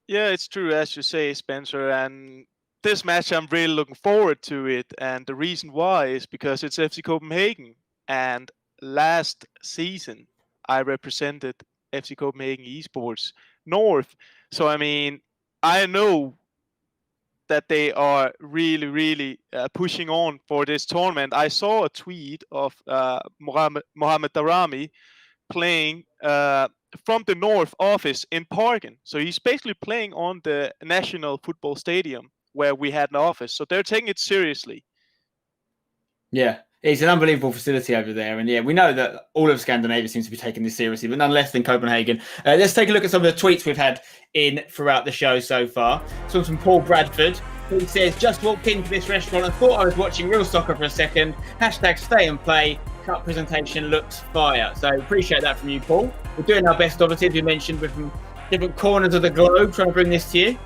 Yeah, it's true, as you say, Spencer. And this match, I'm really looking forward to it. And the reason why is because it's FC Copenhagen. And last season, I represented FC Copenhagen Esports North. So, I mean, I know that they are really, really pushing on for this tournament. I saw a tweet of Mohamed Darami playing from the North office in Parken. So he's basically playing on the National Football Stadium where we had an office. So they're taking it seriously. Yeah, it's an unbelievable facility over there. And yeah, we know that all of Scandinavia seems to be taking this seriously, but none less than Copenhagen. Let's take a look at some of the tweets we've had in throughout the show so far. So from Paul Bradford. He says, just walked into this restaurant and thought I was watching real soccer for a second. Hashtag stay and play. Cup presentation looks fire. So appreciate that from you, Paul. We're doing our best, obviously, as we mentioned, we're from different corners of the globe trying to bring this to you.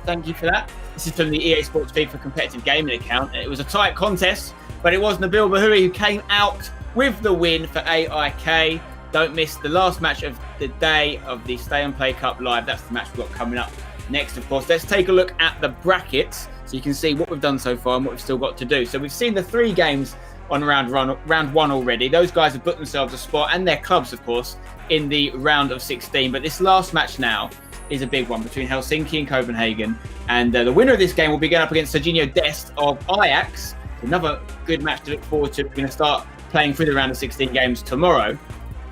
Thank you for that. This is from the EA Sports FIFA competitive gaming account. It was a tight contest, but it was Nabil Bahouri who came out with the win for AIK. Don't miss the last match of the day of the Stay and Play Cup Live. That's the match we've got coming up next, of course. Let's take a look at the brackets so you can see what we've done so far and what we've still got to do. So we've seen the 3 games on round 1 already. Those guys have booked themselves a spot, and their clubs, of course, in the round of 16. But this last match now is a big one between Helsinki and Copenhagen. And the winner of this game will be going up against Serginho Dest of Ajax. Another good match to look forward to. We're going to start playing through the round of 16 games tomorrow.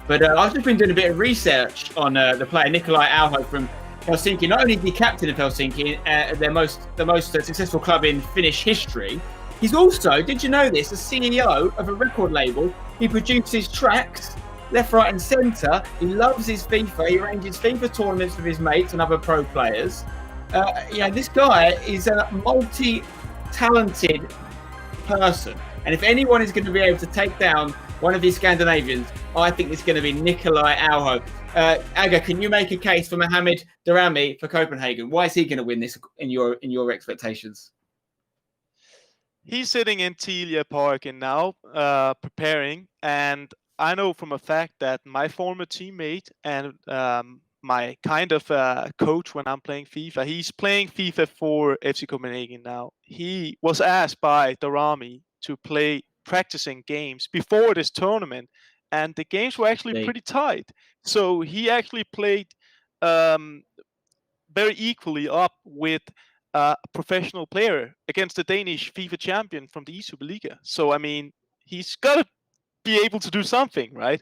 But I've just been doing a bit of research on the player Nikolai Alho from Helsinki. Not only the captain of Helsinki, the most successful club in Finnish history, he's also, did you know this, the CEO of a record label. He produces tracks left, right and centre. He loves his FIFA. He arranges FIFA tournaments with his mates and other pro players. This guy is a multi-talented person. And if anyone is going to be able to take down one of these Scandinavians, I think it's going to be Nikolai Alho. Aga, can you make a case for Mohamed Darami for Copenhagen? Why is he going to win this in your expectations? He's sitting in Telia Parken now, preparing, and I know from a fact that my former teammate and my kind of coach when I'm playing FIFA, he's playing FIFA for FC Copenhagen now. He was asked by Darami to play practicing games before this tournament, and the games were actually pretty tight. So he actually played very equally up with a professional player against the Danish FIFA champion from the Superliga. So, I mean, he's got to be able to do something, right?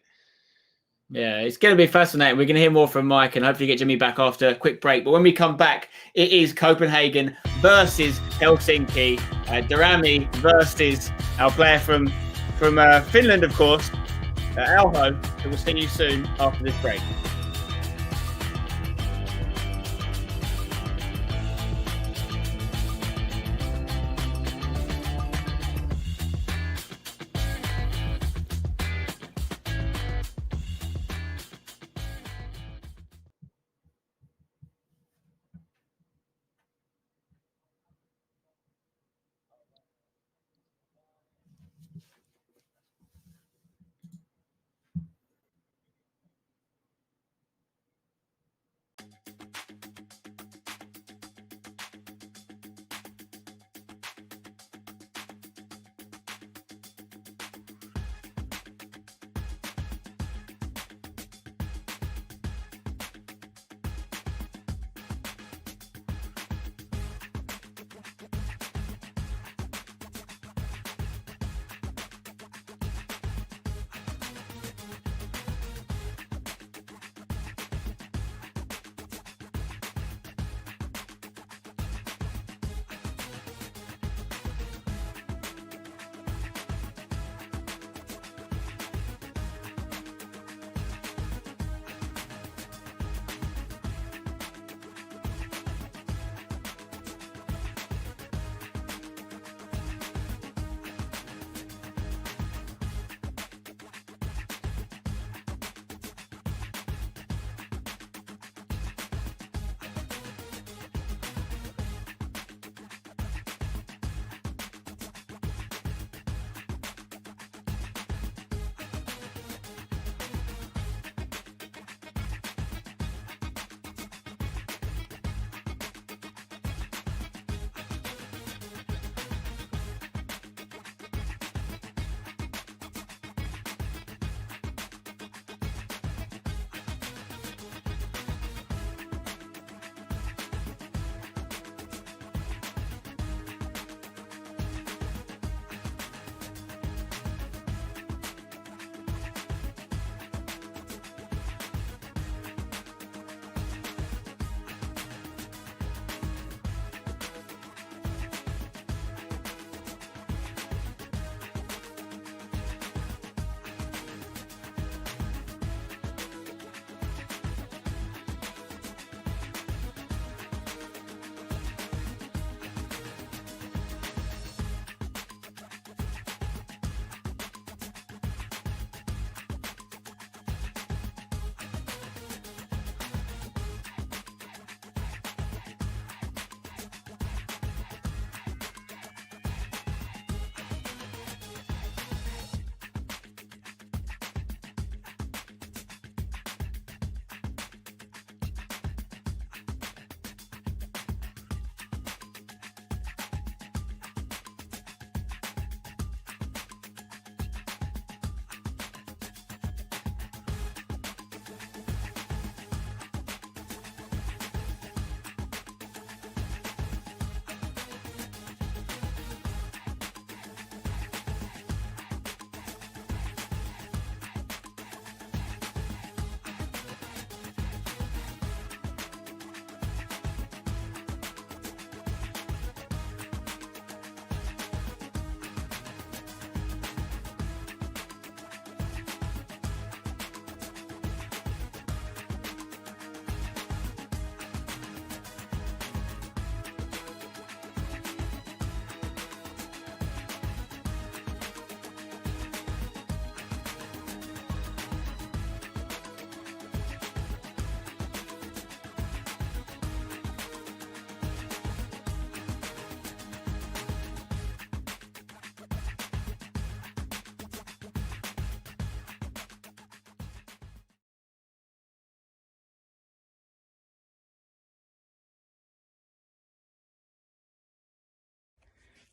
Yeah, it's going to be fascinating. We're going to hear more from Mike and hopefully get Jimmy back after a quick break. But when we come back, it is Copenhagen versus Helsinki. Darami versus our player from Finland, of course, Alho. So we'll see you soon after this break.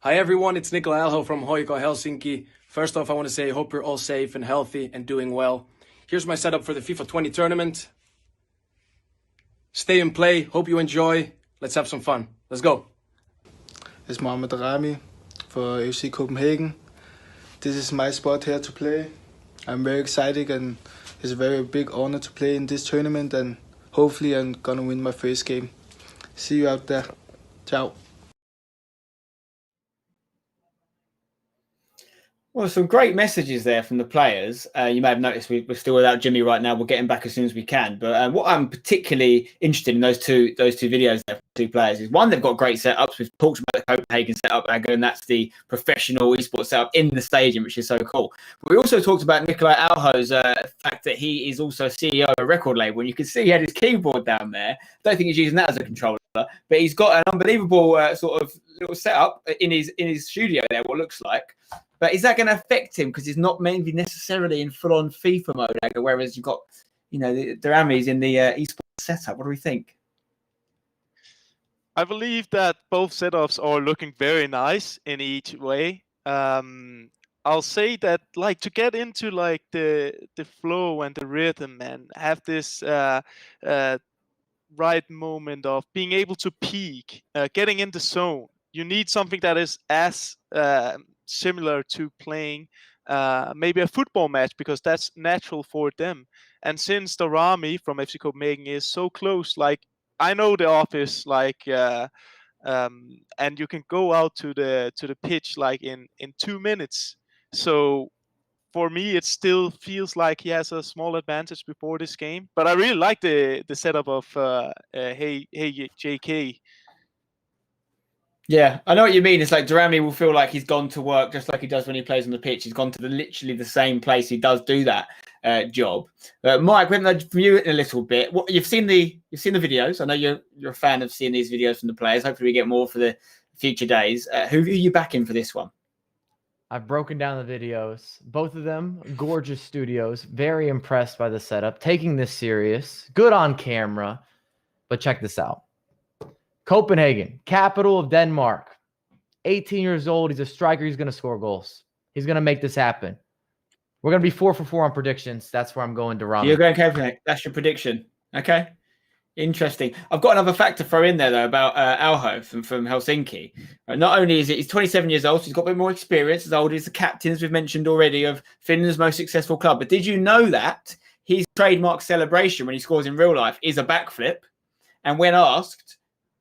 Hi everyone, it's Nikola Alho from Hoiko Helsinki. First off, I want to say hope you're all safe and healthy and doing well. Here's my setup for the FIFA 20 tournament. Stay and play, hope you enjoy. Let's have some fun. Let's go. It's Mohamed Rami for FC Copenhagen. This is my spot here to play. I'm very excited and it's a very big honor to play in this tournament and hopefully I'm gonna win my first game. See you out there. Ciao. Well, some great messages there from the players. You may have noticed we're still without Jimmy right now. We'll get him back as soon as we can. But what I'm particularly interested in those two videos there from two players is one, they've got great setups. We've talked about the Copenhagen setup, and that's the professional esports setup in the stadium, which is so cool. But we also talked about Nikolai Alho's fact that he is also CEO of a record label, and you can see he had his keyboard down there. Don't think he's using that as a controller, but he's got an unbelievable sort of little setup in his studio there. What looks like. But is that going to affect him because he's not maybe necessarily in full-on FIFA mode, whereas you've got, the Ramis in the esports setup? What do we think? I believe that both setups are looking very nice in each way. I'll say that, to get into the flow and the rhythm and have this right moment of being able to peak, getting in the zone, you need something that is as similar to playing maybe a football match, because that's natural for them. And since the Rami from FC Copenhagen is so close, I know the office, and you can go out to the pitch in 2 minutes. So for me, it still feels like he has a small advantage before this game. But I really like the setup of Hey JK. Yeah, I know what you mean. It's like Durami will feel like he's gone to work just like he does when he plays on the pitch. He's gone to literally the same place he does do that job. Mike, we haven't from you in a little bit. You've seen the videos. I know you're a fan of seeing these videos from the players. Hopefully, we get more for the future days. Who are you backing for this one? I've broken down the videos. Both of them, gorgeous studios. Very impressed by the setup. Taking this serious. Good on camera. But check this out. Copenhagen, capital of Denmark. 18 years old. He's a striker. He's going to score goals. He's going to make this happen. We're going to be 4 for 4 on predictions. That's where I'm going to Rami. You're going Copenhagen. That's your prediction. Okay. Interesting. I've got another fact to throw in there, though, about Alho from Helsinki. Not only is he's 27 years old, so he's got a bit more experience. As old as the captain, as we've mentioned already, of Finland's most successful club. But did you know that his trademark celebration when he scores in real life is a backflip? And when asked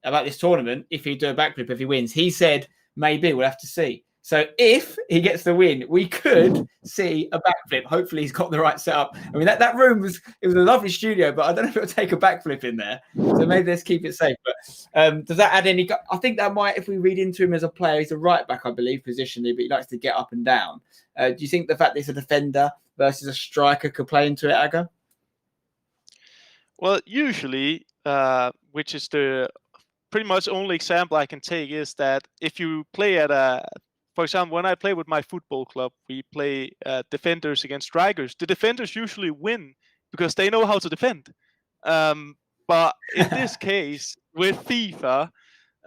about this tournament, if he'd do a backflip if he wins, he said, maybe, we'll have to see. So if he gets the win, we could see a backflip. Hopefully he's got the right setup. I mean, that room was a lovely studio, but I don't know if it'll take a backflip in there. So maybe let's keep it safe. But does that add any? I think that might, if we read into him as a player, he's a right back, I believe, positionally, but he likes to get up and down. Do you think the fact that he's a defender versus a striker could play into it, Aga? Well, usually, which is the pretty much only example I can take, is that if you play for example, when I play with my football club, we play defenders against strikers. The defenders usually win because they know how to defend. But in this case, with FIFA,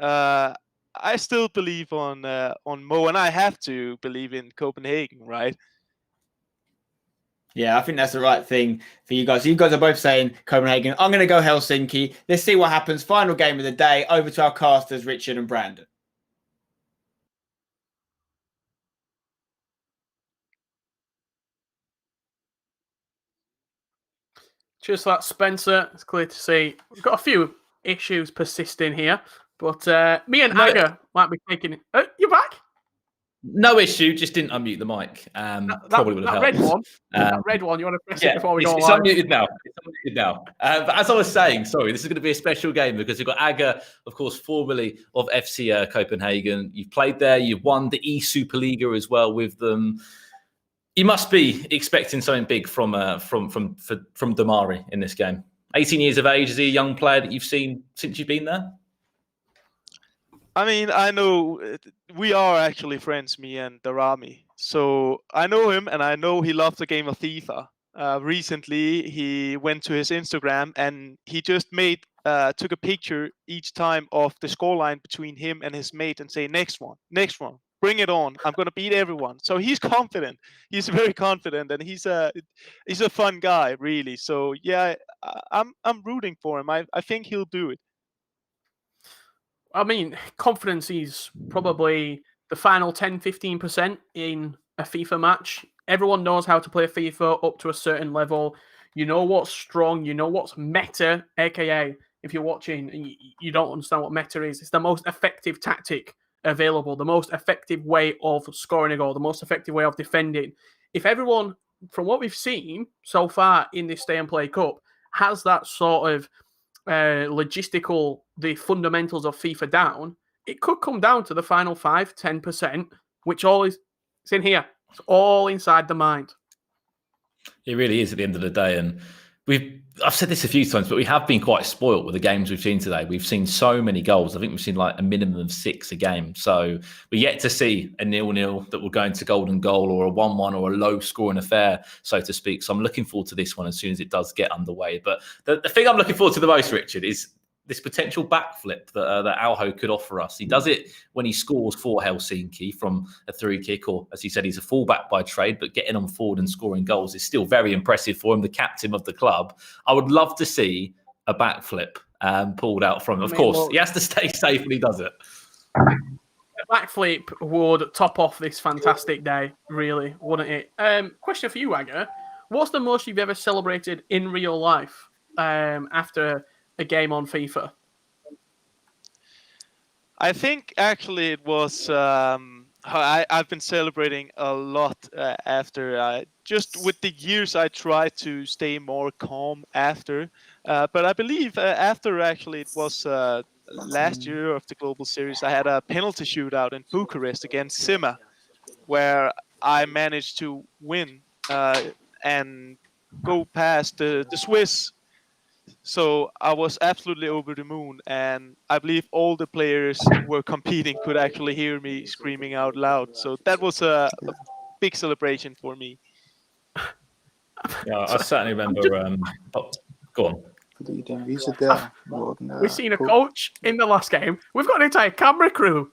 I still believe on Mo, and I have to believe in Copenhagen, right? Yeah, I think that's the right thing for you guys. You guys are both saying Copenhagen. I'm going to go Helsinki. Let's see what happens. Final game of the day. Over to our casters, Richard and Brandon. Cheers for that, Spencer. It's clear to see we've got a few issues persisting here, but me and Aga might be taking it. You're back? No issue, just didn't unmute the mic. Probably would have helped. That red one, you want to press it before we go it's live? Unmuted now. It's unmuted now. But as I was saying, sorry, this is going to be a special game because you've got Aga, of course, formerly of FC Copenhagen. You've played there. You've won the E-Superliga as well with them. You must be expecting something big from Damari in this game. 18 years of age, is he a young player that you've seen since you've been there? I mean, I know we are actually friends, me and Darami. So I know him, and I know he loves the game of FIFA. recently he went to his Instagram and he just took a picture each time of the scoreline between him and his mate and say next one, bring it on, I'm gonna beat everyone. So he's confident, he's very confident, and he's a fun guy, really. So yeah, I'm rooting for him. I think he'll do it. I mean, confidence is probably the final 10-15% in a FIFA match. Everyone knows how to play FIFA up to a certain level. You know what's strong, you know what's meta, aka if you're watching and you don't understand what meta is, it's the most effective tactic available, the most effective way of scoring a goal, the most effective way of defending. If everyone, from what we've seen so far in this Stay and Play Cup, has that sort of logistical, the fundamentals of FIFA down, it could come down to the final 5-10%, which all is it's in here. It's all inside the mind. It really is at the end of the day. And I've said this a few times, but we have been quite spoilt with the games we've seen today. We've seen so many goals. I think we've seen like a minimum of 6 a game. So we're yet to see a 0-0 that will go into golden goal, or a 1-1 or a low scoring affair, so to speak. So I'm looking forward to this one as soon as it does get underway. But the thing I'm looking forward to the most, Richard, is this potential backflip that Alho could offer us. He does it when he scores for Helsinki from a through kick, or as he said, he's a fullback by trade, but getting on forward and scoring goals is still very impressive for him, the captain of the club. I would love to see a backflip pulled out from him. Of course, he has to stay safe when he does it. A backflip would top off this fantastic day, really, wouldn't it? Question for you, Aga. What's the most you've ever celebrated in real life after a game on FIFA? I think actually it was I've been celebrating a lot after just with the years I tried to stay more calm after, but I believe after actually it was last year of the Global Series, I had a penalty shootout in Bucharest against Sima, where I managed to win and go past the Swiss. So I was absolutely over the moon, and I believe all the players who were competing could actually hear me screaming out loud. So that was a big celebration for me. Yeah, I certainly remember. Go on. We've seen a coach in the last game. We've got an entire camera crew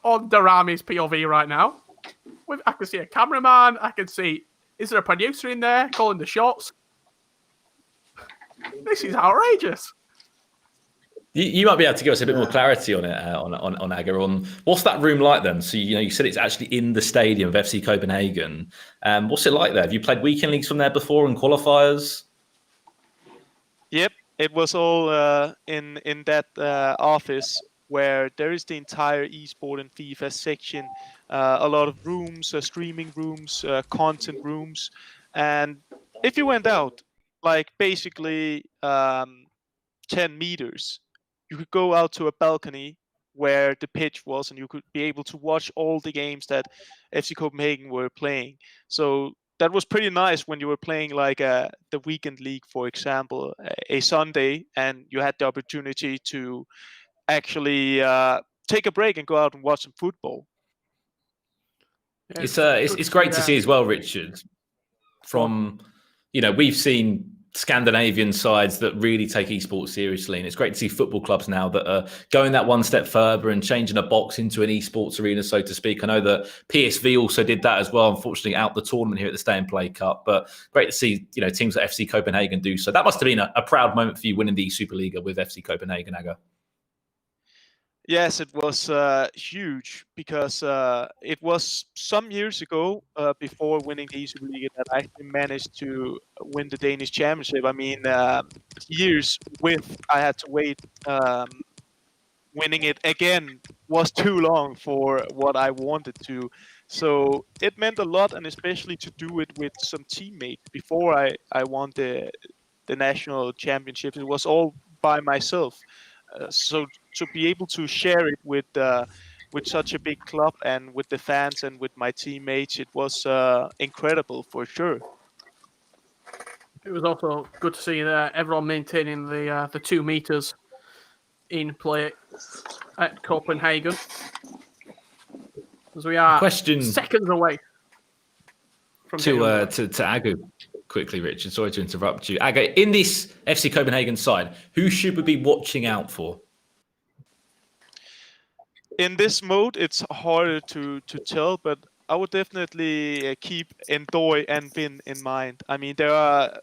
on Darami's POV right now. I can see a cameraman. I can see, is there a producer in there calling the shots? This is outrageous. You might be able to give us a bit more clarity on it, on Aga, on what's that room like then? So, you said it's actually in the stadium of FC Copenhagen. What's it like there? Have you played weekend leagues from there before and qualifiers? Yep, it was all in that office where there is the entire esport and FIFA section, a lot of rooms, streaming rooms, content rooms, and if you went out, like basically 10 meters, you could go out to a balcony where the pitch was, and you could be able to watch all the games that FC Copenhagen were playing. So that was pretty nice when you were playing like the weekend league, for example, a Sunday, and you had the opportunity to actually take a break and go out and watch some football. It's great to see as well, Richard. From we've seen Scandinavian sides that really take esports seriously, and it's great to see football clubs now that are going that one step further and changing a box into an esports arena, so to speak. I know that PSV also did that as well, unfortunately out the tournament here at the Stay and Play Cup, but great to see teams like FC Copenhagen do so. That must have been a proud moment for you winning the Superliga with FC Copenhagen, Aga. Yes, it was huge because it was some years ago before winning the Superliga that I actually managed to win the Danish Championship. I mean, years I had to wait. Winning it again was too long for what I wanted to. So it meant a lot, and especially to do it with some teammates. Before I won the national championship, it was all by myself. So to be able to share it with such a big club and with the fans and with my teammates, it was incredible for sure. It was also good to see everyone maintaining the 2 meters in play at Copenhagen, as we are seconds away from to Agu. quickly, Richard. Sorry to interrupt you. Aga, in this FC Copenhagen side, who should we be watching out for? In this mode, it's harder to tell, but I would definitely keep Ndoye and Bin in mind. I mean, there are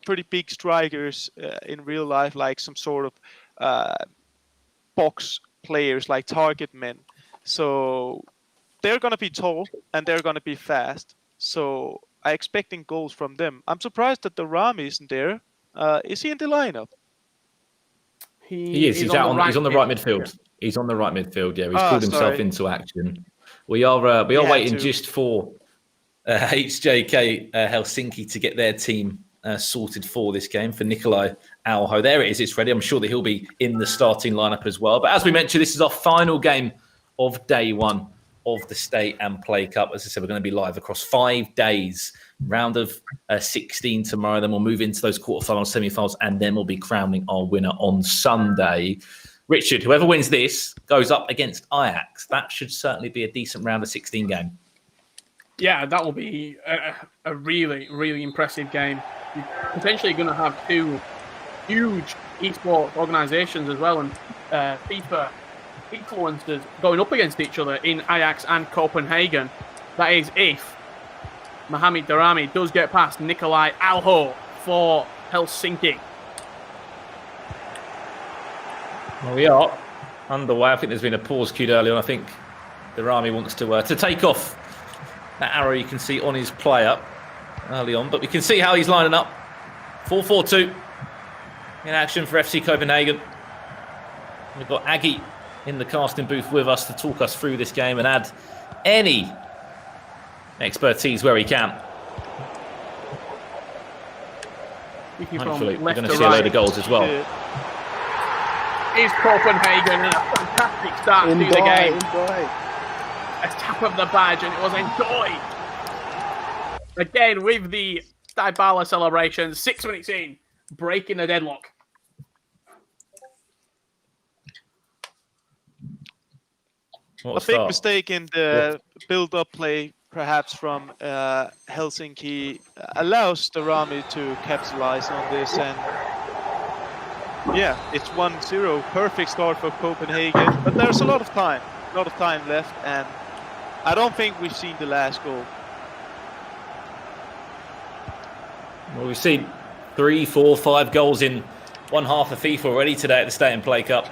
pretty big strikers in real life, like some sort of box players, like target men. So they're going to be tall and they're going to be fast. So I'm expecting goals from them. I'm surprised that Darami isn't there. Is he in the lineup? He is. He's on the right midfield. Yeah. He's on the right midfield. Yeah, he's called himself into action. We are waiting just for HJK Helsinki to get their team sorted for this game for Nikolai Alho. There it is. It's ready. I'm sure that he'll be in the starting lineup as well. But as we mentioned, this is our final game of day one of the Stay and Play Cup. As I said, we're going to be live across 5 days. Round of 16 tomorrow. Then we'll move into those quarterfinals, semi-finals, and then we'll be crowning our winner on Sunday. Richard, whoever wins this goes up against Ajax. That should certainly be a decent round of 16 game. Yeah, that will be a really, really impressive game. You're potentially going to have two huge esports organisations as well, and FIFA influencers going up against each other in Ajax and Copenhagen. That is if Mohamed Darami does get past Nikolai Alho for Helsinki. Well, we are underway. I think there's been a pause cued earlier on. I think Darami wants to take off that arrow you can see on his player early on. But we can see how he's lining up. 4-4-2 in action for FC Copenhagen. We've got Aggie in the casting booth with us to talk us through this game and add any expertise where he can. Hopefully, we're going to see a load of goals as well. Is Copenhagen and a fantastic start to the game. A tap of the badge, and it was Ndoye. Again, with the Dybala celebration, 6 minutes in, breaking the deadlock. A big mistake in the build-up play, perhaps from Helsinki, allows Darami to capitalize on this, and yeah, it's 1-0. Perfect start for Copenhagen, but there's a lot of time left, and I don't think we've seen the last goal. Well, we've seen 3, 4, 5 goals in one half of FIFA already today at the Stay and Play Cup.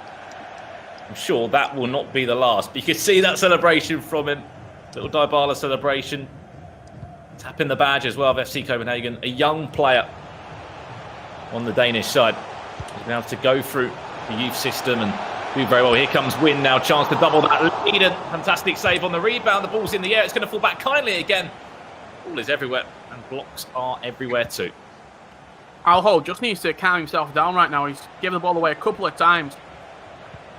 I'm sure that will not be the last. But you can see that celebration from him. Little Dybala celebration. Tapping the badge as well of FC Copenhagen. A young player on the Danish side. He's been able to go through the youth system and do very well. Here comes Win now. Chance to double that lead. Fantastic save on the rebound. The ball's in the air. It's going to fall back kindly again. Ball is everywhere. And blocks are everywhere too. Alho just needs to calm himself down right now. He's given the ball away a couple of times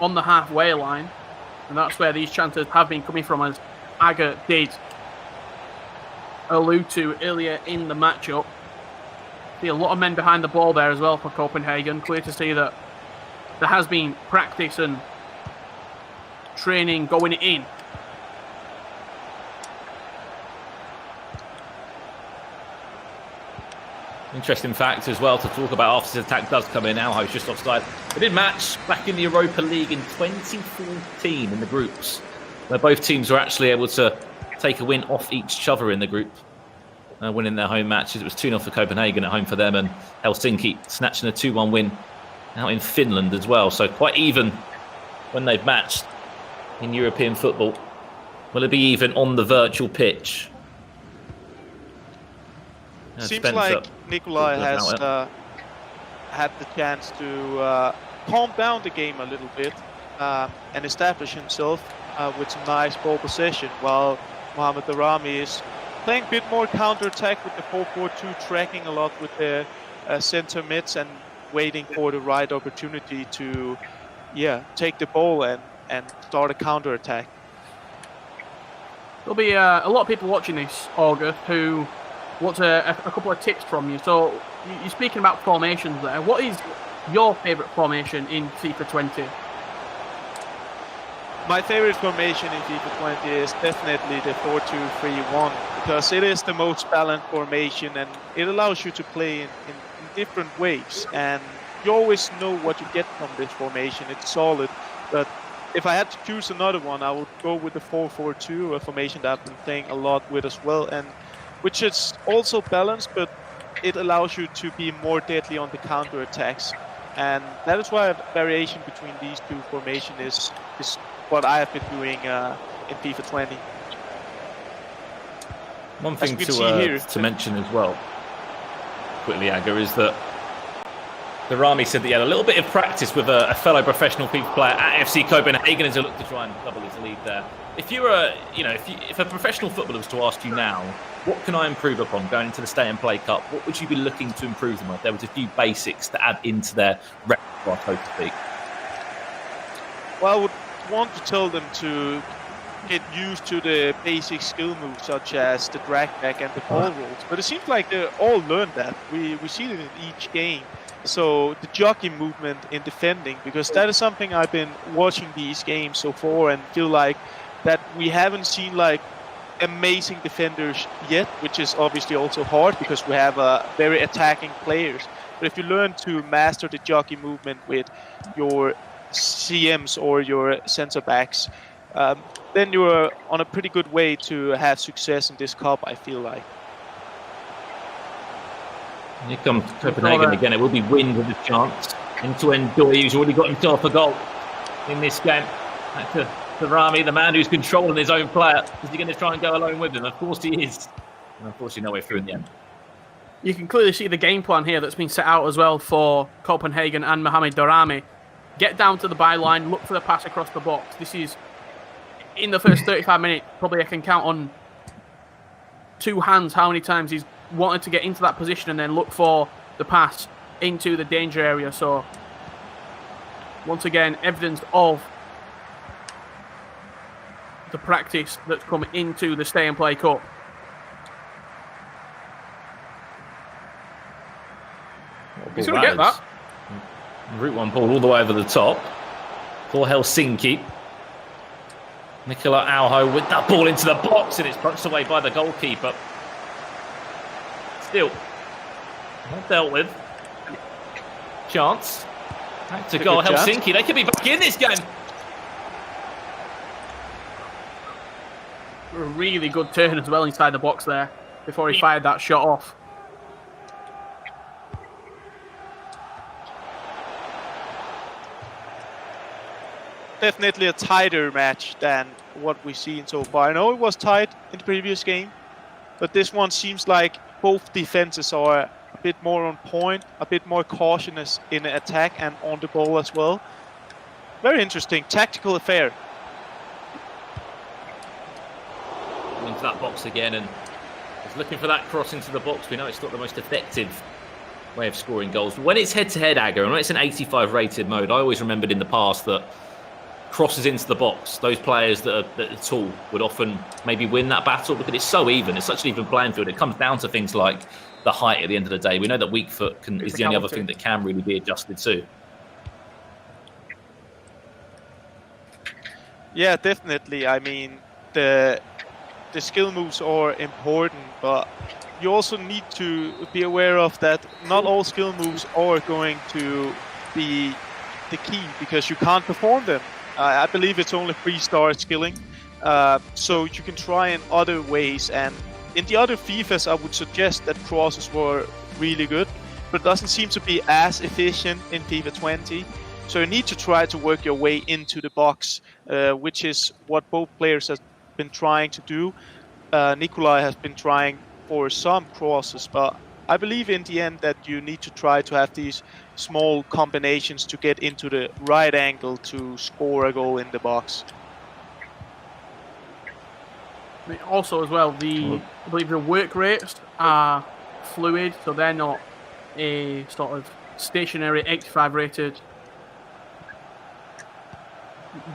on the halfway line. And that's where these chances have been coming from, as Aga did allude to earlier in the matchup. See a lot of men behind the ball there as well for Copenhagen. Clear to see that there has been practice and training going in. Interesting fact as well to talk about after this attack does come in. Alho's just offside. They did match back in the Europa League in 2014 in the groups, where both teams were actually able to take a win off each other in the group, winning their home matches. It was 2-0 for Copenhagen at home for them, and Helsinki snatching a 2-1 win out in Finland as well. So quite even when they've matched in European football. Will it be even on the virtual pitch? Seems Spencer, like Nikolai has had the chance to calm down the game a little bit and establish himself with some nice ball possession, while Mohamed Darami is playing a bit more counter-attack with the 4-4-2, tracking a lot with the center mids and waiting for the right opportunity to take the ball and start a counter-attack. There'll be a lot of people watching this, August, who want a couple of tips from you. So you're speaking about formations there. What is your favourite formation in FIFA 20? My favorite formation in FIFA 20 is definitely the 4-2-3-1 because it is the most balanced formation and it allows you to play in different ways. And you always know what you get from this formation. It's solid. But if I had to choose another one, I would go with the 4-4-2, a formation that I've been playing a lot with as well, and which is also balanced, but it allows you to be more deadly on the counter attacks. And that is why a variation between these two formations is what I have been doing in FIFA 20. One thing to mention as well, quickly, Aga, is that Darami said that he had a little bit of practice with a fellow professional FIFA player at FC Copenhagen as he looked to try and double his lead there. If you were, if a professional footballer was to ask you now, what can I improve upon going into the Stay and Play Cup? What would you be looking to improve them on? There was a few basics to add into their repertoire, so to speak. Well, I would want to tell them to get used to the basic skill moves such as the drag back and the ball rolls. But it seems like they all learned that. We see it in each game. So the jockey movement in defending, because that is something I've been watching these games so far and feel like that we haven't seen like amazing defenders yet, which is obviously also hard because we have very attacking players. But if you learn to master the jockey movement with your CMs or your centre backs, then you're on a pretty good way to have success in this cup, I feel like. Here comes Copenhagen again. It will be Wind with a chance. End-to-end Doi, who's already got himself a goal in this game. Back to Rami, the man who's controlling his own player. Is he going to try and go alone with him? Of course he is. And unfortunately, no way through in the end. You can clearly see the game plan here that's been set out as well for Copenhagen and Mohamed Darami. Get down to the byline, look for the pass across the box. This is, in the first 35 minutes, probably I can count on two hands how many times he's wanted to get into that position and then look for the pass into the danger area. So, once again, evidence of the practice that's come into the Stay and Play Cup. He's going to get that. Route 1 ball all the way over the top for Helsinki. Nicola Auho with that ball into the box, and it's punched away by the goalkeeper. Still not dealt with. Chance. Back to goal, Helsinki. They could be back in this game. A really good turn as well inside the box there before he fired that shot off. Definitely a tighter match than what we've seen so far. I know it was tight in the previous game, but this one seems like both defenses are a bit more on point, a bit more cautious in the attack and on the ball as well. Very interesting, tactical affair. Into that box again and is looking for that cross into the box. We know it's not the most effective way of scoring goals. But when it's head-to-head, Aga, and when it's an 85 rated mode, I always remembered in the past that crosses into the box, those players that are tall would often maybe win that battle because it's so even. It's such an even playing field. It comes down to things like the height at the end of the day. We know that weak foot is the only other thing that can really be adjusted to. Yeah, definitely. I mean, the skill moves are important, but you also need to be aware of that not all skill moves are going to be the key because you can't perform them. I believe it's only 3-star skilling, so you can try in other ways. And in the other FIFAs, I would suggest that crosses were really good, but it doesn't seem to be as efficient in FIFA 20. So you need to try to work your way into the box, which is what both players have been trying to do. Nikolai has been trying for some crosses, but I believe in the end that you need to try to have these small combinations to get into the right angle to score a goal in the box. Also as well, I believe the work rates are fluid, so they're not a sort of stationary 85 rated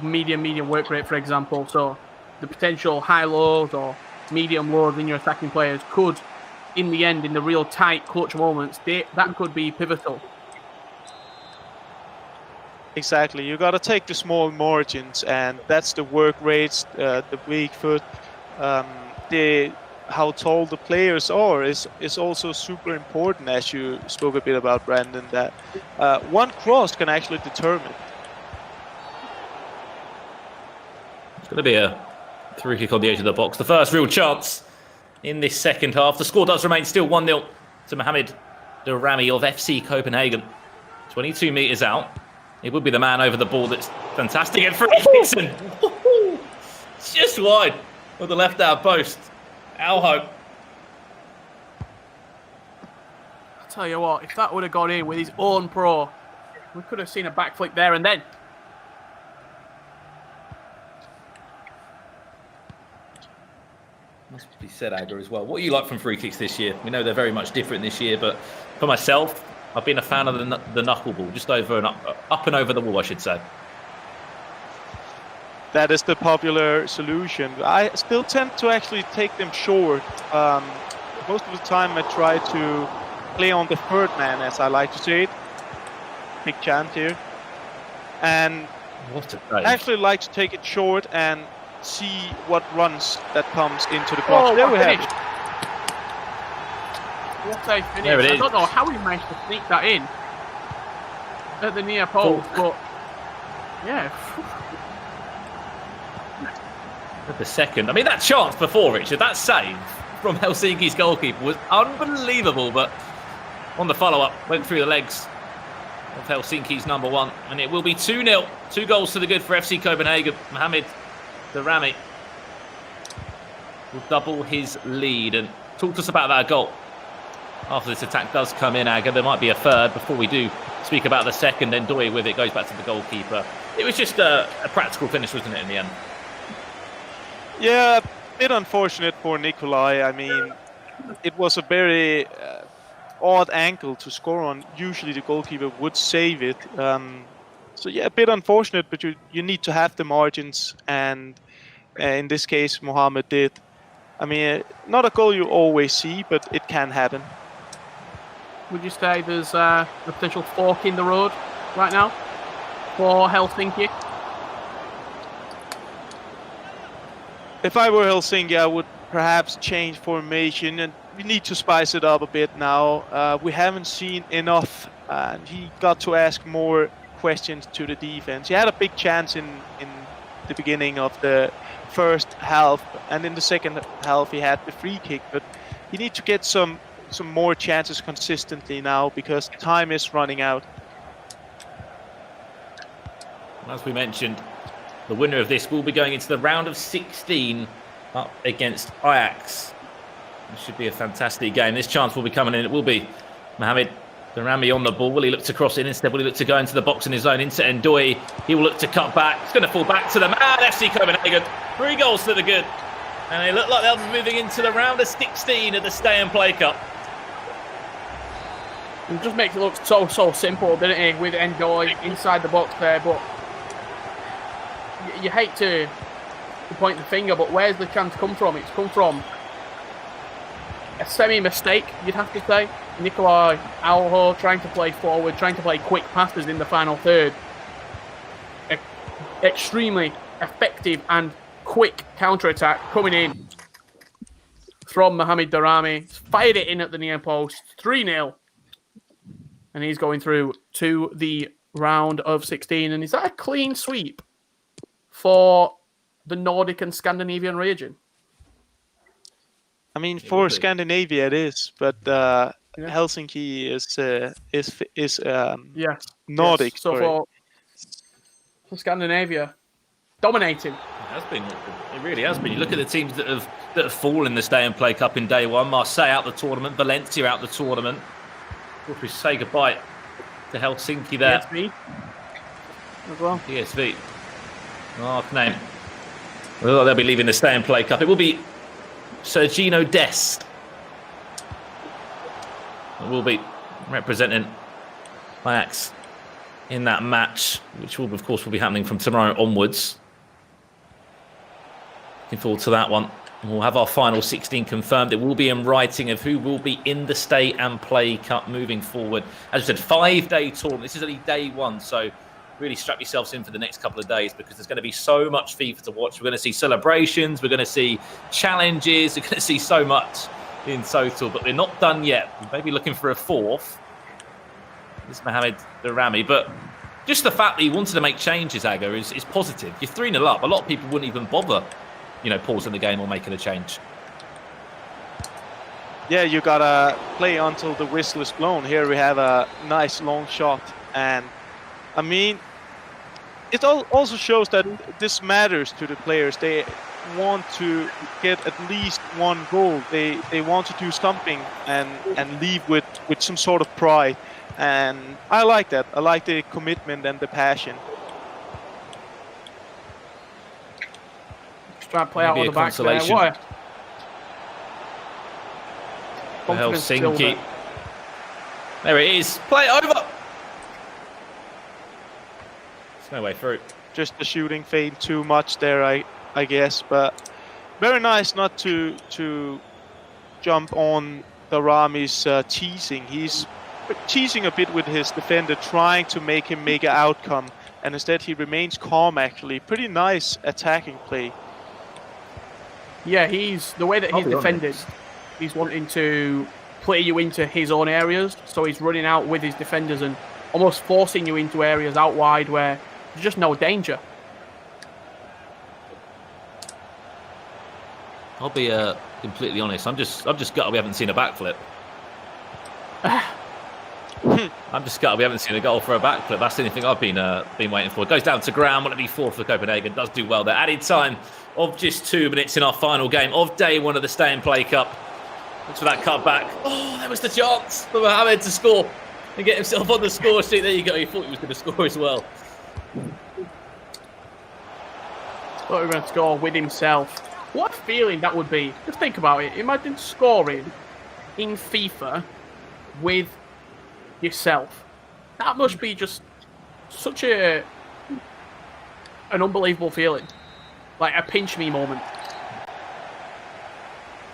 medium work rate, for example. So the potential high lows or medium lows in your attacking players could, in the end, in the real tight clutch moments, that could be pivotal. Exactly. You got to take the small margins, and that's the work rates, the weak foot, how tall the players are is also super important, as you spoke a bit about, Brandon, that one cross can actually determine. It's going to be a through kick on the edge of the box. The first real chance in this second half. The score does remain still 1-0 to Mohamed Darami of FC Copenhagen. 22 metres out. It would be the man over the ball that's fantastic at free kicks, and it's just wide of the left out post. Alho. I'll tell you what, if that would have gone in with his own pro, we could have seen a backflip there and then. Must be said, Aga, as well. What do you like from free kicks this year? We know they're very much different this year, but for myself, I've been a fan of the knuckleball, just over and up and over the wall, I should say. That is the popular solution. I still tend to actually take them short. Most of the time I try to play on the third man, as I like to say it. Big chance here. And I actually like to take it short and see what runs that comes into the box. There we have it. What a finish. There it is. I don't know how he managed to sneak that in at the near post, but yeah. At the second. I mean, that chance before, Richard, that save from Helsinki's goalkeeper was unbelievable, but on the follow-up, went through the legs of Helsinki's number one, and it will be 2-0. 2 goals to the good for FC Copenhagen. Mohamed Darami will double his lead. And talk to us about that goal. After this attack does come in, Aga, there might be a third before we do speak about the second. Then Doy with it goes back to the goalkeeper. It was just a practical finish, wasn't it, in the end? Yeah, a bit unfortunate for Nikolai. I mean, it was a very odd angle to score on. Usually the goalkeeper would save it. So yeah, a bit unfortunate, but you need to have the margins, and in this case, Mohamed did. I mean, not a goal you always see, but it can happen. Would you say there's a potential fork in the road right now for Helsinki? If I were Helsinki, I would perhaps change formation, and we need to spice it up a bit now. We haven't seen enough, and he got to ask more questions to the defense. He had a big chance in the beginning of the first half, and in the second half he had the free kick, but he needs to get some more chances consistently now, because time is running out. As we mentioned, the winner of this will be going into the round of 16 up against Ajax. It should be a fantastic game. This chance will be coming in. It will be Mohamed Darami on the ball. Will he look to cross in? Instead, will he look to go into the box in his own into Ndoye? He will look to cut back. It's going to fall back to the man, FC Copenhagen. 3 goals to the good. And they look like they'll be moving into the round of 16 of the Stay and Play Cup. It just makes it look so simple, doesn't it, with Ndoye inside the box there, but you hate to point the finger, but where's the chance come from? It's come from a semi-mistake, you'd have to say. Nikolai Alho trying to play forward, trying to play quick passes in the final third. Extremely effective and quick counter-attack coming in from Mohamed Darami. Fired it in at the near post, 3-0. And he's going through to the round of 16. And is that a clean sweep for the Nordic and Scandinavian region? I mean, for Scandinavia it is, but Helsinki is Nordic. Yes. So for Scandinavia, dominating. It really has been. You look at the teams that have fallen in the Stay and Play Cup in day one. Marseille out the tournament, Valencia out the tournament. Of course, we say goodbye to Helsinki there. PSV as well. PSV. Oh, name. Well, they'll be leaving the Stay and Play Cup. It will be Sergino Dest. It will be representing Ajax in that match, which will, of course, will be happening from tomorrow onwards. Looking forward to that one. We'll have our final 16 confirmed. It will be in writing of who will be in the Stay and Play Cup moving forward. As I said, 5-day tournament. This is only day one, so really strap yourselves in for the next couple of days because there's going to be so much FIFA to watch. We're going to see celebrations. We're going to see challenges. We're going to see so much in total, but we're not done yet. We may be looking for a fourth. This is Mohamed Darami, but just the fact that he wanted to make changes, Aga, is positive. You're 3-0 up. A lot of people wouldn't even bother, pausing the game or making a change. Yeah, you gotta play until the whistle is blown. Here we have a nice long shot, and I mean, it also shows that this matters to the players. They want to get at least one goal. They want to do something and leave with some sort of pride. And I like that. I like the commitment and the passion. Just try to play out on the back there. What? Helsinki. There it is. Play it over. There's no way through. Just the shooting fade too much there, I guess. But very nice not to jump on Darami's teasing. He's teasing a bit with his defender, trying to make him make an outcome, and instead he remains calm. Actually, pretty nice attacking play. Yeah, the way that he's defended. He's wanting to play you into his own areas, so he's running out with his defenders and almost forcing you into areas out wide where there's just no danger. I'll be completely honest. I'm just gutted we haven't seen a backflip. I'm just gutted we haven't seen a goal for a backflip. That's the only thing I've been waiting for. It goes down to ground. Will it be 4 for Copenhagen? Does do well there. Added time of just 2 minutes in our final game of day 1 of the Stay and Play Cup. Looks for that cut back. Oh, that was the chance for Mohamed to score and get himself on the score sheet. There you go. He thought he was going to score as well. Thought he was going to score with himself. What a feeling that would be. Just think about it. Imagine scoring in FIFA with yourself. That must be just such an unbelievable feeling. Like a pinch me moment.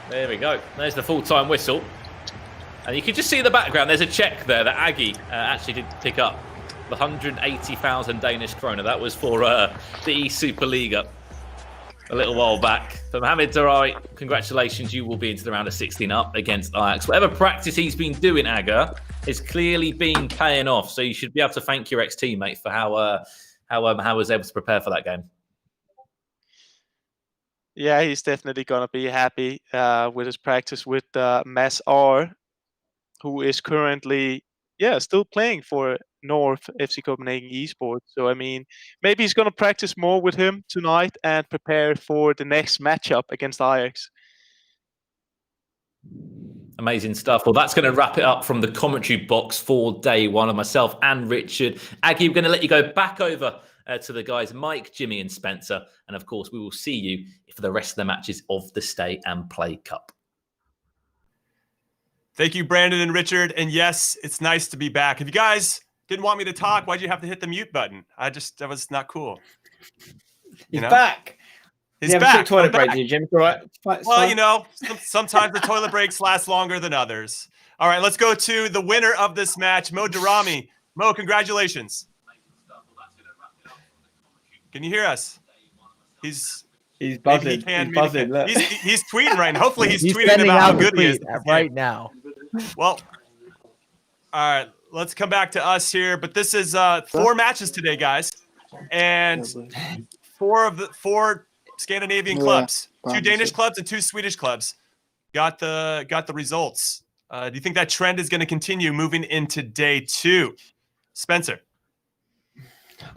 There we go. There's the full-time whistle. And you can just see in the background, there's a check there that Aggie actually did pick up. The 180,000 Danish kroner. That was for the Superliga a little while back. So Mohamed Darami, congratulations. You will be into the round of 16 up against Ajax. Whatever practice he's been doing, Aga, is clearly been paying off. So you should be able to thank your ex-teammate for how he was able to prepare for that game. Yeah, he's definitely gonna be happy with his practice with Mads R, who is currently still playing for North FC Copenhagen Esports. So I mean, maybe he's gonna practice more with him tonight and prepare for the next matchup against Ajax. Amazing stuff. Well, that's going to wrap it up from the commentary box for day 1 of myself and Richard. Aggie, we're going to let you go back over to the guys, Mike, Jimmy and Spencer. And of course, we will see you for the rest of the matches of the Stay and Play Cup. Thank you, Brandon and Richard. And yes, it's nice to be back. If you guys didn't want me to talk, why'd you have to hit the mute button? That was not cool. He's back. He's back. back. Toilet break, Jim. Right. Well, sometimes the toilet breaks last longer than others. All right, let's go to the winner of this match, Mo Darami. Mo, congratulations. Can you hear us? He's buzzing. He's tweeting right now. Hopefully he's tweeting sending about how out good he is right now. Well, all right, let's come back to us here. But this is 4 matches today, guys, and 4 Scandinavian clubs, 2 Danish clubs and 2 Swedish clubs got the results. Do you think that trend is going to continue moving into day 2? Spencer.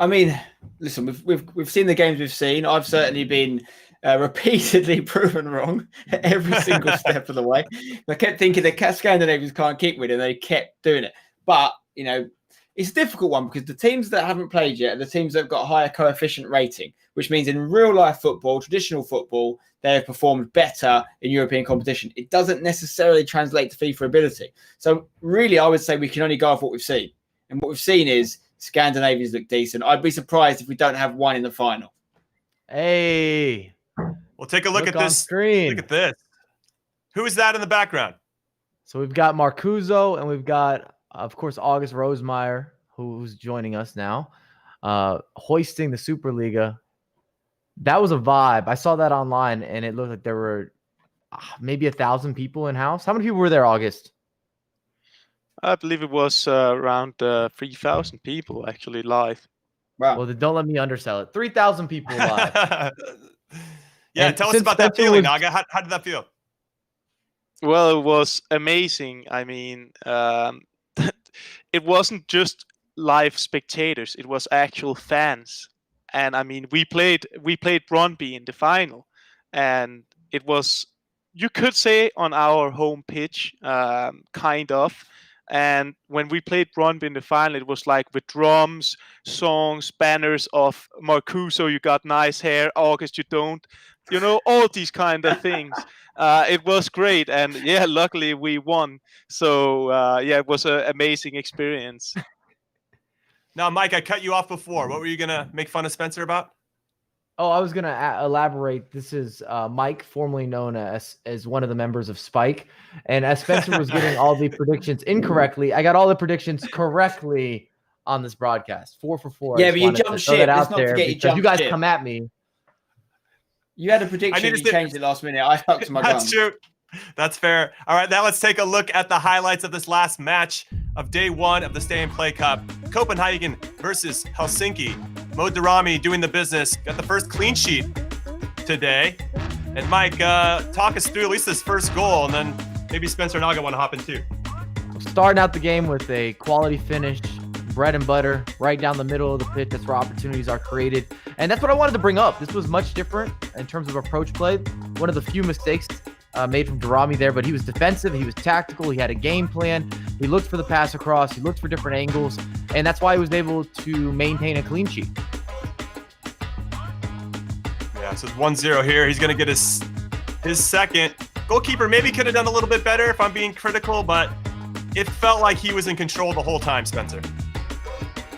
I mean, listen, we've seen the games we've seen. I've certainly been repeatedly proven wrong every single step of the way. I kept thinking the Scandinavians can't keep winning, they kept doing it. But it's a difficult one because the teams that haven't played yet are the teams that have got a higher coefficient rating, which means in real life football, traditional football, they have performed better in European competition. It doesn't necessarily translate to FIFA ability. So really, I would say we can only go off what we've seen. And what we've seen is Scandinavians look decent. I'd be surprised if we don't have one in the final. Hey. Well, take a look at this screen. Look at this. Who is that in the background? So we've got Marcuso and we've got, of course, August Rosemeyer, who's joining us now. hoisting the Superliga. That was a vibe. I saw that online, and it looked like there were maybe 1,000 people in house. How many people were there, August? I believe it was around 3,000 people actually live. Wow. Well, then don't let me undersell it. 3,000 people live. Yeah, And tell us since about that Spencer feeling, was- Naga. How did that feel? Well, it was amazing. I mean, it wasn't just live spectators; it was actual fans. And I mean, we played Brøndby in the final, and it was, you could say, on our home pitch, kind of. And when we played Brøndby in the final, it was like with drums, songs, banners of Marcuso, you got nice hair, August, you don't. You know, all these kind of things. It was great, and yeah, luckily we won. So yeah, it was an amazing experience. Now, Mike, I cut you off before. What were you gonna make fun of Spencer about? Oh, I was going to elaborate. This is Mike, formerly known as one of the members of Spike. And as Spencer was getting all the predictions incorrectly, I got all the predictions correctly on this broadcast. 4 for 4. Yeah, but you jumped ship. Let's not forget you jumped you guys ship. come at me. You had a prediction, you changed it last minute. I stuck to my guns. That's true. That's fair. All right, now let's take a look at the highlights of this last match of day 1 of the Stay and Play Cup. Copenhagen versus Helsinki. Mo Darami doing the business. Got the first clean sheet today. And Mike, talk us through at least this first goal, and then maybe Spencer and Naga want to hop in too. Starting out the game with a quality finish, bread and butter, right down the middle of the pitch. That's where opportunities are created. And that's what I wanted to bring up. This was much different in terms of approach play. One of the few mistakes made from Darami there, but he was defensive, he was tactical, he had a game plan, he looked for the pass across, he looked for different angles, and that's why he was able to maintain a clean sheet. Yeah, so it's 1-0 here. He's going to get his second. Goalkeeper maybe could have done a little bit better if I'm being critical, but it felt like he was in control the whole time, Spencer.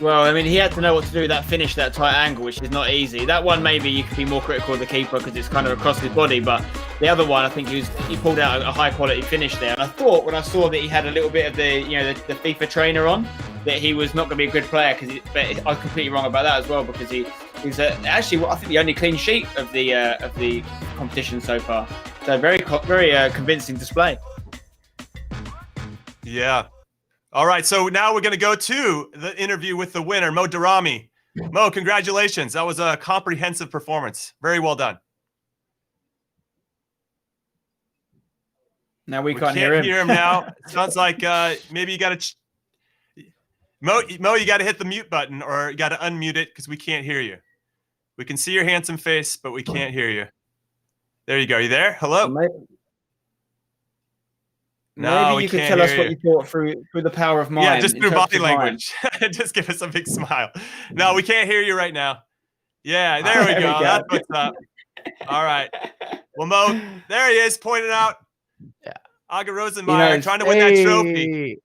Well, I mean, he had to know what to do with that finish, that tight angle, which is not easy. That one, maybe you could be more critical of the keeper because it's kind of across his body, but the other one, I think he pulled out a high quality finish there. And I thought when I saw that he had a little bit of the the FIFA trainer on, that he was not going to be a good player. But I was completely wrong about that as well, because he's actually, I think, the only clean sheet of the competition so far. So very convincing display. Yeah. All right, so now we're going to go to the interview with the winner, Mo Darami. Mo, congratulations. That was a comprehensive performance. Very well done. Now we can't hear him. Now. Sounds like maybe you got to... Mo, you got to hit the mute button, or you got to unmute it because we can't hear you. We can see your handsome face, but we can't hear you. There you go. Are you there? Hello? Maybe you could tell us what you thought through the power of mind. Yeah, just through body language. Just give us a big smile. No, we can't hear you right now. Yeah, there we go. That's what's up. All right. Well, Mo, there he is, pointing out. Yeah. Aga Rosenmeyer trying to win that trophy.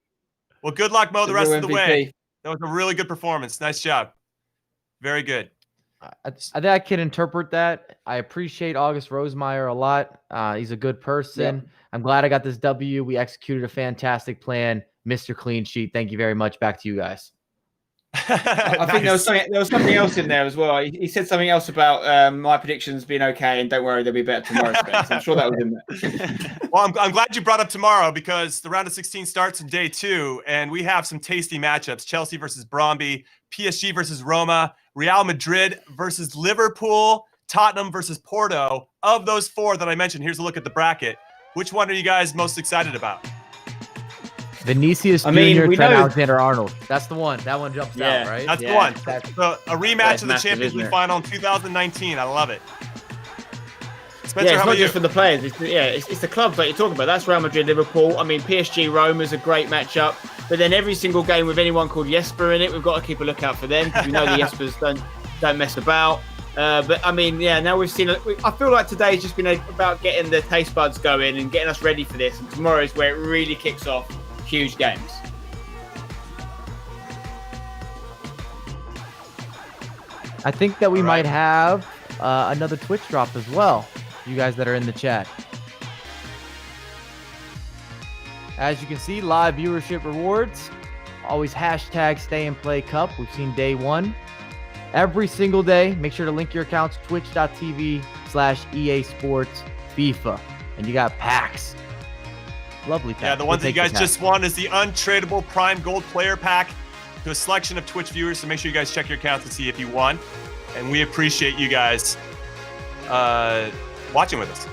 Well, good luck, Mo, the rest of the way. That was a really good performance. Nice job. Very good. I think I can interpret that. I appreciate August Rosemeyer a lot. He's a good person. Yep. I'm glad I got this W. We executed a fantastic plan. Mr. Clean Sheet. Thank you very much. Back to you guys. I think there was something else in there as well. He said something else about my predictions being okay, and don't worry, they'll be better tomorrow. I'm sure that was in there. Well, I'm glad you brought up tomorrow, because the round of 16 starts in day 2, and we have some tasty matchups. Chelsea versus Brøndby, PSG versus Roma, Real Madrid versus Liverpool, Tottenham versus Porto. Of those 4 that I mentioned, here's a look at the bracket. Which one are you guys most excited about? Vinicius Jr., Trent Alexander-Arnold. That's the one. That one jumps out, right? That's the one. So a rematch of the Champions League final in 2019. I love it. Spencer, it's not just for the players. It's the clubs that you're talking about. That's Real Madrid, Liverpool. I mean, PSG, Roma is a great matchup. But then every single game with anyone called Jesper in it, we've got to keep a lookout for them, because we know the Jespers don't mess about. But I mean, now we've seen. I feel like today's just been about getting the taste buds going and getting us ready for this. And tomorrow is where it really kicks off. Huge games. I think that we might have another Twitch drop as well, you guys that are in the chat. As you can see, live viewership rewards. Always hashtag Stay and Play Cup. We've seen day 1. every single day. Make sure to link your accounts, twitch.tv/EA Sports FIFA. And you got packs. Lovely pack. Yeah, the ones that you guys just won is the untradeable Prime Gold Player Pack to a selection of Twitch viewers. So make sure you guys check your accounts to see if you won. And we appreciate you guys watching with us.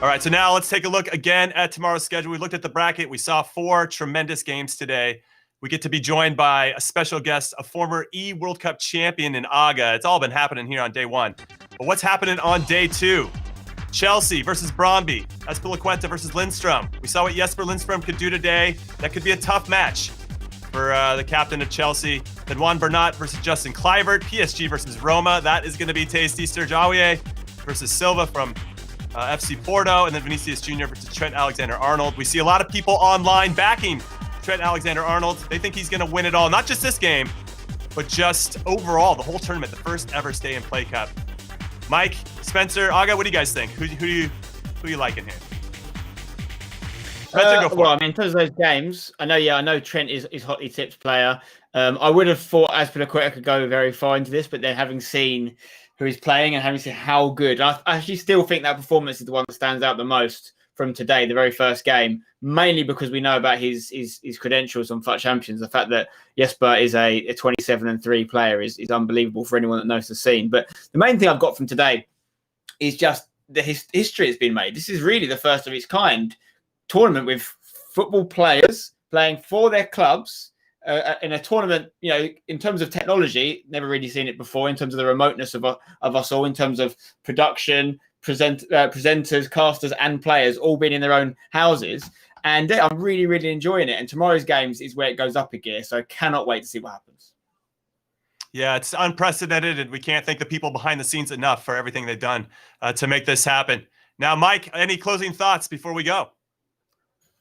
All right, so now let's take a look again at tomorrow's schedule. We looked at the bracket. We saw 4 tremendous games today. We get to be joined by a special guest, a former World Cup champion in Aga. It's all been happening here on day 1. But what's happening on day 2? Chelsea versus Brøndby. Azpilicueta versus Lindstrom. We saw what Jesper Lindstrom could do today. That could be a tough match for the captain of Chelsea. Then Juan Bernat versus Justin Kluivert. PSG versus Roma. That is going to be tasty. Serge Aurier versus Silva from FC Porto. And then Vinicius Jr. versus Trent Alexander-Arnold. We see a lot of people online backing Trent Alexander-Arnold. They think he's going to win it all. Not just this game, but just overall, the whole tournament, the first ever Stay and Play Cup. Mike, Spencer, Aga, what do you guys think? Who do you like in here? Spencer, go for well, it. I mean, in terms of those games, I know Trent is hotly tipped player. I would have thought Azpilicueta could go very far into this, but then having seen who he's playing and having seen how good, I actually still think that performance is the one that stands out the most from today, the very first game, mainly because we know about his credentials on FUT Champions. The fact that Jesper is a 27-3 player is unbelievable for anyone that knows the scene. But the main thing I've got from today is just the history that's been made. This is really the first of its kind tournament with football players playing for their clubs in a tournament, you know, in terms of technology, never really seen it before, in terms of the remoteness of us all, in terms of production, presenters, casters, and players all being in their own houses. And I'm really, really enjoying it. And tomorrow's games is where it goes up a gear. So I cannot wait to see what happens. Yeah, it's unprecedented, and we can't thank the people behind the scenes enough for everything they've done to make this happen. Now, Mike, any closing thoughts before we go?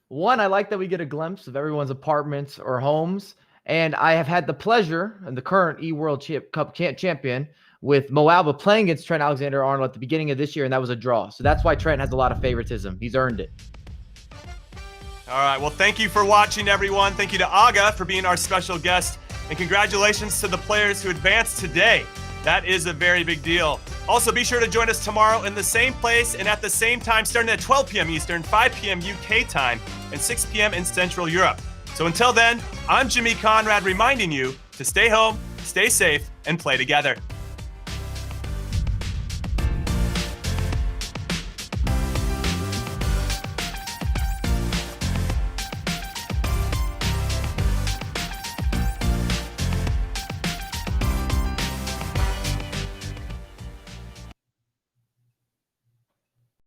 One, I like that we get a glimpse of everyone's apartments or homes. And I have had the pleasure, and the current World Cup champion, with Mo Alba playing against Trent Alexander-Arnold at the beginning of this year, and that was a draw. So that's why Trent has a lot of favoritism. He's earned it. All right, well, thank you for watching, everyone. Thank you to Aga for being our special guest. And congratulations to the players who advanced today. That is a very big deal. Also, be sure to join us tomorrow in the same place and at the same time, starting at 12 p.m. Eastern, 5 p.m. UK time, and 6 p.m. in Central Europe. So until then, I'm Jimmy Conrad reminding you to stay home, stay safe, and play together.